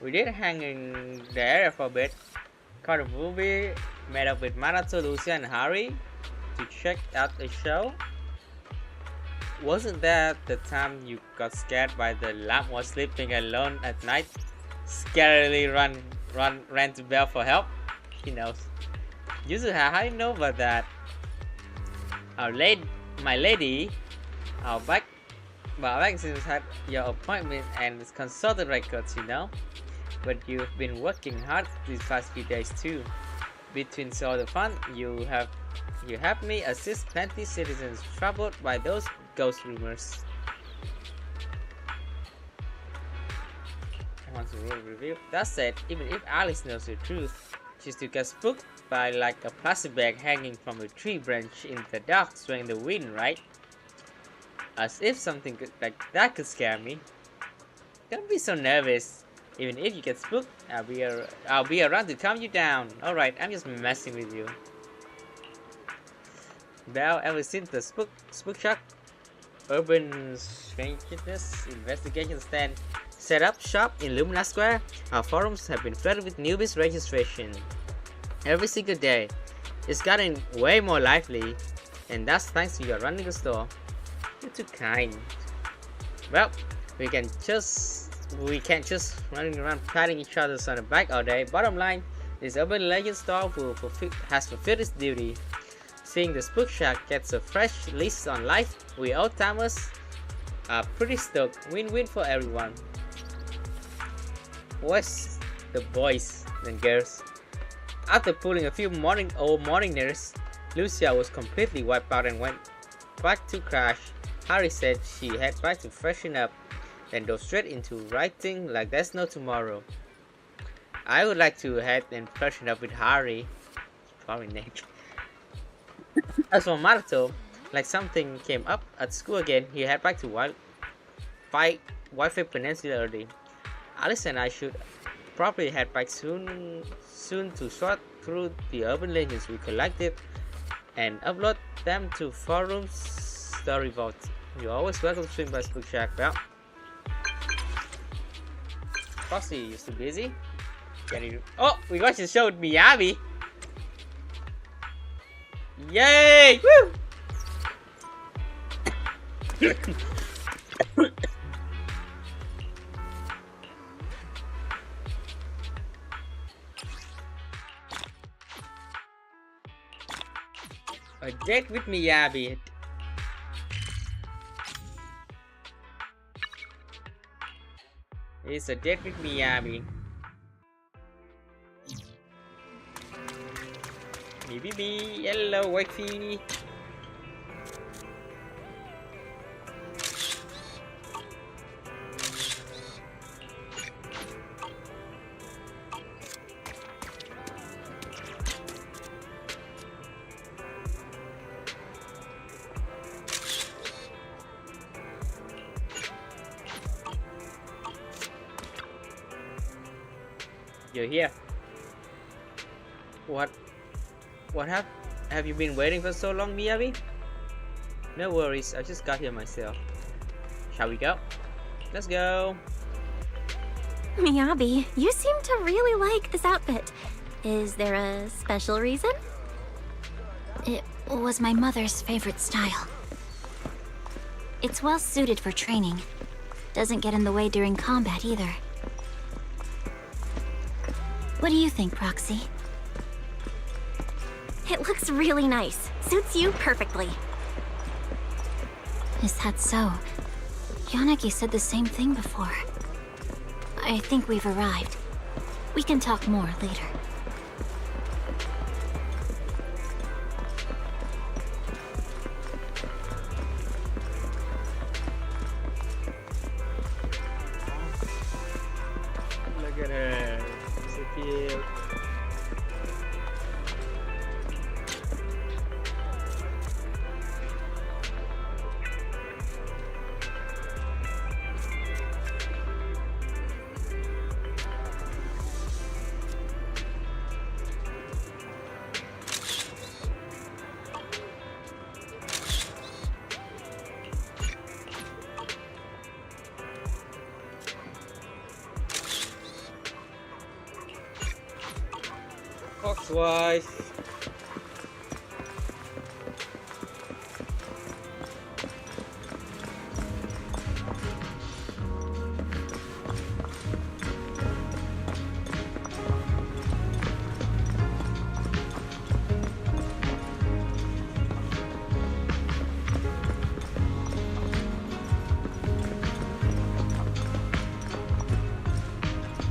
We did hang in the area for a bit, caught a movie, met up with Marato, Lucia, and Harry to check out the show. Wasn't that the time you got scared by the lamp while sleeping alone at night? Scarily ran to Belle for help? She knows. Yuzu, how do you know about that? My lady, our back since had your appointment and consulted records, you know. But you've been working hard these past few days too. Between all the fun, you helped me assist plenty citizens troubled by those ghost rumors. I want to review. That said, even if Alice knows the truth, she still gets spooked by like a plastic bag hanging from a tree branch in the dark swaying the wind, right? As if something like that could scare me. Don't be so nervous. Even if you get spooked, I'll be around to calm you down. Alright, I'm just messing with you. Belle, ever since the spook shock urban strangeness investigation stand set up shop in Lumina Square, our forums have been flooded with newbies registration. Every single day, it's gotten way more lively, and that's thanks to your running the store. You're too kind. Well, we can't just running around patting each other on the back all day. Bottom line, this urban legend store has fulfilled its duty. Seeing the Spook Shack gets a fresh lease on life, we old timers are pretty stoked. Win-win for everyone. What's the boys and girls? After pulling a few morningers, Lucia was completely wiped out and went back to crash. Harry said she had back to freshen up, then dove straight into writing like there's no tomorrow. I would like to head and freshen up with Harry. Sorry, Nick. As for Maruto, like something came up at school again, he head back to Wi-Fi Peninsula early. Alice and I should probably head back soon to sort through the urban legends we collected and upload them to forums story vote. You're always welcome to stream by Spook Shack. Well, Frosty, you still busy? Oh, we got to show Miyabi. Yay! Woo! A date with Miyabi. It's a date with Miyabi. BBB, hello wifey. You're here. What have you been waiting for so long, Miyabi? No worries, I just got here myself. Shall we go? Let's go. Miyabi, you seem to really like this outfit. Is there a special reason? It was my mother's favorite style. It's well suited for training. Doesn't get in the way during combat either. What do you think, Proxy? It looks really nice. Suits you perfectly. Is that so? Yanagi said the same thing before. I think we've arrived. We can talk more later. Look at her. So cute. Fox wife.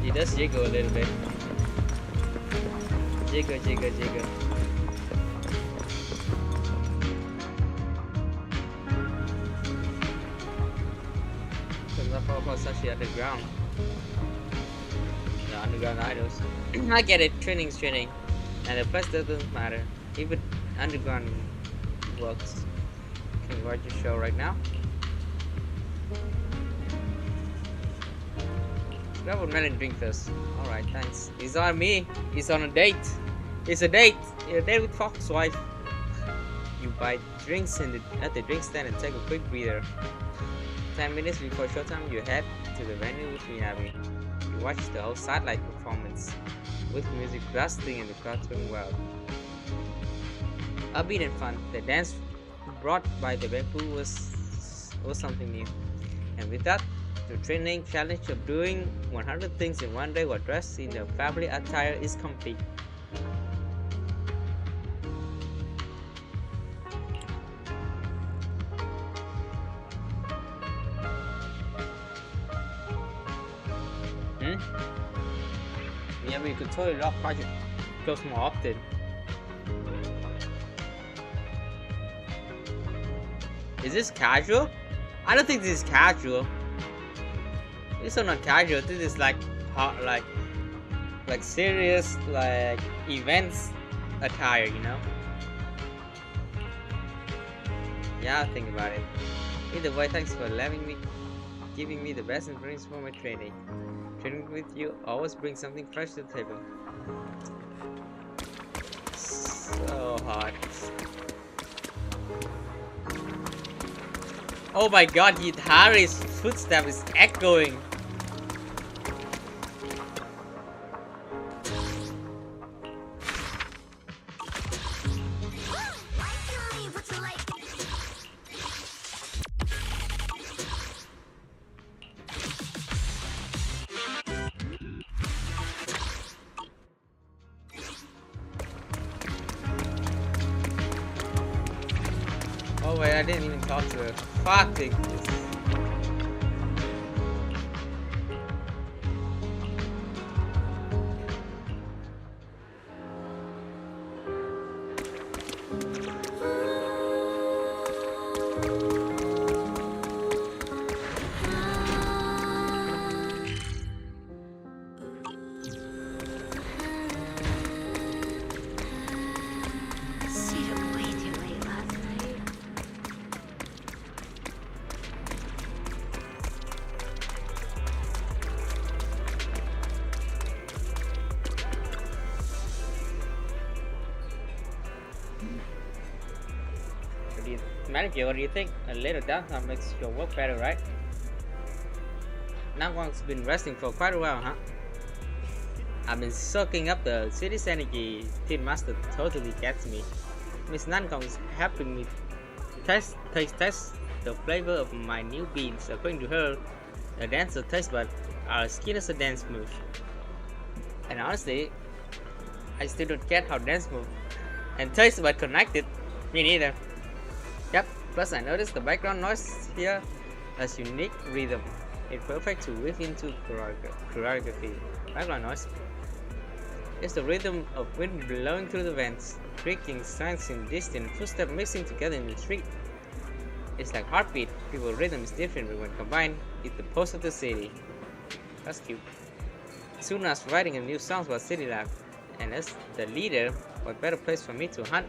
He does jiggle a little bit. Jiggle, jiggle, jiggle. Because I thought about Sashi underground. The underground idols. I get it, training's training. And the plus doesn't matter. Even underground works. Can you watch your show right now? Grab a melon drink first. Alright, thanks. It's on me. It's on a date. It's a date. You're a date with Fox wife. You buy drinks at the drink stand and take a quick breather. 10 minutes before showtime, you head to the venue with Miyabi. You watch the whole satellite performance with music blasting and the crowd going wild. Upbeat and fun. The dance brought by the bamboo was something new. And with that, the training challenge of doing 100 things in one day while dressed in the family attire is complete. Yeah, we could totally lock project close more often. Is this casual? I don't think this is casual. This is not casual. This is like hot, like serious, like events attire, you know? Yeah, I'll think about it. Either way, thanks for giving me the best information for my training. Training with you always brings something fresh to the table. So hot. Oh my god, Harry's footstep is echoing. Oh wait, I didn't even talk to her. Fuck this. Stayed up way too late last night. Manager, what do you think? A little downtime makes your work better, right? Nangong's been resting for quite a while, huh? I've been soaking up the city's energy. Team Master totally gets me. Miss Nangong is helping me test the flavor of my new beans. According to her, a dancer taste buds are as keen as a dance move. And honestly, I still don't get how dance move and taste bud connected. Me neither. Yep, plus I noticed the background noise here has unique rhythm. It's perfect to weave into choreography. Background noise. It's the rhythm of wind blowing through the vents, creaking sounds in distant footsteps mixing together in the street. It's like heartbeat. People's rhythm is different, but when combined, it's the pulse of the city. That's cute. Soon as writing a new song about city life, and as the leader, what better place for me to hunt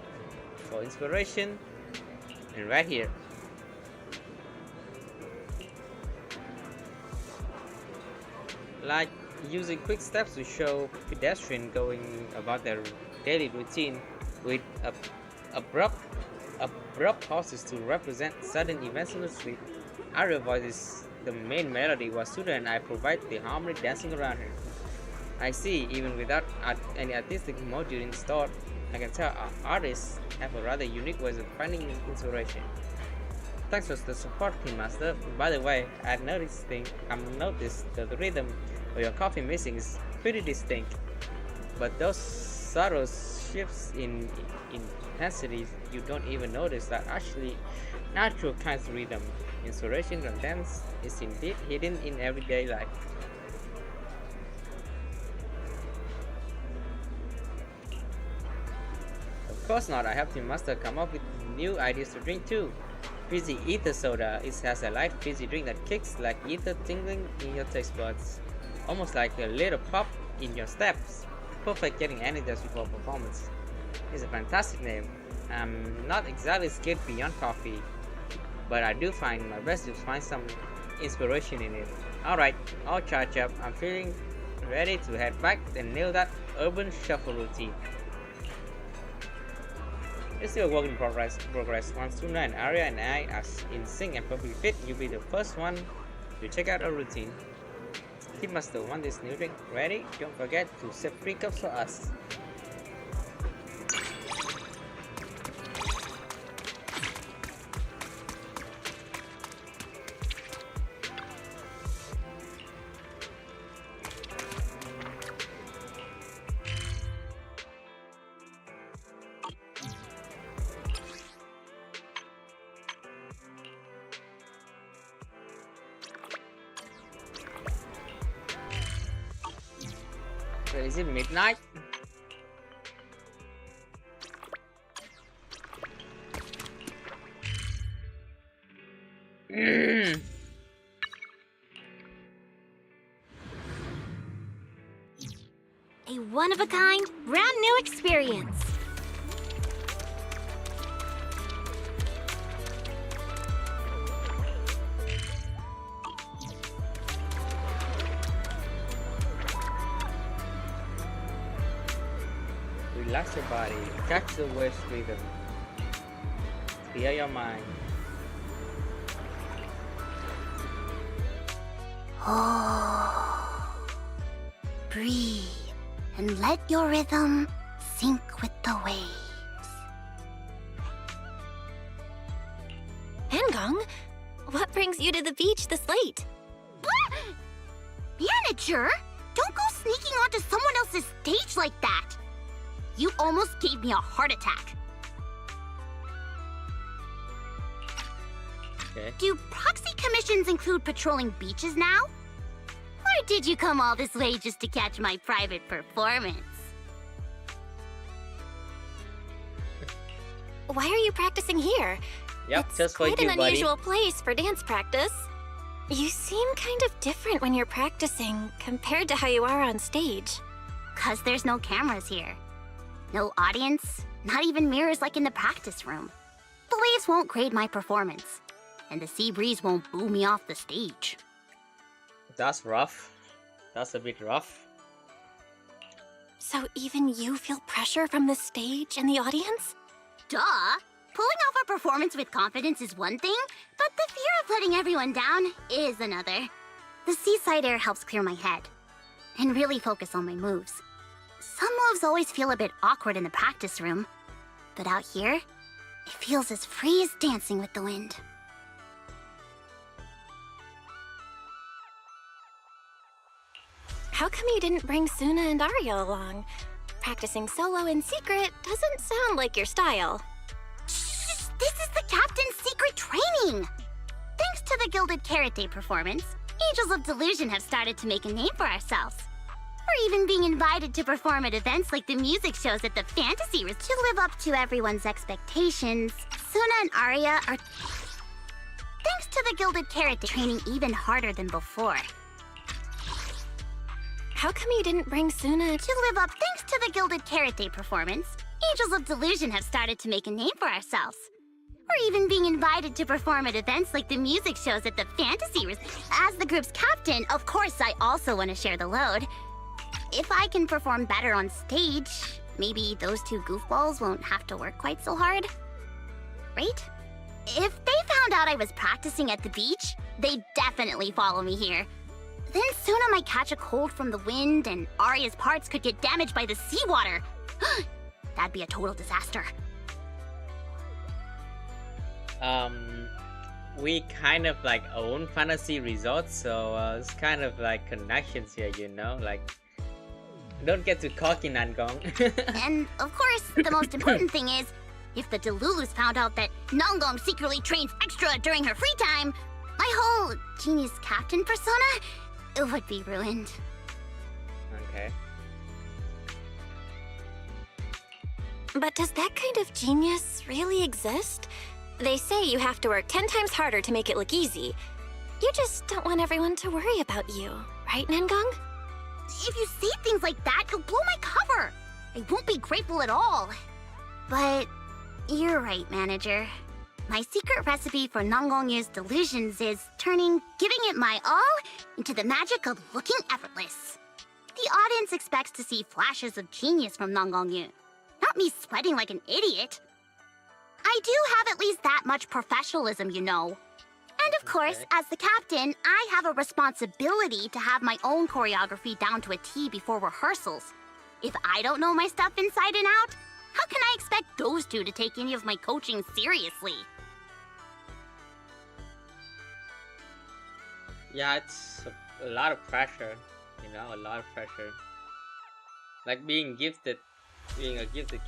for inspiration than right here. Like using quick steps to show pedestrians going about their daily routine with abrupt pauses to represent sudden events on the street. Aria voices the main melody while Suda and I provide the harmony dancing around her. I see, even without any artistic module installed, I can tell our artists have a rather unique way of finding inspiration. Thanks for the support, Team Master. By the way, I've noticed that the rhythm of your coffee mixing is pretty distinct, but those subtle shifts in intensity you don't even notice that actually natural kinds of rhythm. Inspiration from dance is indeed hidden in everyday life. Of course not, I helped Team Master come up with new ideas to drink too. Fizzy ether soda. It has a light fizzy drink that kicks like ether tingling in your taste buds. Almost like a little pop in your steps. Perfect getting energized before performance. It's a fantastic name. I'm not exactly skilled beyond coffee, but I do find my best to find some inspiration in it. Alright, all charged up. I'm feeling ready to head back and nail that urban shuffle routine. It's still a work in progress. Once Tuna and Arya and I are in sync and perfectly fit, you'll be the first one to check out our routine. Team Master, want this new drink ready? Don't forget to set 3 cups for us. So is it midnight? A one-of-a-kind, brand-new experience. Relax your body, catch the waves rhythm, clear your mind. Oh. Breathe and let your rhythm sync with the waves. Nangong, what brings you to the beach this late? Manager, don't go sneaking onto someone else's stage like that. You almost gave me a heart attack. Okay. Do proxy commissions include patrolling beaches now? Or did you come all this way just to catch my private performance? Why are you practicing here? Yep, It's just for quite you, an buddy. unusual place for dance practice. You seem kind of different when you're practicing compared to how you are on stage. 'Cause there's no cameras here. No audience, not even mirrors like in the practice room. The waves won't grade my performance, and the sea breeze won't boo me off the stage. That's rough. That's a bit rough. So even you feel pressure from the stage and the audience? Duh! Pulling off a performance with confidence is one thing, but the fear of letting everyone down is another. The seaside air helps clear my head and really focus on my moves. Some moves always feel a bit awkward in the practice room, but out here, it feels as free as dancing with the wind. How come you didn't bring Suna and Arya along? Practicing solo in secret doesn't sound like your style. Shh! This is the captain's secret training! Thanks to the Gilded Karate performance, Angels of Delusion have started to make a name for ourselves. We're even being invited to perform at events like the music shows at the Fantasy Resort. To live up to everyone's expectations, Suna and Arya are... Thanks to the Gilded Karate training even harder than before. How come you didn't bring Suna? To live up thanks to the Gilded Karate performance, Angels of Delusion have started to make a name for ourselves. We're even being invited to perform at events like the music shows at the Fantasy Resort. As the group's captain, of course I also want to share the load. If I can perform better on stage, maybe those two goofballs won't have to work quite so hard. Right? If they found out I was practicing at the beach, they'd definitely follow me here. Then Suna might catch a cold from the wind, and Arya's parts could get damaged by the seawater. That'd be a total disaster. We kind of like own fantasy resorts, so it's kind of like connections here, you know? Like, don't get too cocky, Nangong. And, of course, the most important thing is, if the Delulus found out that Nangong secretly trains extra during her free time, my whole genius captain persona, it would be ruined. Okay. But does that kind of genius really exist? They say you have to work 10 times harder to make it look easy. You just don't want everyone to worry about you, right, Nangong? If you say things like that, you'll blow my cover. I won't be grateful at all. But you're right, manager. My secret recipe for Nangong's delusions is turning giving it my all into the magic of looking effortless. The audience expects to see flashes of genius from Nangong, not me sweating like an idiot. I do have at least that much professionalism, you know. And of course, Okay. as the captain, I have a responsibility to have my own choreography down to a T before rehearsals. If I don't know my stuff inside and out, how can I expect those two to take any of my coaching seriously? Yeah, it's a lot of pressure, you know, a lot of pressure. Like being a gifted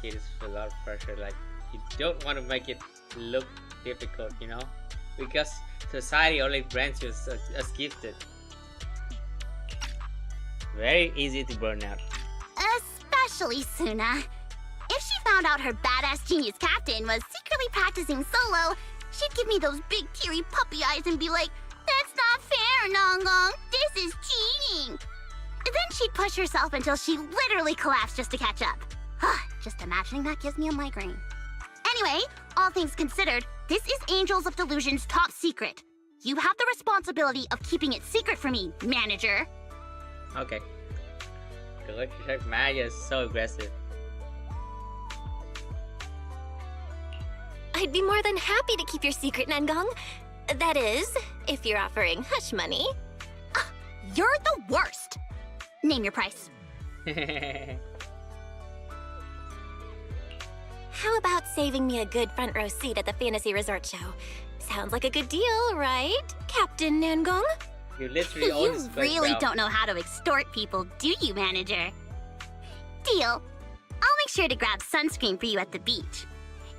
kid is a lot of pressure. Like, you don't want to make it look difficult, you know, because society only brands you as gifted. Very easy to burn out. Especially Suna. If she found out her badass genius captain was secretly practicing solo, she'd give me those big teary puppy eyes and be like, "That's not fair, Nangong. This is cheating." Then she'd push herself until she literally collapsed just to catch up. Just imagining that gives me a migraine. Anyway, all things considered, this is Angels of Delusion's top secret. You have the responsibility of keeping it secret for me, manager. Okay. Good. Maya is so aggressive. I'd be more than happy to keep your secret, Nangong. That is, if you're offering hush money. You're the worst! Name your price. How about saving me a good front row seat at the Fantasy Resort show? Sounds like a good deal, right, Captain Nangong? You literally own this You place really now. don't know how to extort people, do you, manager? Deal. I'll make sure to grab sunscreen for you at the beach.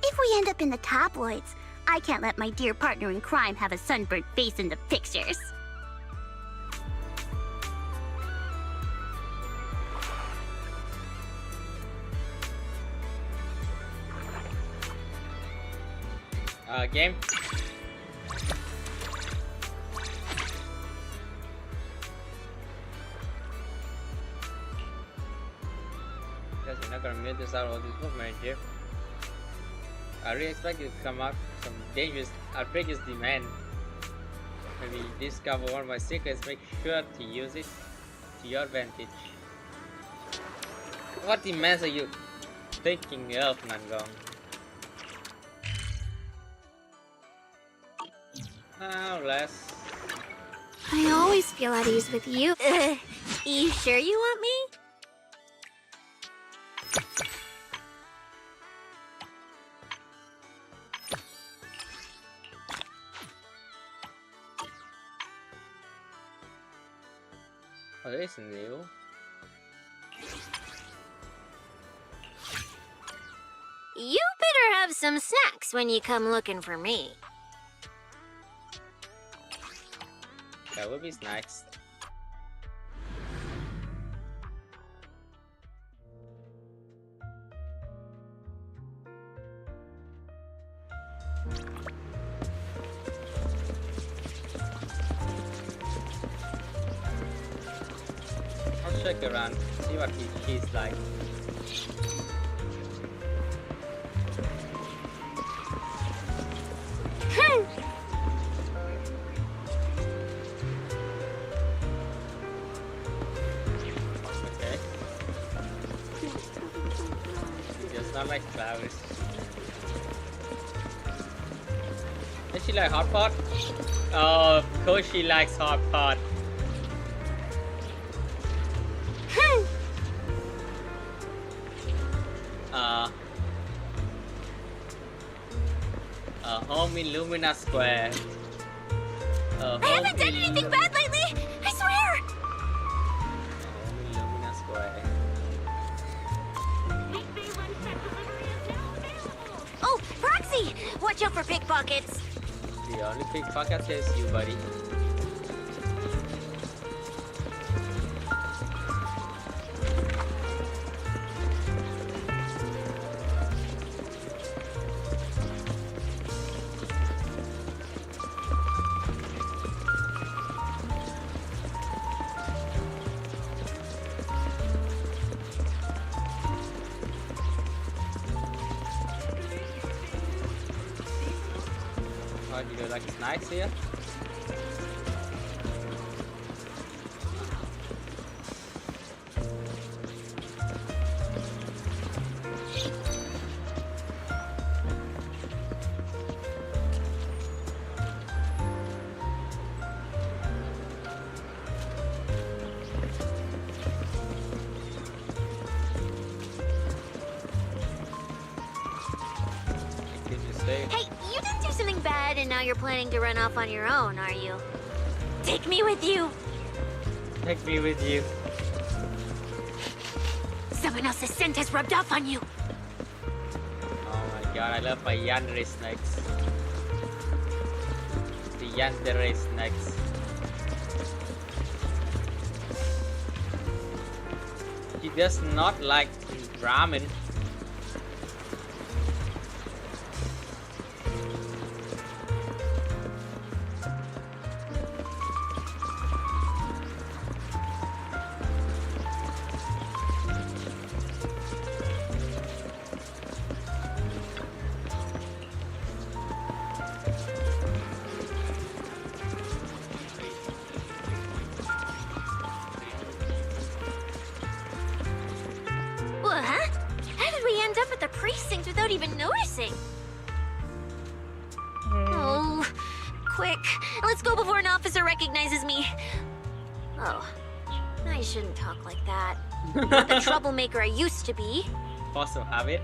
If we end up in the tabloids, I can't let my dear partner in crime have a sunburned face in the pictures. Game. Guess we're not gonna miss this out all this movement here. I really expect it to come up some dangerous, outrageous demand. Maybe discover one of my secrets, make sure to use it to your advantage. What demands are you thinking of, Nangong? Now less. I always feel at ease with you. You sure you want me? Oh, there is new. You better have some snacks when you come looking for me. That will be snacks. I'll check around, see what he's like. Okay. It's not like flowers. Does she like hot pot? Oh, of course she likes hot pot. Home in Lumina Square. I haven't done anything bad lately! I swear! Home in Lumina Square. Oh, Proxy! Watch out for pickpockets! The only pickpocket is you, buddy. Oh, do you like snacks here? Did you say? Hey, you didn't do something bad and now you're planning to run off on your own, are you? Take me with you! Take me with you. Someone else's scent has rubbed off on you! Oh my god, I love my yandere snacks. The yandere snacks. He does not like ramen. What? How did we end up at the precinct without even noticing? Oh, quick. Let's go before an officer recognizes me. Oh, I shouldn't talk like that. Not the troublemaker I used to be. Also have it.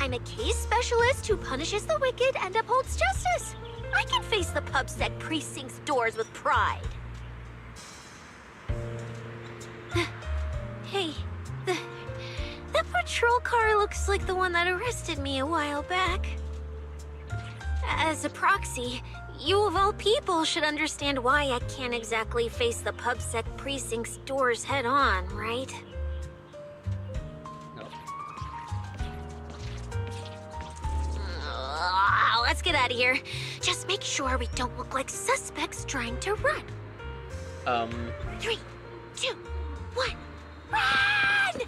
I'm a case specialist who punishes the wicked and upholds justice. I can face the PubSec precinct's doors with pride. Hey, the patrol car looks like the one that arrested me a while back. As a proxy, you of all people should understand why I can't exactly face the PubSec precinct's doors head on, right? No. Let's get out of here. Just make sure we don't look like suspects trying to run. 3, 2, 1, run!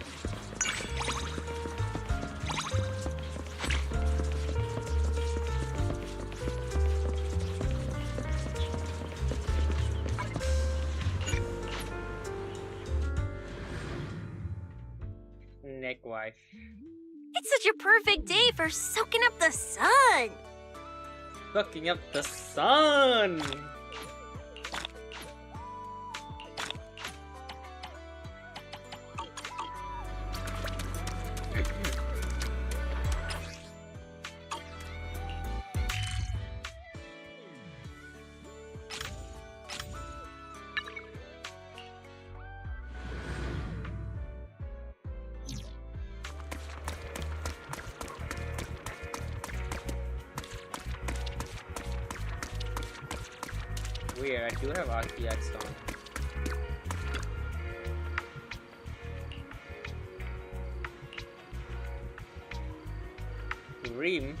Neckwife. It's such a perfect day for soaking up the sun. Fucking up the sun! Weird, I do have RTX on. Dream?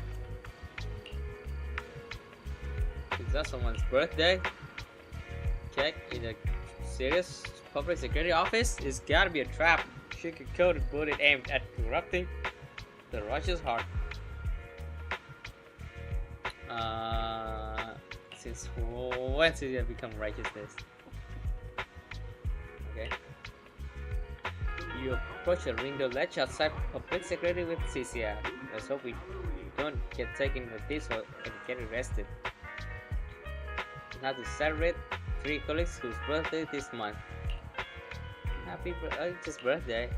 Is that someone's birthday? Check in a serious public security office? It's gotta be a trap. Sugar-coated bullet aimed at corrupting the righteous heart. Since when did it become righteousness? Okay. You approach a window ledge outside public security with Cissia. Let's hope we don't get taken with this or get arrested. Now to celebrate 3 colleagues whose birthday this month. Happy birthday.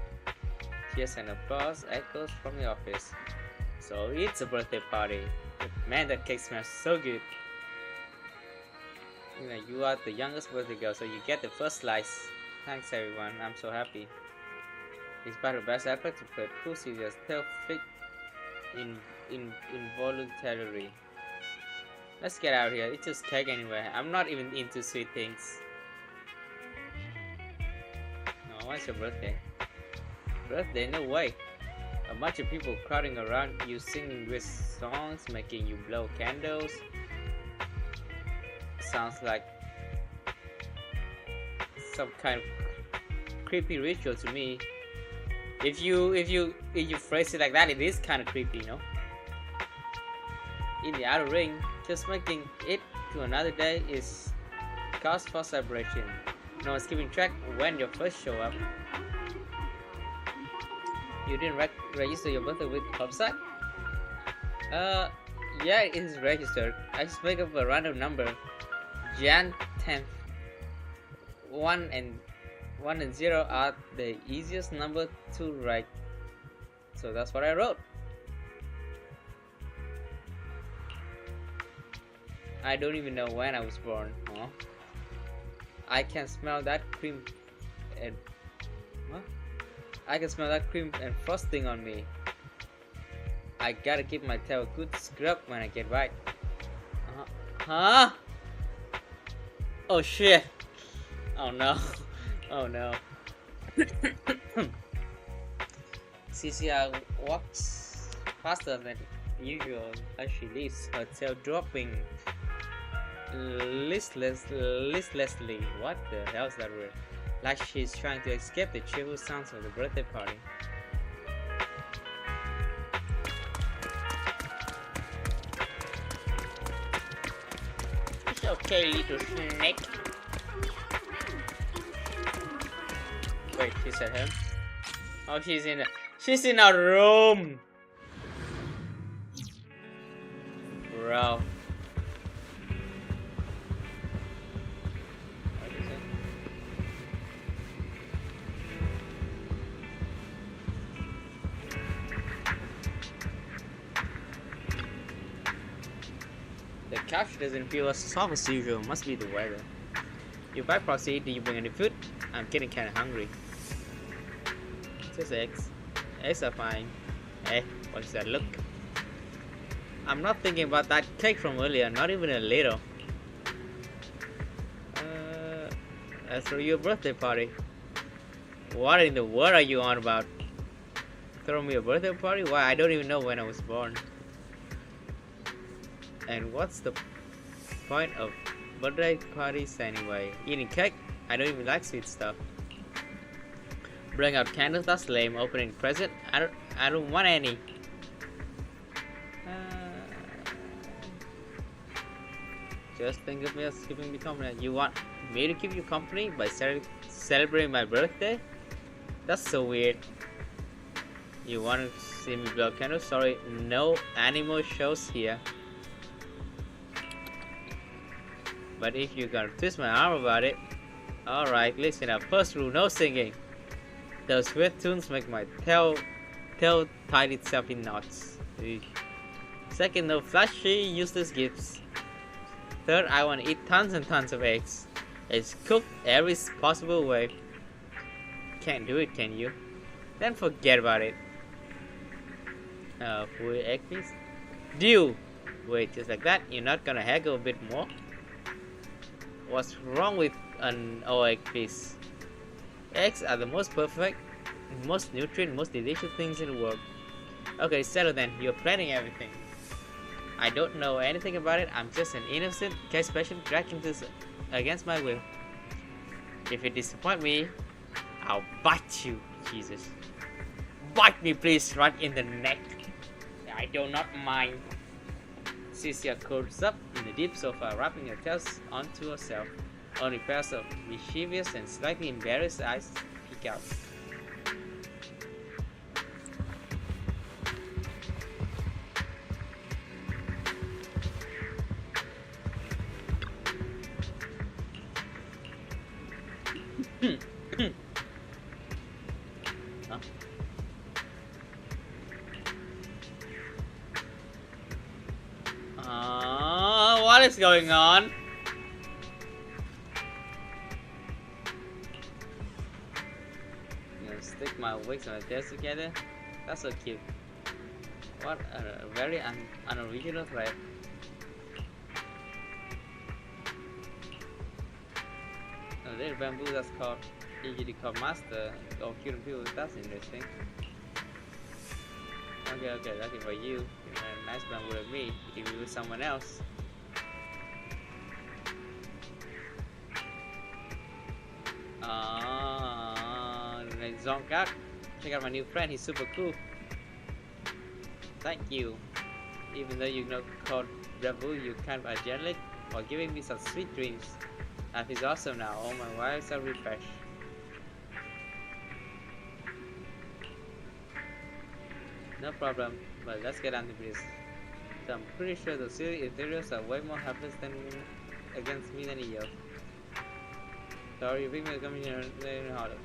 Cheers and applause echoes from the office. So it's a birthday party. But man, that cake smells so good. You know, you are the youngest birthday girl, so you get the first slice. Thanks everyone, I'm so happy. Despite her best effort to put Cissia's tail fit involuntarily. Let's get out of here, it's just cake anyway. I'm not even into sweet things. No, when's your birthday? Birthday? No way. A bunch of people crowding around you singing with songs, making you blow candles. Sounds like some kind of creepy ritual to me. If you phrase it like that, it is kind of creepy, you know. In the outer ring, just making it to another day is cause for celebration. No one's keeping track when you first show up. You didn't register your birthday with PubSec? Yeah, it is registered. I just make up a random number. Jan 10th. 1 and 0 are the easiest number to write. So that's what I wrote. I don't even know when I was born. Huh? I can smell that cream and what? I can smell that cream and frosting on me. I gotta give my tail a good scrub when I get right. Huh? Oh shit. Oh no. Oh no. Cissia walks faster than usual as she leaves, her tail dropping listlessly. What the hell is that word? Like she's trying to escape the cheerful sounds of the birthday party. It's okay, little snake. Wait, she's at him? Oh, she's in a room. Bro. What is it? couch doesn't feel as soft as usual. Must be the weather. If I proceed, do you bring any food? I'm getting kinda hungry. Just eggs. Eggs are fine. Eh, what's that look? I'm not thinking about that cake from earlier, not even a little. As for your birthday party. What in the world are you on about? Throw me a birthday party? Why, I don't even know when I was born. And what's the point of birthday parties anyway? Eating cake? I don't even like sweet stuff. Bring out candles, that's lame. Opening present? I don't want any. Just think of me as keeping me company. You want me to keep you company by celebrating my birthday? That's so weird. You want to see me blow candles? Sorry, no animal shows here. But if you're gonna twist my arm about it, alright, listen up. First rule, no singing. Those weird tunes make my tail tie itself in knots. Second, no flashy, useless gifts. Third, I want to eat tons and tons of eggs. It's cooked every possible way. Can't do it, can you? Then forget about it. Full egg please. Deal! Wait, just like that? You're not gonna haggle a bit more? What's wrong with an egg please? Eggs are the most perfect, most nutrient, most delicious things in the world. Okay, settle then. You're planning everything. I don't know anything about it. I'm just an innocent case patient dragged into this against my will. If you disappoint me, I'll bite you. Jesus. Bite me please, right in the neck. I do not mind. Cissia curls up in the deep sofa, wrapping her tails onto herself. Only pairs of mischievous and slightly embarrassed eyes peek out. What is going on? Stick my wigs on my desk together. That's so cute. What a very unoriginal thread. A little bamboo that's called usually called master or cute people. That's interesting. Okay, lucky for you. You had a nice bamboo with me. If you with someone else. Zonkat, check out my new friend. He's super cool. Thank you. Even though you know called Bravo, you kind of angelic while giving me some sweet dreams. Life is awesome now. All my wives are refreshed. No problem, but let's get on to this. So I'm pretty sure the silly ethereals are way more helpless than against me than you. Sorry, big man coming here later harder.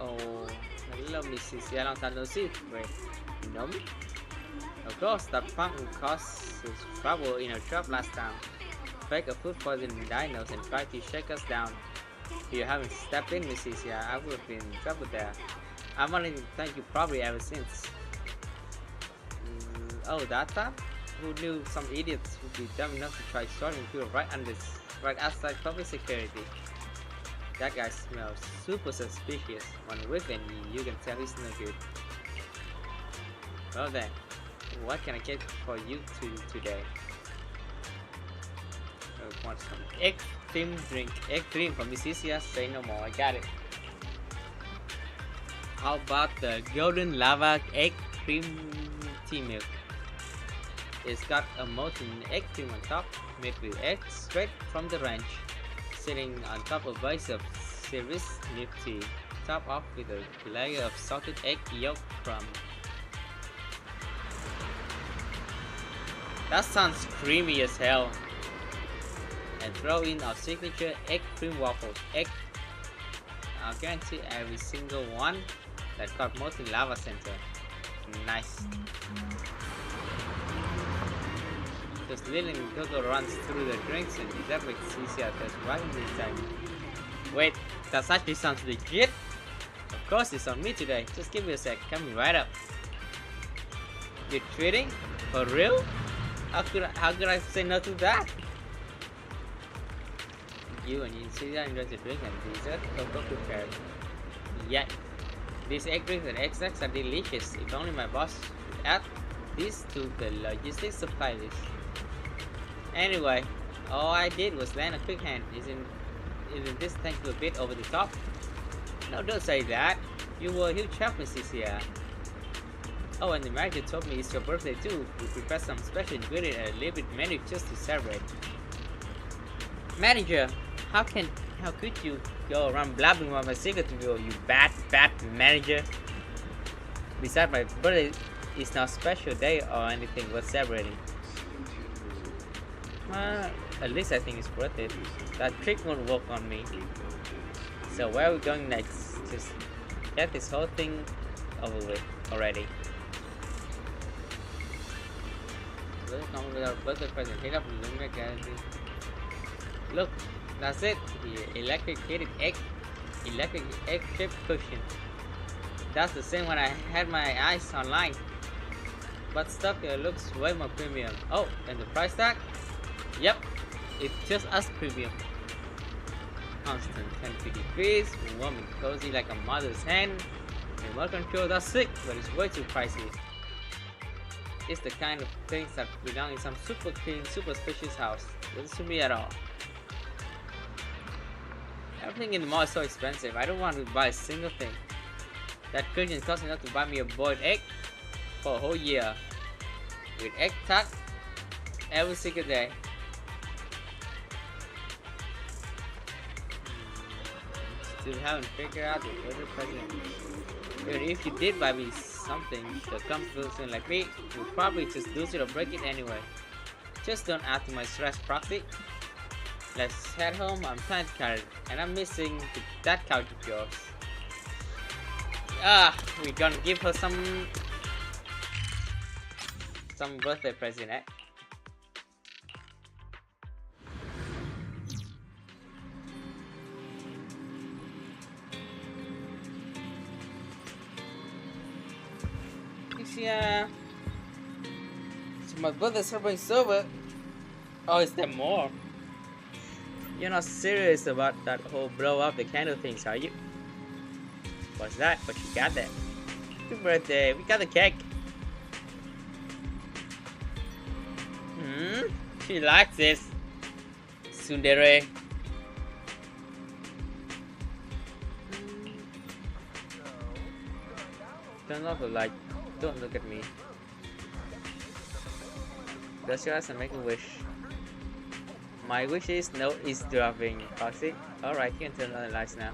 Oh, hello, Miss Cissia. Long time no see. Wait, you know me? Of course, that punk who caused us trouble in our shop last time. Fake a food poisoning dinos and tried to shake us down. If you haven't stepped in, Miss Cissia, I would have been in trouble there. I've wanted to thank you probably ever since. Oh, that time? Who knew some idiots would be dumb enough to try swimming through right outside public security? That guy smells super suspicious. One whiff and you can tell he's no good. Well then, what can I get for you today? I want some egg cream drink. Egg cream from Cissia, say no more. I got it. How about the golden lava egg cream tea milk? It's got a molten egg cream on top, made with eggs straight from the ranch, sitting on top of a vase of Ceres milk tea, topped off with a layer of salted egg yolk crumb. That sounds creamy as hell. And throw in our signature egg cream waffles. I'll guarantee every single one that got molten lava center. Nice. This little Gogo runs through the drinks and dessert with Cissia that's right in this time. Wait, that actually sounds legit? Of course it's on me today. Just give me a sec, coming right up. You're treating? For real? How could I say no to that? You and Cissia enjoy the drink and dessert Coco prepared. Yeah, these egg drinks and extracts are delicious. If only my boss would add this to the logistics supply list. Anyway, all I did was land a quick hand. Isn't this thank you a bit over the top? No, don't say that. You were a huge champion, Cissia. Oh, and the manager told me it's your birthday too. We prepared some special ingredient and a little bit menu just to celebrate. Manager, how could you go around blabbing about my secret to you bad manager? Besides, my birthday is not a special day or anything worth celebrating. At least I think it's worth it. That trick won't work on me. So where are we going next? Just get this whole thing over with already. Let's come with our birthday present. Hit up the luminary gallery. Look, that's it. The electric egg shaped cushion. That's the same one I had my eyes online. But stuff here looks way more premium. Oh, and the price tag? Yep, it's just as premium. Constant 10 degrees, warm and cozy like a mother's hand. Remote control, that's sick, but it's way too pricey. It's the kind of things that belong in some super clean, super spacious house. Doesn't suit me at all. Everything in the mall is so expensive. I don't want to buy a single thing. That cushion cost enough to buy me a boiled egg for a whole year, with egg tart every single day. Still haven't figured out the birthday present. Even if you did buy me something that comes soon like me, you'll probably just lose it or break it anyway. Just don't add to my stress, Proxy. Let's head home. I'm kind of tired, and I'm missing that couch of yours. We're gonna give her some birthday present, eh? Yeah. So my brother's celebration over. Oh, is there more? You're not serious about that whole blow up the candle things, are you? What's that? But you got that. Happy birthday. We got the cake. She likes this. Tsundere. Turn off the light. Don't look at me. Close your eyes and make a wish. My wish is no eavesdropping, Foxy. Alright, you can turn on the lights now.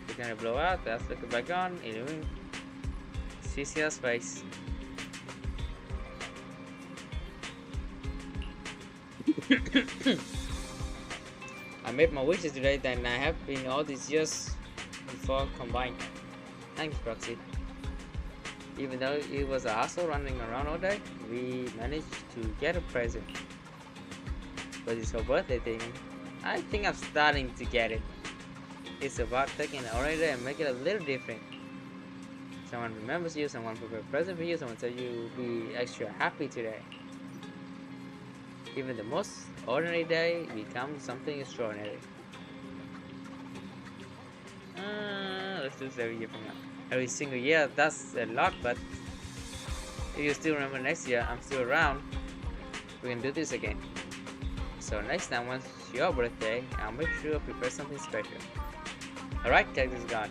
We're gonna blow out, let's look it back on, illuminate Cissia's face. I made my wishes today than I have been all these years before combined. Thanks, Proxy. Even though he was an asshole running around all day, we managed to get a present. But it's her birthday thing. I think I'm starting to get it. It's about taking an order and make it a little different. Someone remembers you, someone prepares a present for you, someone says you'll be extra happy today. Even the most ordinary day becomes something extraordinary. Let's do this every year from now. Every single year, that's a lot, but if you still remember next year, I'm still around, we can do this again. So next time, once it's your birthday, I'll make sure to prepare something special. Alright, Cactus God.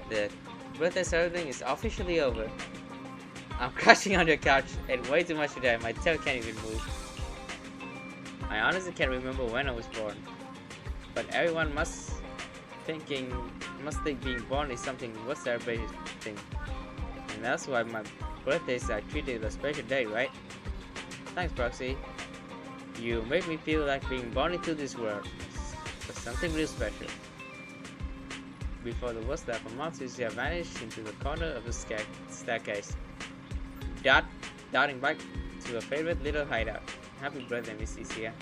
The birthday ceremony is officially over. I'm crashing on your couch and way too much today, my tail can't even move. I honestly can't remember when I was born, but everyone must think being born is something worth celebrating, and that's why my birthdays are treated as a special day, right? Thanks, Proxy. You made me feel like being born into this world was something real special. Before the words left her mouth, Cissia vanished into the corner of the staircase, darting back to her favorite little hideout. Happy birthday, Miss Cissia.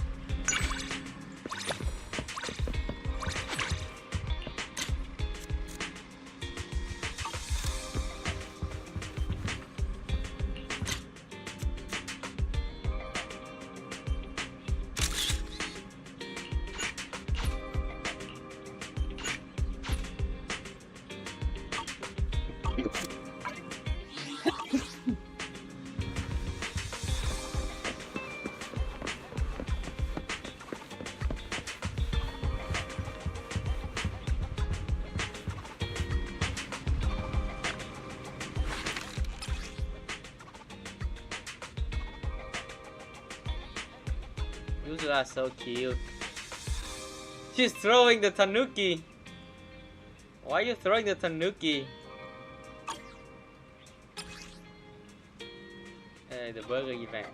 You are so cute. She's throwing the tanuki. Why are you throwing the tanuki? The burger event.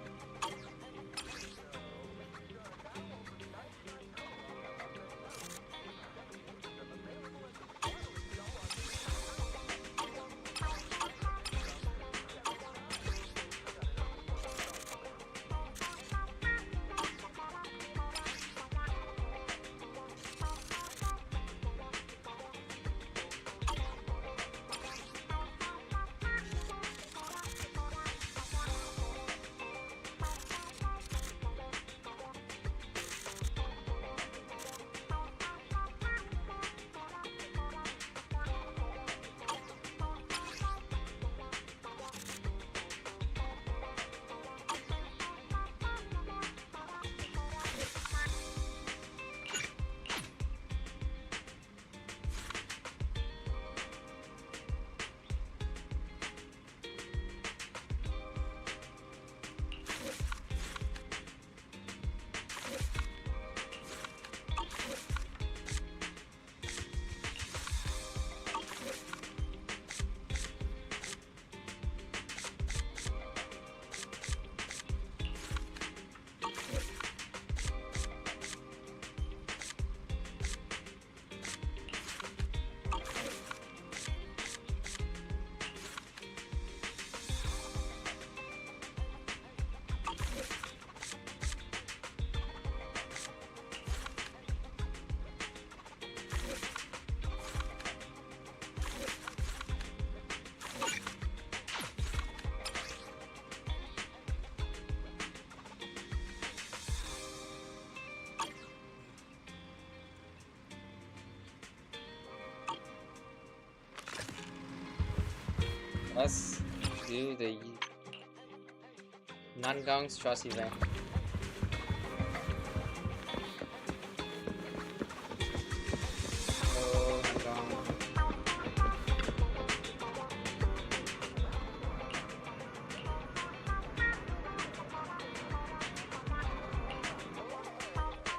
Let's do the Nangong's trust event. Oh, Nangong.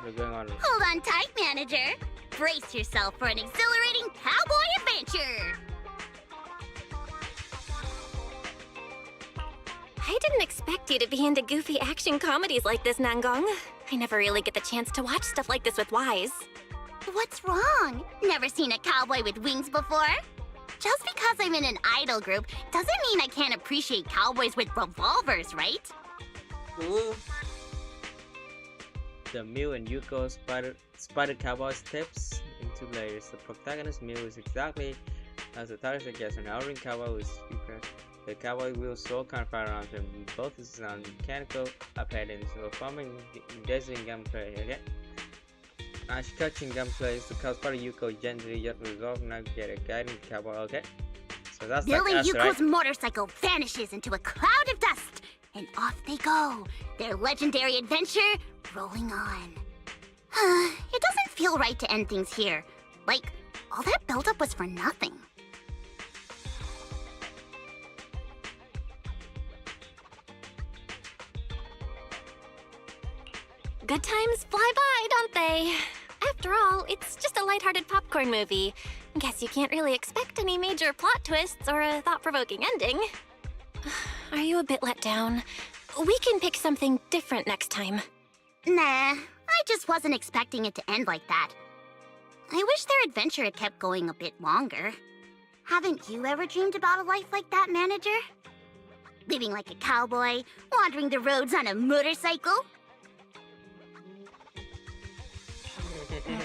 We're going on. Hold on tight, manager. Brace yourself for an exhilarating cowboy adventure. I didn't expect you to be into goofy action comedies like this, Nangong. I never really get the chance to watch stuff like this with Wise. What's wrong? Never seen a cowboy with wings before? Just because I'm in an idol group doesn't mean I can't appreciate cowboys with revolvers, right? Ooh. The Mew and Yuko spider cowboy steps into layers. The protagonist Mew is exactly As the title suggests, an outing cowboy with speaker. The cowboy wheels swirl confide around him. Both is on mechanical appendage, performing dazzling gunplay. Okay. Catching gunplay is the cosplay Yuko gently yet resolve navigate a guiding cowboy. Okay. So that's Billy like us, Yuko's right? motorcycle vanishes into a cloud of dust, and off they go, their legendary adventure rolling on. It doesn't feel right to end things here. Like, all that buildup was for nothing. Good times fly by, don't they? After all, it's just a lighthearted popcorn movie. Guess you can't really expect any major plot twists or a thought-provoking ending. Are you a bit let down? We can pick something different next time. Nah, I just wasn't expecting it to end like that. I wish their adventure had kept going a bit longer. Haven't you ever dreamed about a life like that, manager? Living like a cowboy, wandering the roads on a motorcycle?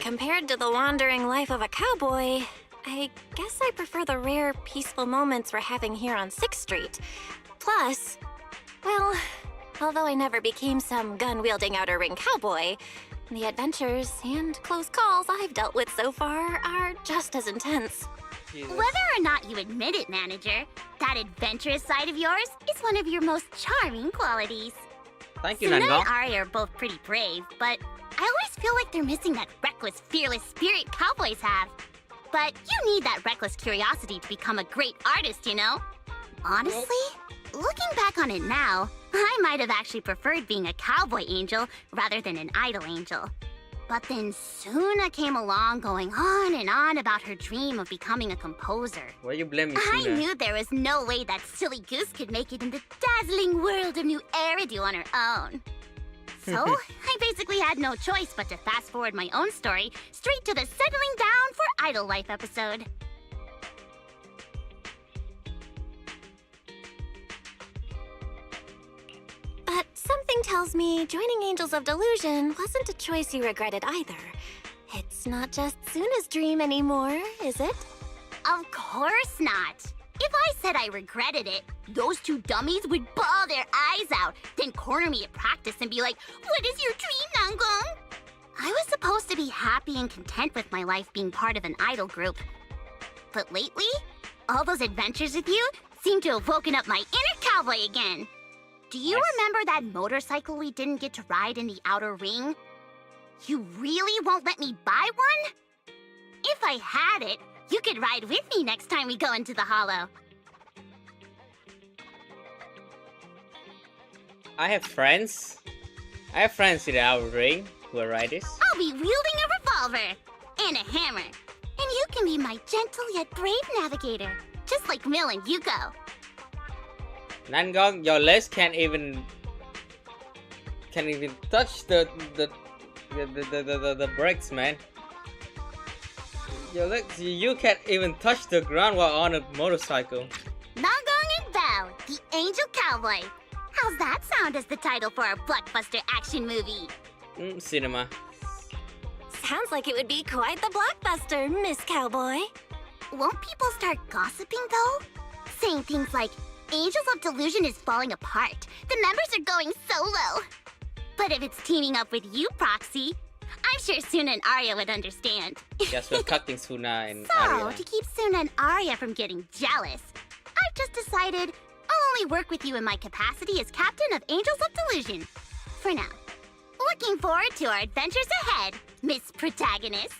Compared to the wandering life of a cowboy, I guess I prefer the rare, peaceful moments we're having here on 6th Street. Plus, well, although I never became some gun-wielding outer ring cowboy, the adventures and close calls I've dealt with so far are just as intense. Jesus. Whether or not you admit it, manager, that adventurous side of yours is one of your most charming qualities. Thank you, Suna Nangong. and Arya are both pretty brave, but I always feel like they're missing that reckless, fearless spirit cowboys have. But you need that reckless curiosity to become a great artist, you know? Honestly, looking back on it now, I might have actually preferred being a cowboy angel rather than an idol angel. But then Suna came along going on and on about her dream of becoming a composer. Why you blame me, I Suna? knew there was no way that silly goose could make it in the dazzling world of New Eridu on her own. So, I basically had no choice but to fast forward my own story straight to the settling down for idol life episode. But something tells me joining Angels of Delusion wasn't a choice you regretted either. It's not just Suna's dream anymore, is it? Of course not. If I said I regretted it, those two dummies would bawl their eyes out, then corner me at practice and be like, "What is your dream, Nangong?" I was supposed to be happy and content with my life being part of an idol group. But lately, all those adventures with you seem to have woken up my inner cowboy again. Do you Yes. remember that motorcycle we didn't get to ride in the outer ring? You really won't let me buy one? If I had it, you could ride with me next time we go into the Hollow. I have friends. I have friends in our ring who are riders. I'll be wielding a revolver and a hammer. And you can be my gentle yet brave navigator, just like Mill and Yuko. Nangong, your legs can't even touch the brakes, man. Your legs, you can't even touch the ground while on a motorcycle. Nangong and Belle, the Angel Cowboy. How's that sound as the title for our blockbuster action movie? Cinema. Sounds like it would be quite the blockbuster, Miss Cowboy. Won't people start gossiping though? Saying things like, Angels of Delusion is falling apart. The members are going solo. But if it's teaming up with you, Proxy, I'm sure Suna and Arya would understand. Yes, we're cutting Suna and So, Arya. to keep Suna and Arya from getting jealous, I've just decided I'll only work with you in my capacity as Captain of Angels of Delusion. For now. Looking forward to our adventures ahead, Miss Protagonist.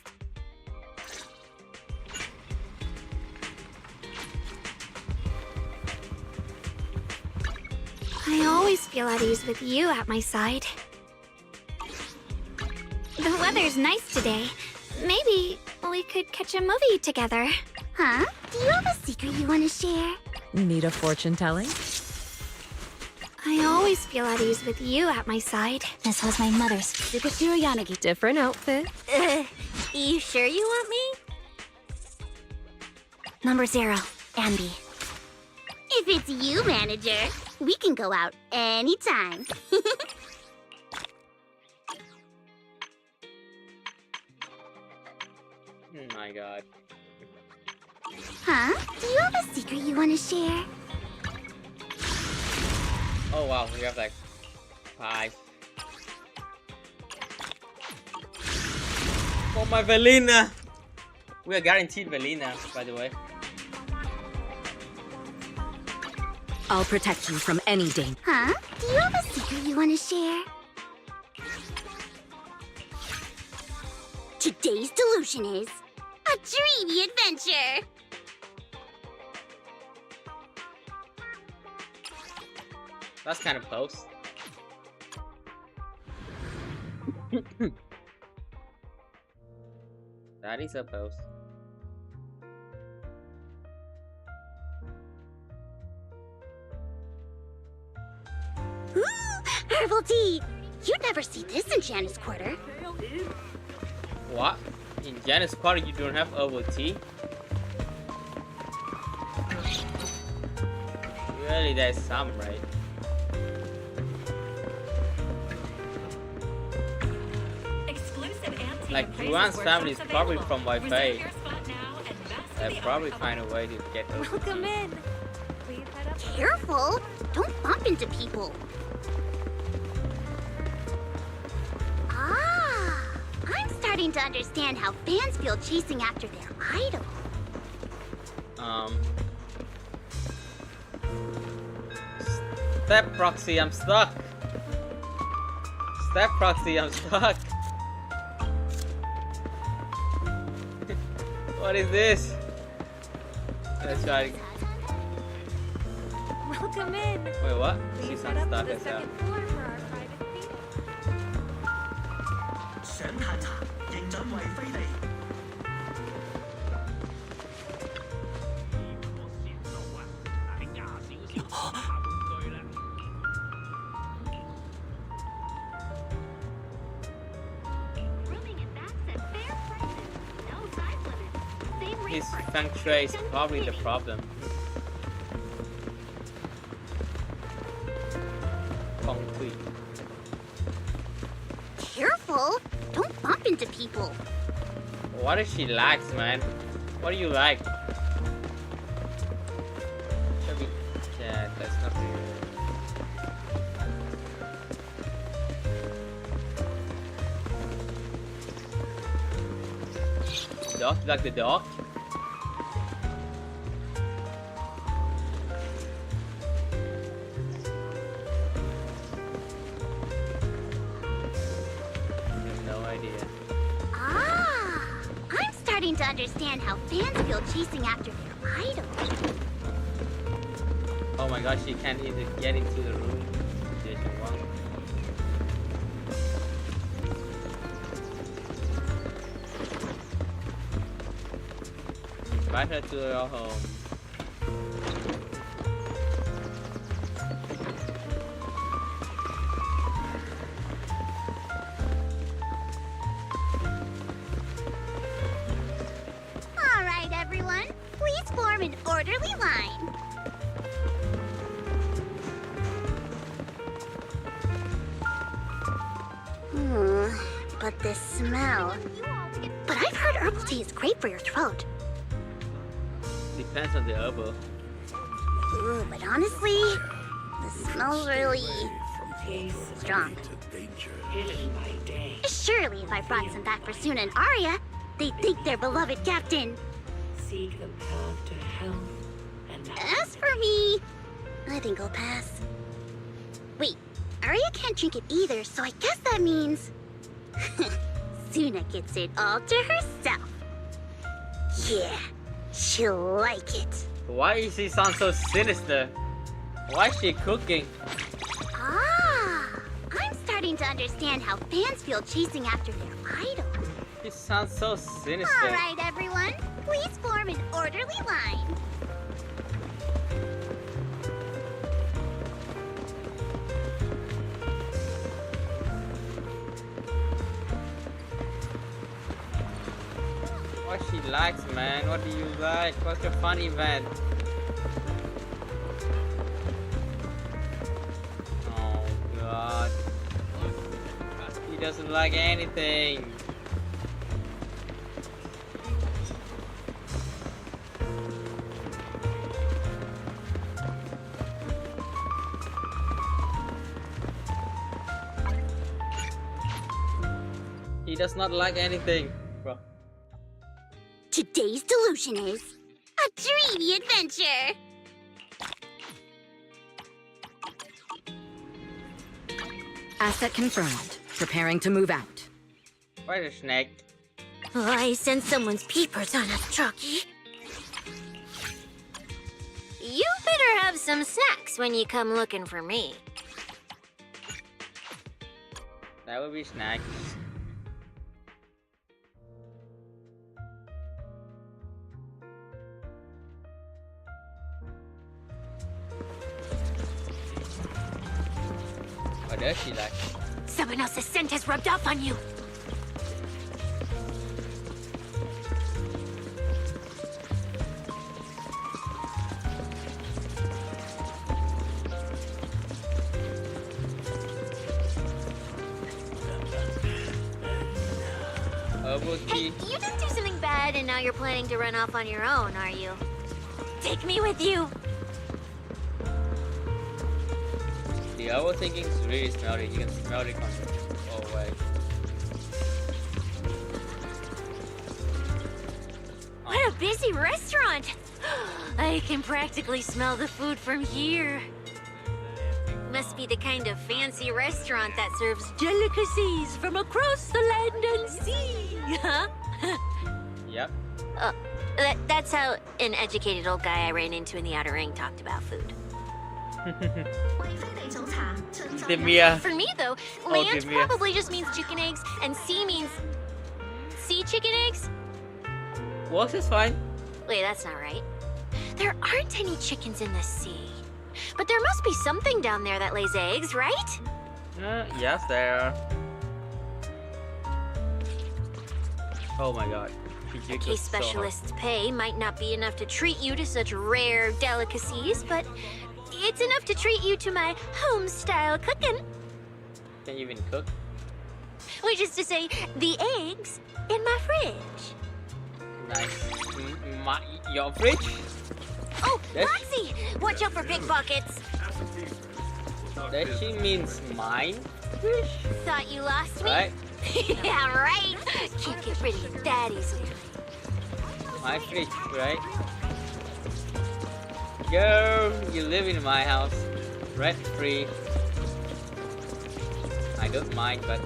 I always feel at ease with you at my side. The weather's nice today. Maybe we could catch a movie together. Huh? Do you have a secret you want to share? Need a fortune telling? I always feel at ease with you at my side. This was my mother's. Superhero Yanagi. Different outfit. You sure you want me? Number 0, Ambi. If it's you, manager, we can go out anytime. Oh my god. Huh? Do you have a secret you want to share? Oh wow, we have like 5. For my Velina! We are guaranteed Velina, by the way. I'll protect you from any danger. Huh? Do you have a secret you want to share? Today's delusion is a dreamy adventure. That's kind of close. That is a pose. Ooh, herbal tea. You'd never see this in Janice Quarter. What? In Janice Quarter you don't have herbal tea? Really, there's some, right? Like, Juan's family is probably from Wi-Fi. They'll probably find a way to get over. Welcome in. Careful! Don't bump into people. Ah, I'm starting to understand how fans feel chasing after their idol. Step proxy, I'm stuck. Step proxy, I'm stuck. What is this? Let's try. Welcome in. Wait, what? Please She's head up to unstuck the as well. second floor for our private theater. 想探查，認準為非利。His feng shui is probably the problem. Feng shui. Careful! Don't bump into people. What does she likes, man? What do you like? Should we? Yeah, that's not real. Dog? You like the dog? To understand how fans feel chasing after their idol. Oh my gosh, she can't even get into the room. Invite her to your home. An orderly line. But this smell. But I've heard herbal tea is great for your throat. Depends on the herbal. Ooh, but honestly, the smell's really strong. Surely if I brought some back for Suna and Arya, they'd thank their beloved captain. Seek the path to health and As for me, I think I'll pass. Wait, Arya can't drink it either, so I guess that means Suna gets it all to herself. Yeah, she'll like it. Why is she sound so sinister? Why is she cooking? Ah, I'm starting to understand how fans feel chasing after their idol. She sounds so sinister. All right, everyone. Please form an orderly line. What she likes, man? What do you like? What's your fun event? Oh god. He doesn't like anything. does not like anything, bro. Today's delusion is a dreamy adventure. Asset confirmed. Preparing to move out. Why a snake? I sense someone's peepers on us, Chucky. You better have some snacks when you come looking for me. That would be snacks. What does she like? Someone else's scent has rubbed off on you. Herbal Hey, tea. you didn't do something bad and now you're planning to run off on your own, are you? Take me with you. The herbal thinking is really smelly. You can smell it from oh wait. What a busy restaurant! I can practically smell the food from here. Must be the kind of fancy restaurant that serves delicacies from across the land and sea, huh? Yep. That's how an educated old guy I ran into in the outer ring talked about food. Demia. For me, though, Oh, land Demia. probably just means chicken eggs, and sea means... sea chicken eggs? Works is fine. Wait, that's not right. There aren't any chickens in the sea. But there must be something down there that lays eggs, right? Yes, there are. Oh my god. The case specialist's pay might not be enough to treat you to such rare delicacies, but it's enough to treat you to my home-style cooking. Can you even cook? Which is to say, the eggs in my fridge. Nice. Your fridge? Oh, That's- Roxy! Watch out for pickpockets. That she means mine fridge? Thought you lost me? Right? Yeah, right. Can't get rid of that easily. My fridge, right? Girl, you live in my house. Rent free. I don't mind, but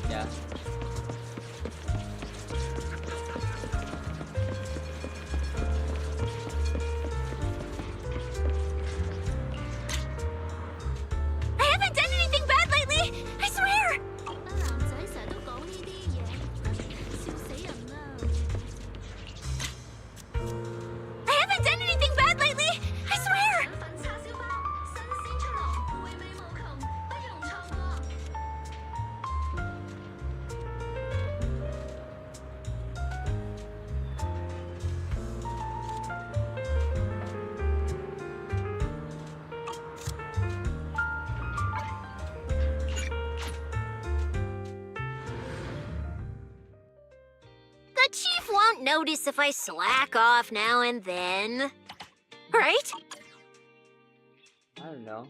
yeah. I haven't done anything bad lately. I swear. I haven't done anything bad lately. I swear. The chief won't notice if I slack off now and then. Right? I don't know.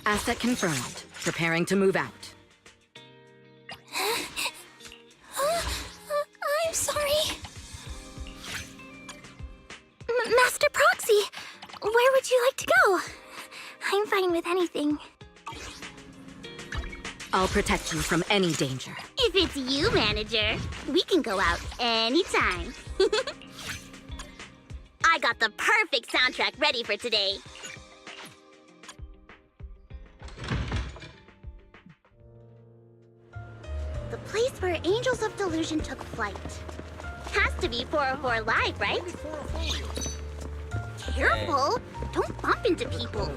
Asset confirmed. Preparing to move out. I'm sorry. Master Proxy, where would you like to go? I'm fine with anything. I'll protect you from any danger. If it's you, manager, we can go out anytime. I got the perfect soundtrack ready for today. The place where Angels of Delusion took flight. Has to be 404 Live, right? Careful! Don't bump into people.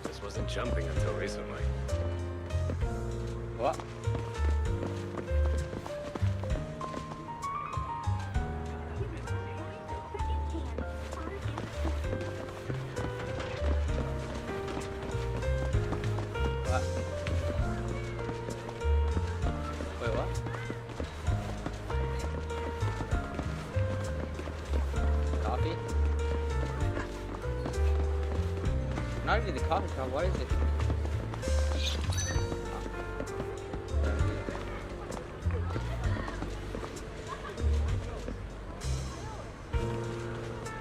Just wasn't jumping until recently. What? What? Wait, what? Coffee? Not even the coffee shop, what is it?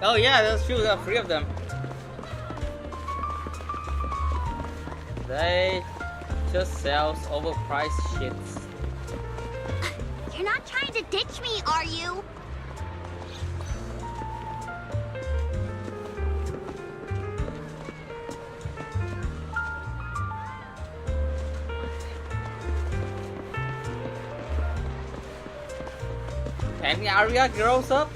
Oh yeah, that's true. There are three of them. They just sells overpriced shits. You're not trying to ditch me, are you? And Arya grows up.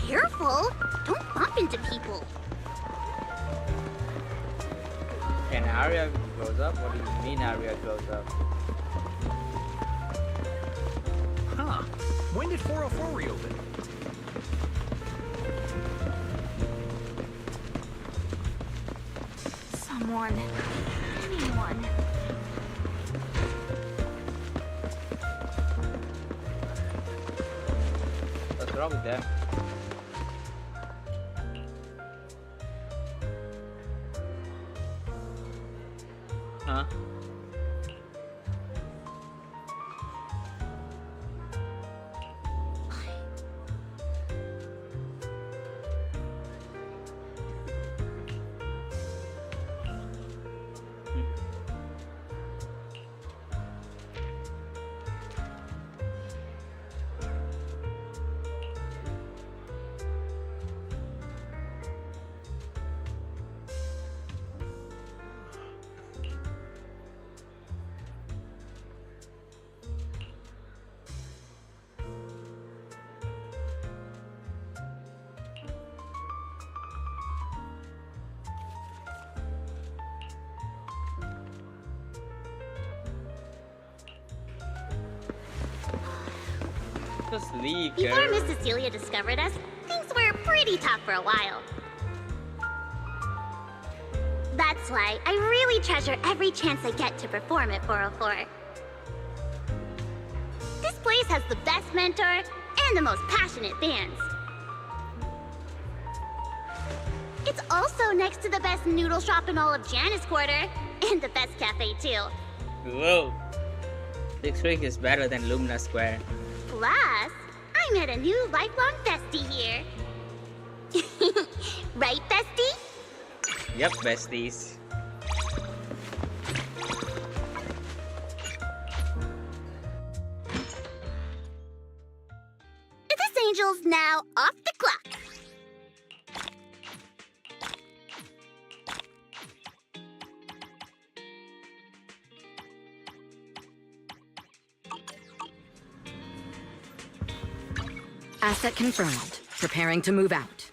Careful! Don't bump into people. And Arya grows up? What do you mean Arya grows up? Huh. When did 404 reopen? Someone. Anyone. What's wrong with them? Huh? Just leave, Before girl. Miss Cecilia discovered us, things were pretty tough for a while. That's why I really treasure every chance I get to perform at 404. This place has the best mentor and the most passionate fans. It's also next to the best noodle shop in all of Janus Quarter, and the best cafe too. Whoa. District is better than Lumina Square. Plus, I met a new lifelong bestie here. Right, bestie? Yep, besties. This angel's now off the clock. Asset confirmed. Preparing to move out.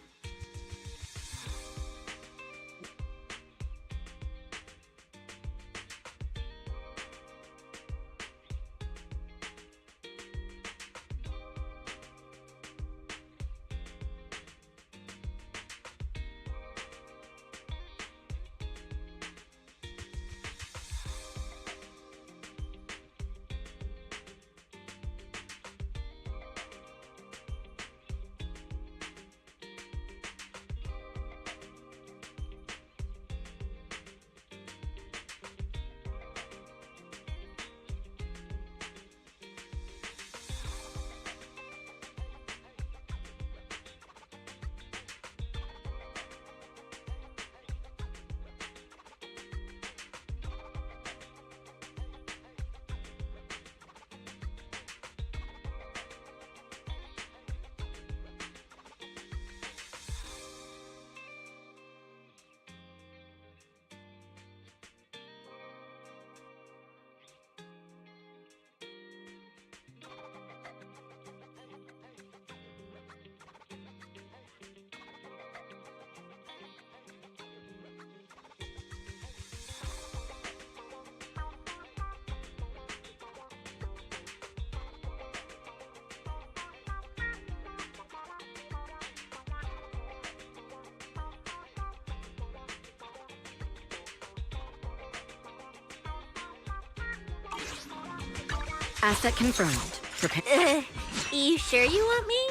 Asset confirmed. Prepare. You sure you want me?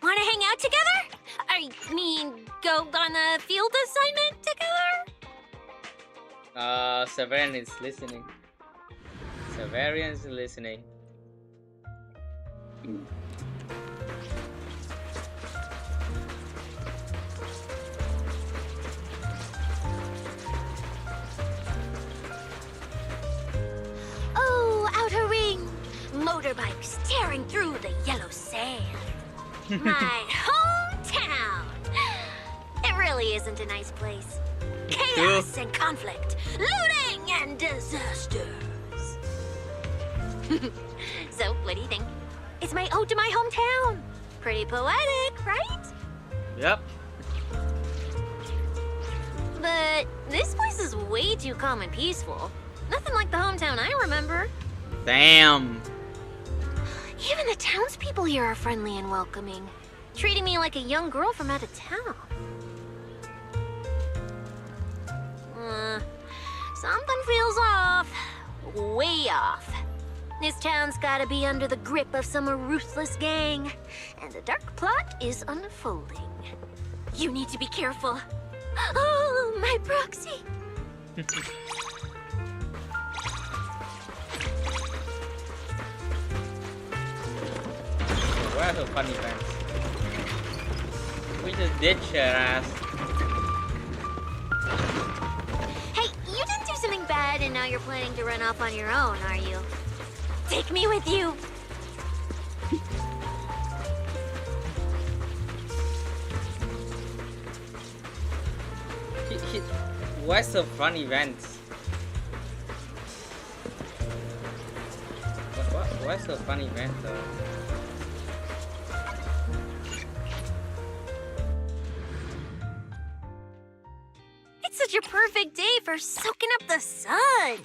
Want to hang out together? I mean, go on a field assignment together? Severin is listening. Severian's listening. Oh, outer ring! Motorbikes tearing through the yellow sand. My hometown! It really isn't a nice place. Chaos and conflict, looting and disasters. So, what do you think? It's my ode to my hometown. Pretty poetic, right? Yep. But this place is way too calm and peaceful. Nothing like the hometown I remember. Damn. Even the townspeople here are friendly and welcoming, treating me like a young girl from out of town. Something feels off. Way off. This town's gotta be under the grip of some ruthless gang, and a dark plot is unfolding. You need to be careful. Oh, my proxy. Where's the funny pants? We just ditch her ass. Hey, you didn't do something bad and now you're planning to run off on your own, are you? Take me with you. What's the fun events? What's the fun event though? It's such a perfect day for soaking up the sun.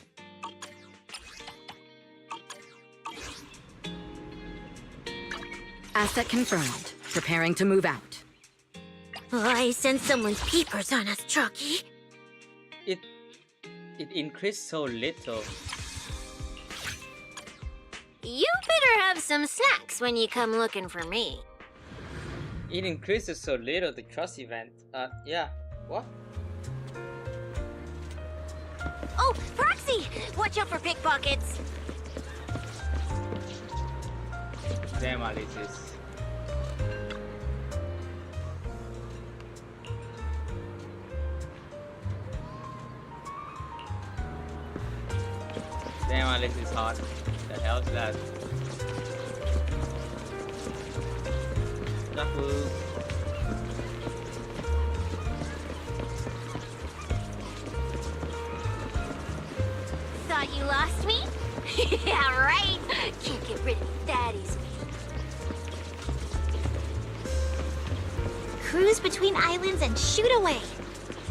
Asset confirmed. Preparing to move out. I sense someone's peepers on us, Chucky. It increased so little. You better have some snacks when you come looking for me. It increases so little, the trust event. Yeah. What? Oh, Proxy! Watch out for pickpockets. Damn, Alice. Damn, Alice is hot. The hell's that? Zafu. Thought you lost me? Yeah, right? Can't get rid of me that easily. Cruise between islands and shoot away.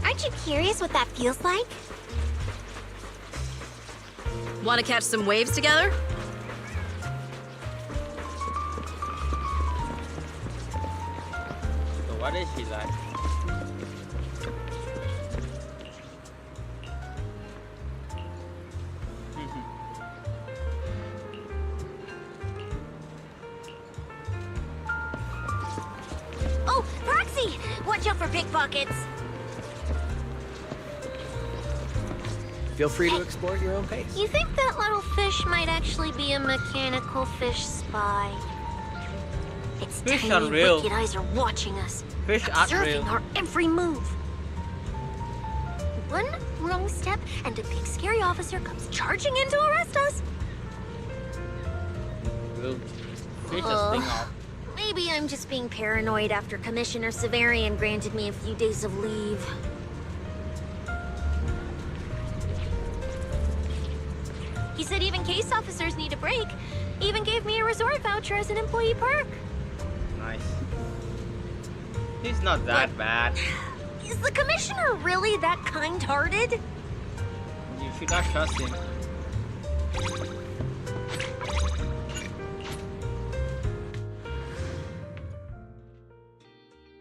Aren't you curious what that feels like? Want to catch some waves together? So what is she like? Oh, Proxy! Watch out for pickpockets. Feel free to explore at your own pace. You think that little fish might actually be a mechanical fish spy? Its Fish tiny, aren't real. wicked eyes are watching us, Fish aren't observing real. our every move. One wrong step, and a big scary officer comes charging in to arrest us. Will fish a thing off. Maybe I'm just being paranoid after Commissioner Severian granted me a few days of leave. He said even case officers need a break. He even gave me a resort voucher as an employee perk. Nice. He's not that bad. Is the commissioner really that kind-hearted? You should not trust him.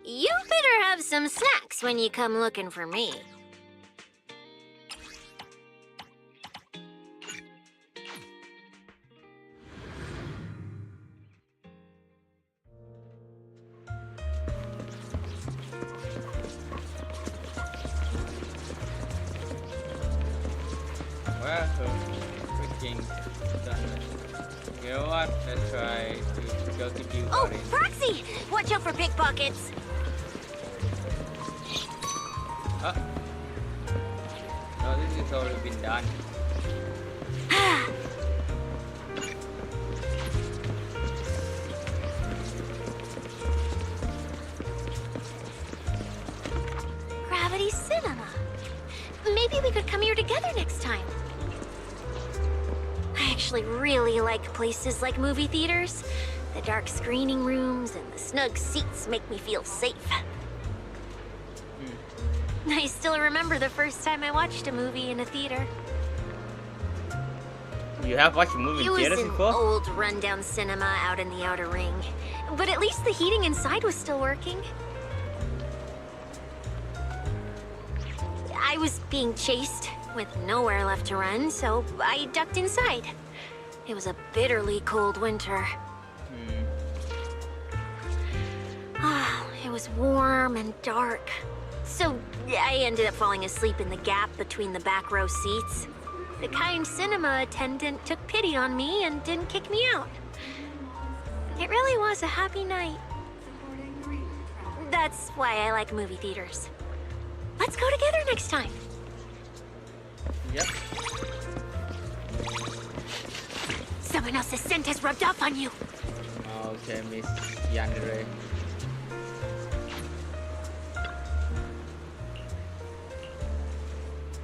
You better have some snacks when you come looking for me. Where her freaking watching Zenless. You know what? Let's try to go to you. Oh, Proxy! Watch out for pickpockets. Oh. No, this has already been done. Gravity Cinema. Maybe we could come here together next time. I actually really like places like movie theaters. The dark screening rooms and the snug seats make me feel safe. I still remember the first time I watched a movie in a theater. You have watched a movie It in was theaters an before? old rundown cinema out in the outer ring. But at least the heating inside was still working. I was being chased with nowhere left to run, so I ducked inside. It was a bitterly cold winter. It was warm and dark. So I ended up falling asleep in the gap between the back row seats. The kind cinema attendant took pity on me and didn't kick me out. It really was a happy night. That's why I like movie theaters. Let's go together next time. Yep. Someone else's scent has rubbed off on you. Okay, Miss Yandere.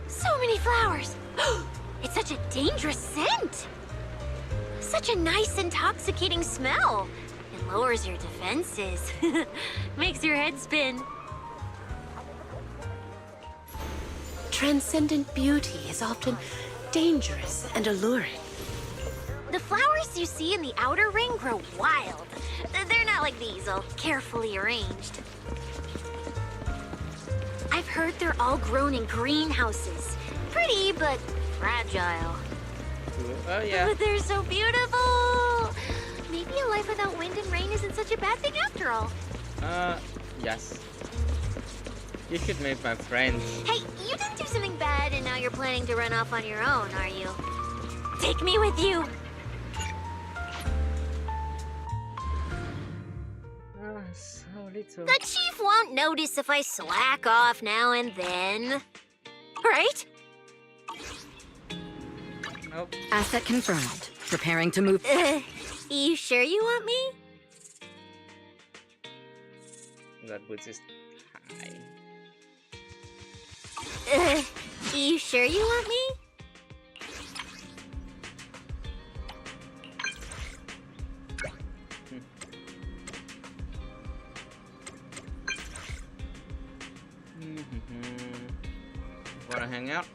So many flowers. It's such a dangerous scent. Such a nice, intoxicating smell. It lowers your defenses. Makes your head spin. Transcendent beauty is often dangerous and alluring. The flowers you see in the outer ring grow wild. They're not like these, all carefully arranged. I've heard they're all grown in greenhouses. Pretty, but fragile. Oh, yeah. But they're so beautiful! Maybe a life without wind and rain isn't such a bad thing after all. Yes. You should make my friend. Hey, you didn't do something bad and now you're planning to run off on your own, are you? Take me with you! So little. The chief won't notice if I slack off now and then. Right? Nope. Asset confirmed. Preparing to move. You sure you want me? That boots is high. You sure you want me? Wanna hang out?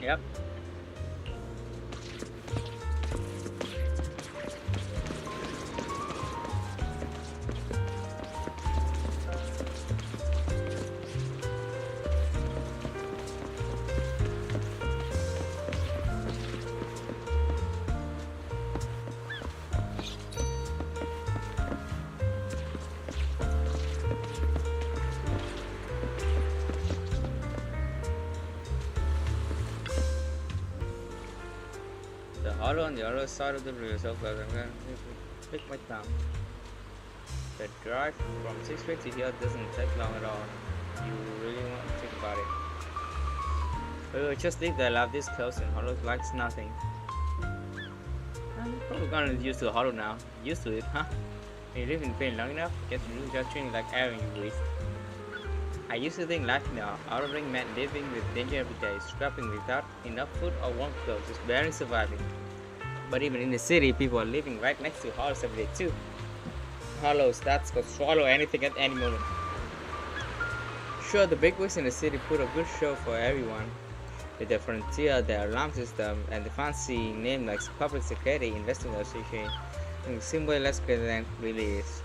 Yep. The hollow on the other side of the river, so I'm gonna pick my thumb. The drive from 650 here doesn't take long at all. You really want to think about it. We will just leave the lab this close and hollow likes nothing. Probably gonna used to the hollow now. Used to it, huh? When you live in pain long enough, get to do just training like air you breathe. I used to think life in the outer ring meant living with danger every day, scrapping without enough food or warm clothes, just barely surviving. But even in the city, people are living right next to hollows every day too. Hollows that could swallow anything at any moment. Sure, the big wigs in the city put a good show for everyone. With their frontier, their alarm system, and the fancy name like Public Security Investigation, it seems way less great than it really is.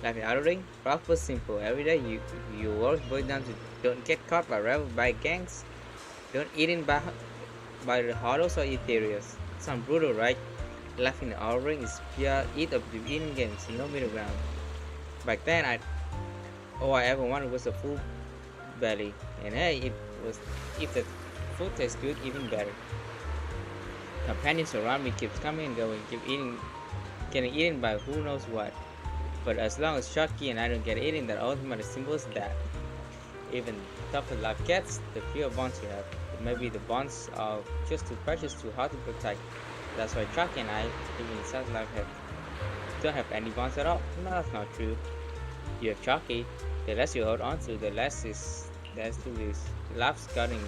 Life in outer ring, rough but simple. Every day you work boy down to don't get caught by gangs, don't eat in by the hollows or ethereals. Sounds brutal, right? Life in the outer ring is pure eat up the eating games, no middle ground. Back then, all I ever wanted was a full belly, and hey, if the food tastes good, even better. Companions around me keep coming and going, getting eaten by who knows what. But as long as Chucky and I don't get eaten, that ultimately symbols that. Even tougher life gets, the fewer bonds you have. Maybe the bonds are just too precious, too hard to protect. That's why Chucky and I, even in such life, don't have any bonds at all. No, that's not true. You have Chucky, the less you hold on to, the less there's to lose. Life's gotten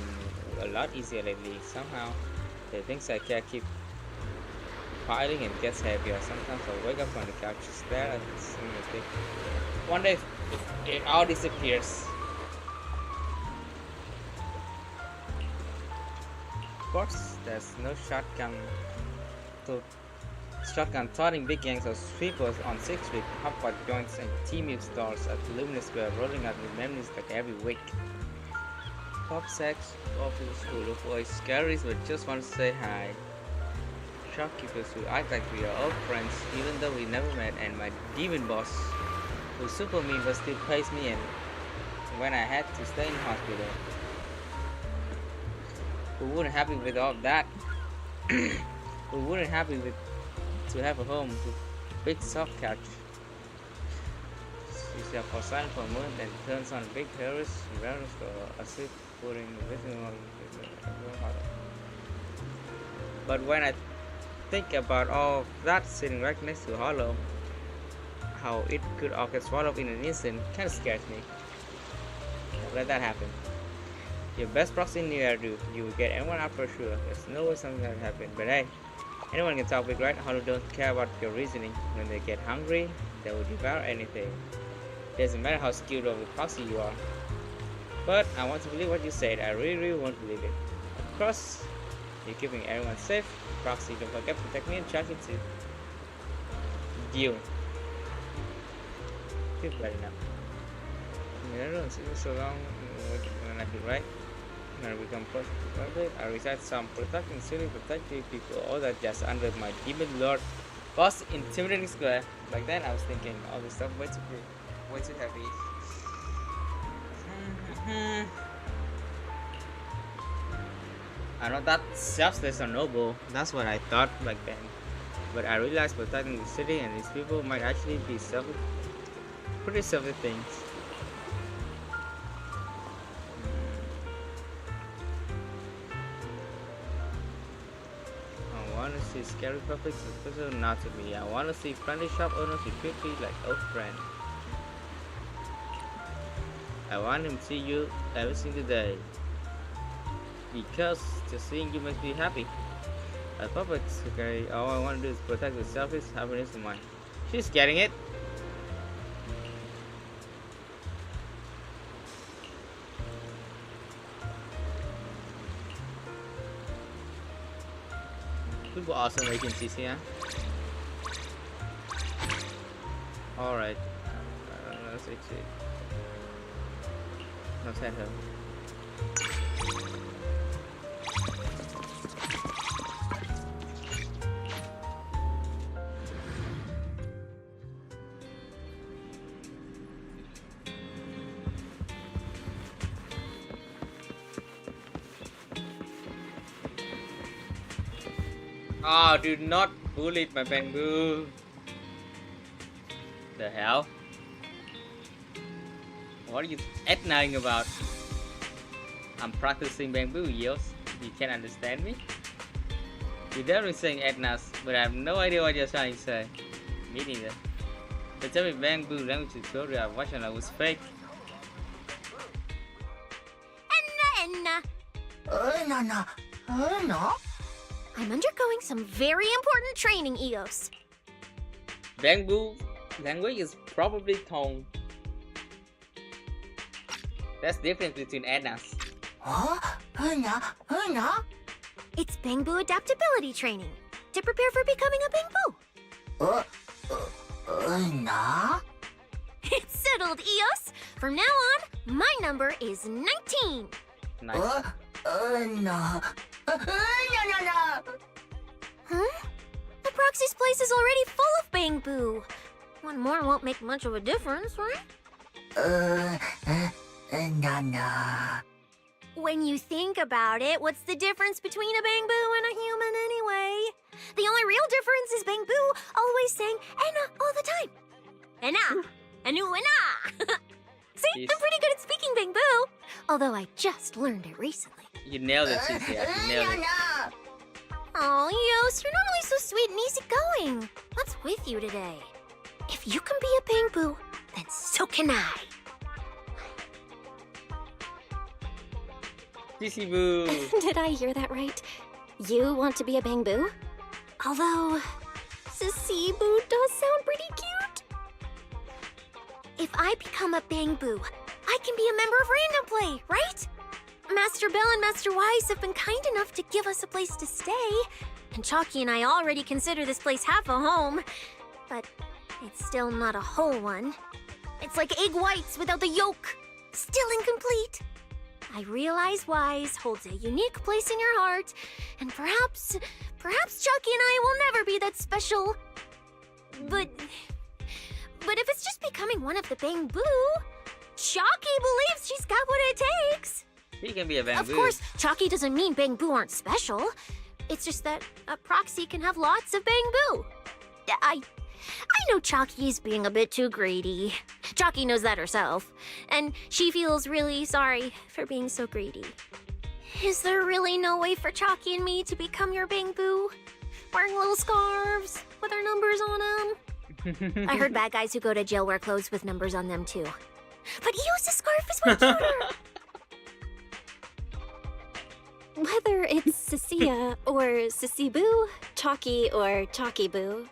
a lot easier lately. Somehow, the things I care keep piling and gets heavier. Sometimes I wake up on the couch, stare at the scene and think, wonder if it all disappears. Of course, there's no shotgun toting big gangs of sweepers on 6 week hotpot joints and tea-milk stores at Luminous Square rolling out with memories like every week. Pop sex, office full of boys, scaries but just want to say hi. Shopkeepers who act like we are old friends even though we never met, and my demon boss who's super mean but still pays me in when I had to stay in hospital. Who wouldn't happy with all that? Who wouldn't happy with to have a home with big soft couch? Cissia for silent for a moment and turns on big Harris rounds for a sip, putting everything on. But when I think about all that sitting right next to Hollow, how it could all get swallowed in an instant, kinda scares me. Let that happen. Your best proxy in the air, dude. You will get anyone out for sure. There's no way something can happen. But hey, anyone can talk big, right? Hollow don't care about your reasoning. When they get hungry, they will devour anything. Doesn't matter how skilled of a proxy you are. But I want to believe what you said. I really want to believe it. Of course, you're keeping everyone safe. Proxy, don't forget to protect me and charge it too. Deal. Feels better now. I don't see so long when I feel right. When I become perfect, I recite some protecting, silly, protecting people, all that just under my demon lord boss intimidating square. Back then I was thinking all this stuff way too heavy. I know that selfless or noble, that's what I thought back then. But I realized protecting the city and its people might actually be pretty selfish things. I want to see scary publics, especially not to me. I want to see friendly shop owners who treat me like old friends. I want him to see you every single day, because just seeing you makes me happy. At public, okay, all I want to do is protect the selfish happiness of mine. She's getting it. People awesome making Cissia. Alright. Let's exit. Let's head home. Oh, do not bully my bamboo. The hell? What are you ethnaing about? I'm practicing bamboo, Yos. You can't understand me? You're definitely saying Edna's, but I have no idea what you're trying to say. Me neither. The tell me bamboo language tutorial I watched and I was fake. Enna. No. I'm undergoing some very important training, Eos. Bamboo language is probably tone. That's the difference between Edna's. It's Bangbu adaptability training to prepare for becoming a Bangbu. It's settled, Eos. From now on, my number is 19. Nice. Huh? The Proxy's place is already full of Bangbu. One more won't make much of a difference, right? When you think about it, what's the difference between a Bangbu and a human anyway? The only real difference is Bangbu always saying Enna all the time. Enna! Anu Enna! See, Yes. I'm pretty good at speaking Bangbu. Although I just learned it recently. You nailed it, Cissia. You nailed it. Oh, Yos, you're normally so sweet and easygoing. What's with you today? If you can be a Bangbu, then so can I. Sissy Boo. Did I hear that right? You want to be a Bangbu? Although, Sisibu does sound pretty cute. If I become a Bangbu, I can be a member of Random Play, right? Master Bell and Master Wise have been kind enough to give us a place to stay. And Chalky and I already consider this place half a home. But it's still not a whole one. It's like egg whites without the yolk. Still incomplete. I realize Wise holds a unique place in your heart, and perhaps Chucky and I will never be that special. But if it's just becoming one of the Bangbu, Chucky believes she's got what it takes. He can be a bamboo. Of course, Chucky doesn't mean Bangbu aren't special. It's just that a proxy can have lots of Bangbu. I know Chalky is being a bit too greedy. Chalky knows that herself, and she feels really sorry for being so greedy. Is there really no way for Chalky and me to become your Bangbu? Wearing little scarves with our numbers on them? I heard bad guys who go to jail wear clothes with numbers on them too. But Eos's scarf is way cuter! Whether it's Cissia or Sisibu, Chalky or Chalky-boo,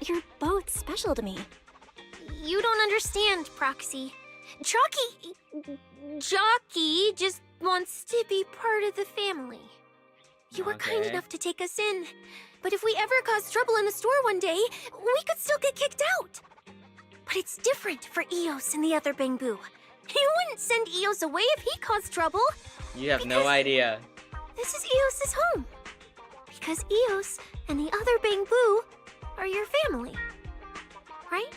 you're both special to me. You don't understand, Proxy. Jockey just wants to be part of the family. You were kind Okay. enough to take us in, but if we ever cause trouble in the store one day, we could still get kicked out. But it's different for Eos and the other Bangbu. You wouldn't send Eos away if he caused trouble. You have no Because- idea. This is Eos's home. Because Eos and the other Bangbu are your family. Right?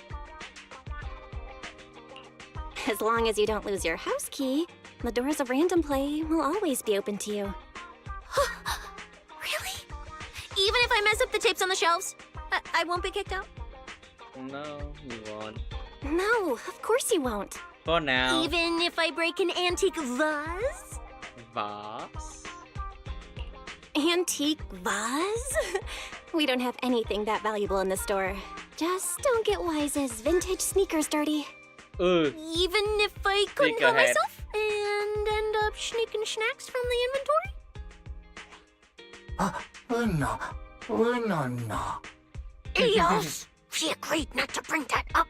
As long as you don't lose your house key, the doors of Random Play will always be open to you. Really? Even if I mess up the tapes on the shelves, I won't be kicked out? No, you won't. No, of course you won't. For now. Even if I break an antique vase? Vase? Antique vase? We don't have anything that valuable in the store. Just don't get Wise's vintage sneakers dirty. Ugh. Even if I couldn't Think help ahead. myself and end up sneaking snacks from the inventory? No. Eos! She agreed not to bring that up.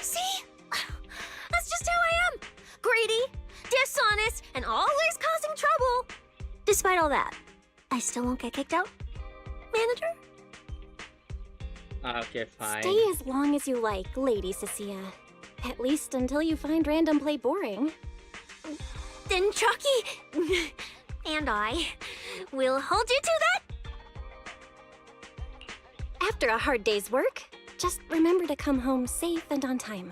See? That's just how I am. Greedy, dishonest, and always causing trouble. Despite all that, I still won't get kicked out. Manager? Okay, fine. Stay as long as you like, Lady Cissia. At least until you find Random Play boring. Then Chucky and I will hold you to that. After a hard day's work, just remember to come home safe and on time.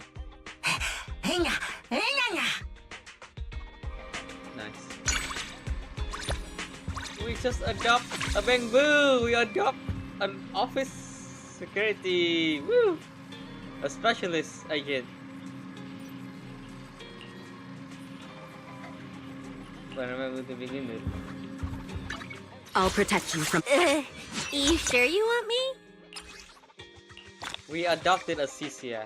Nice. We just adopt a bamboo. We adopt an office security. Woo! A specialist agent. Whenever to begin with. I'll protect you from. You sure you want me? We adopted a Cissia.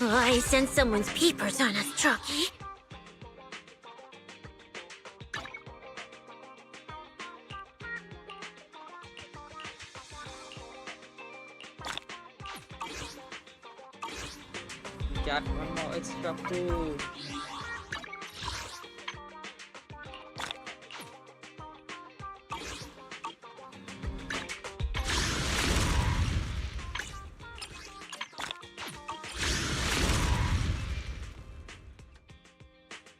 I sense someone's peepers on us, Chucky. Got one more extra food.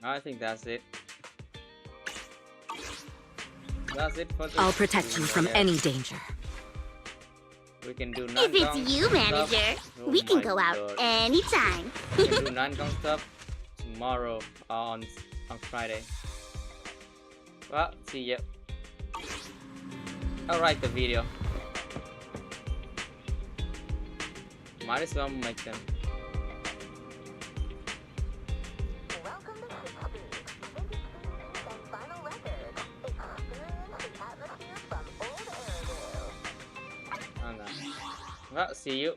I think that's it. That's it for this. I'll protect you from Yeah. any danger. We can do If Nangong it's you, manager, stuff. Oh we can my go out God. anytime. We can do Nangong stuff tomorrow on Friday. Well, see ya. I'll write the video. Might as well make them. Welcome to Cissia. Vintage CDs and vinyl records. Experience the atmosphere from old Eridu. Oh no. Well, see you.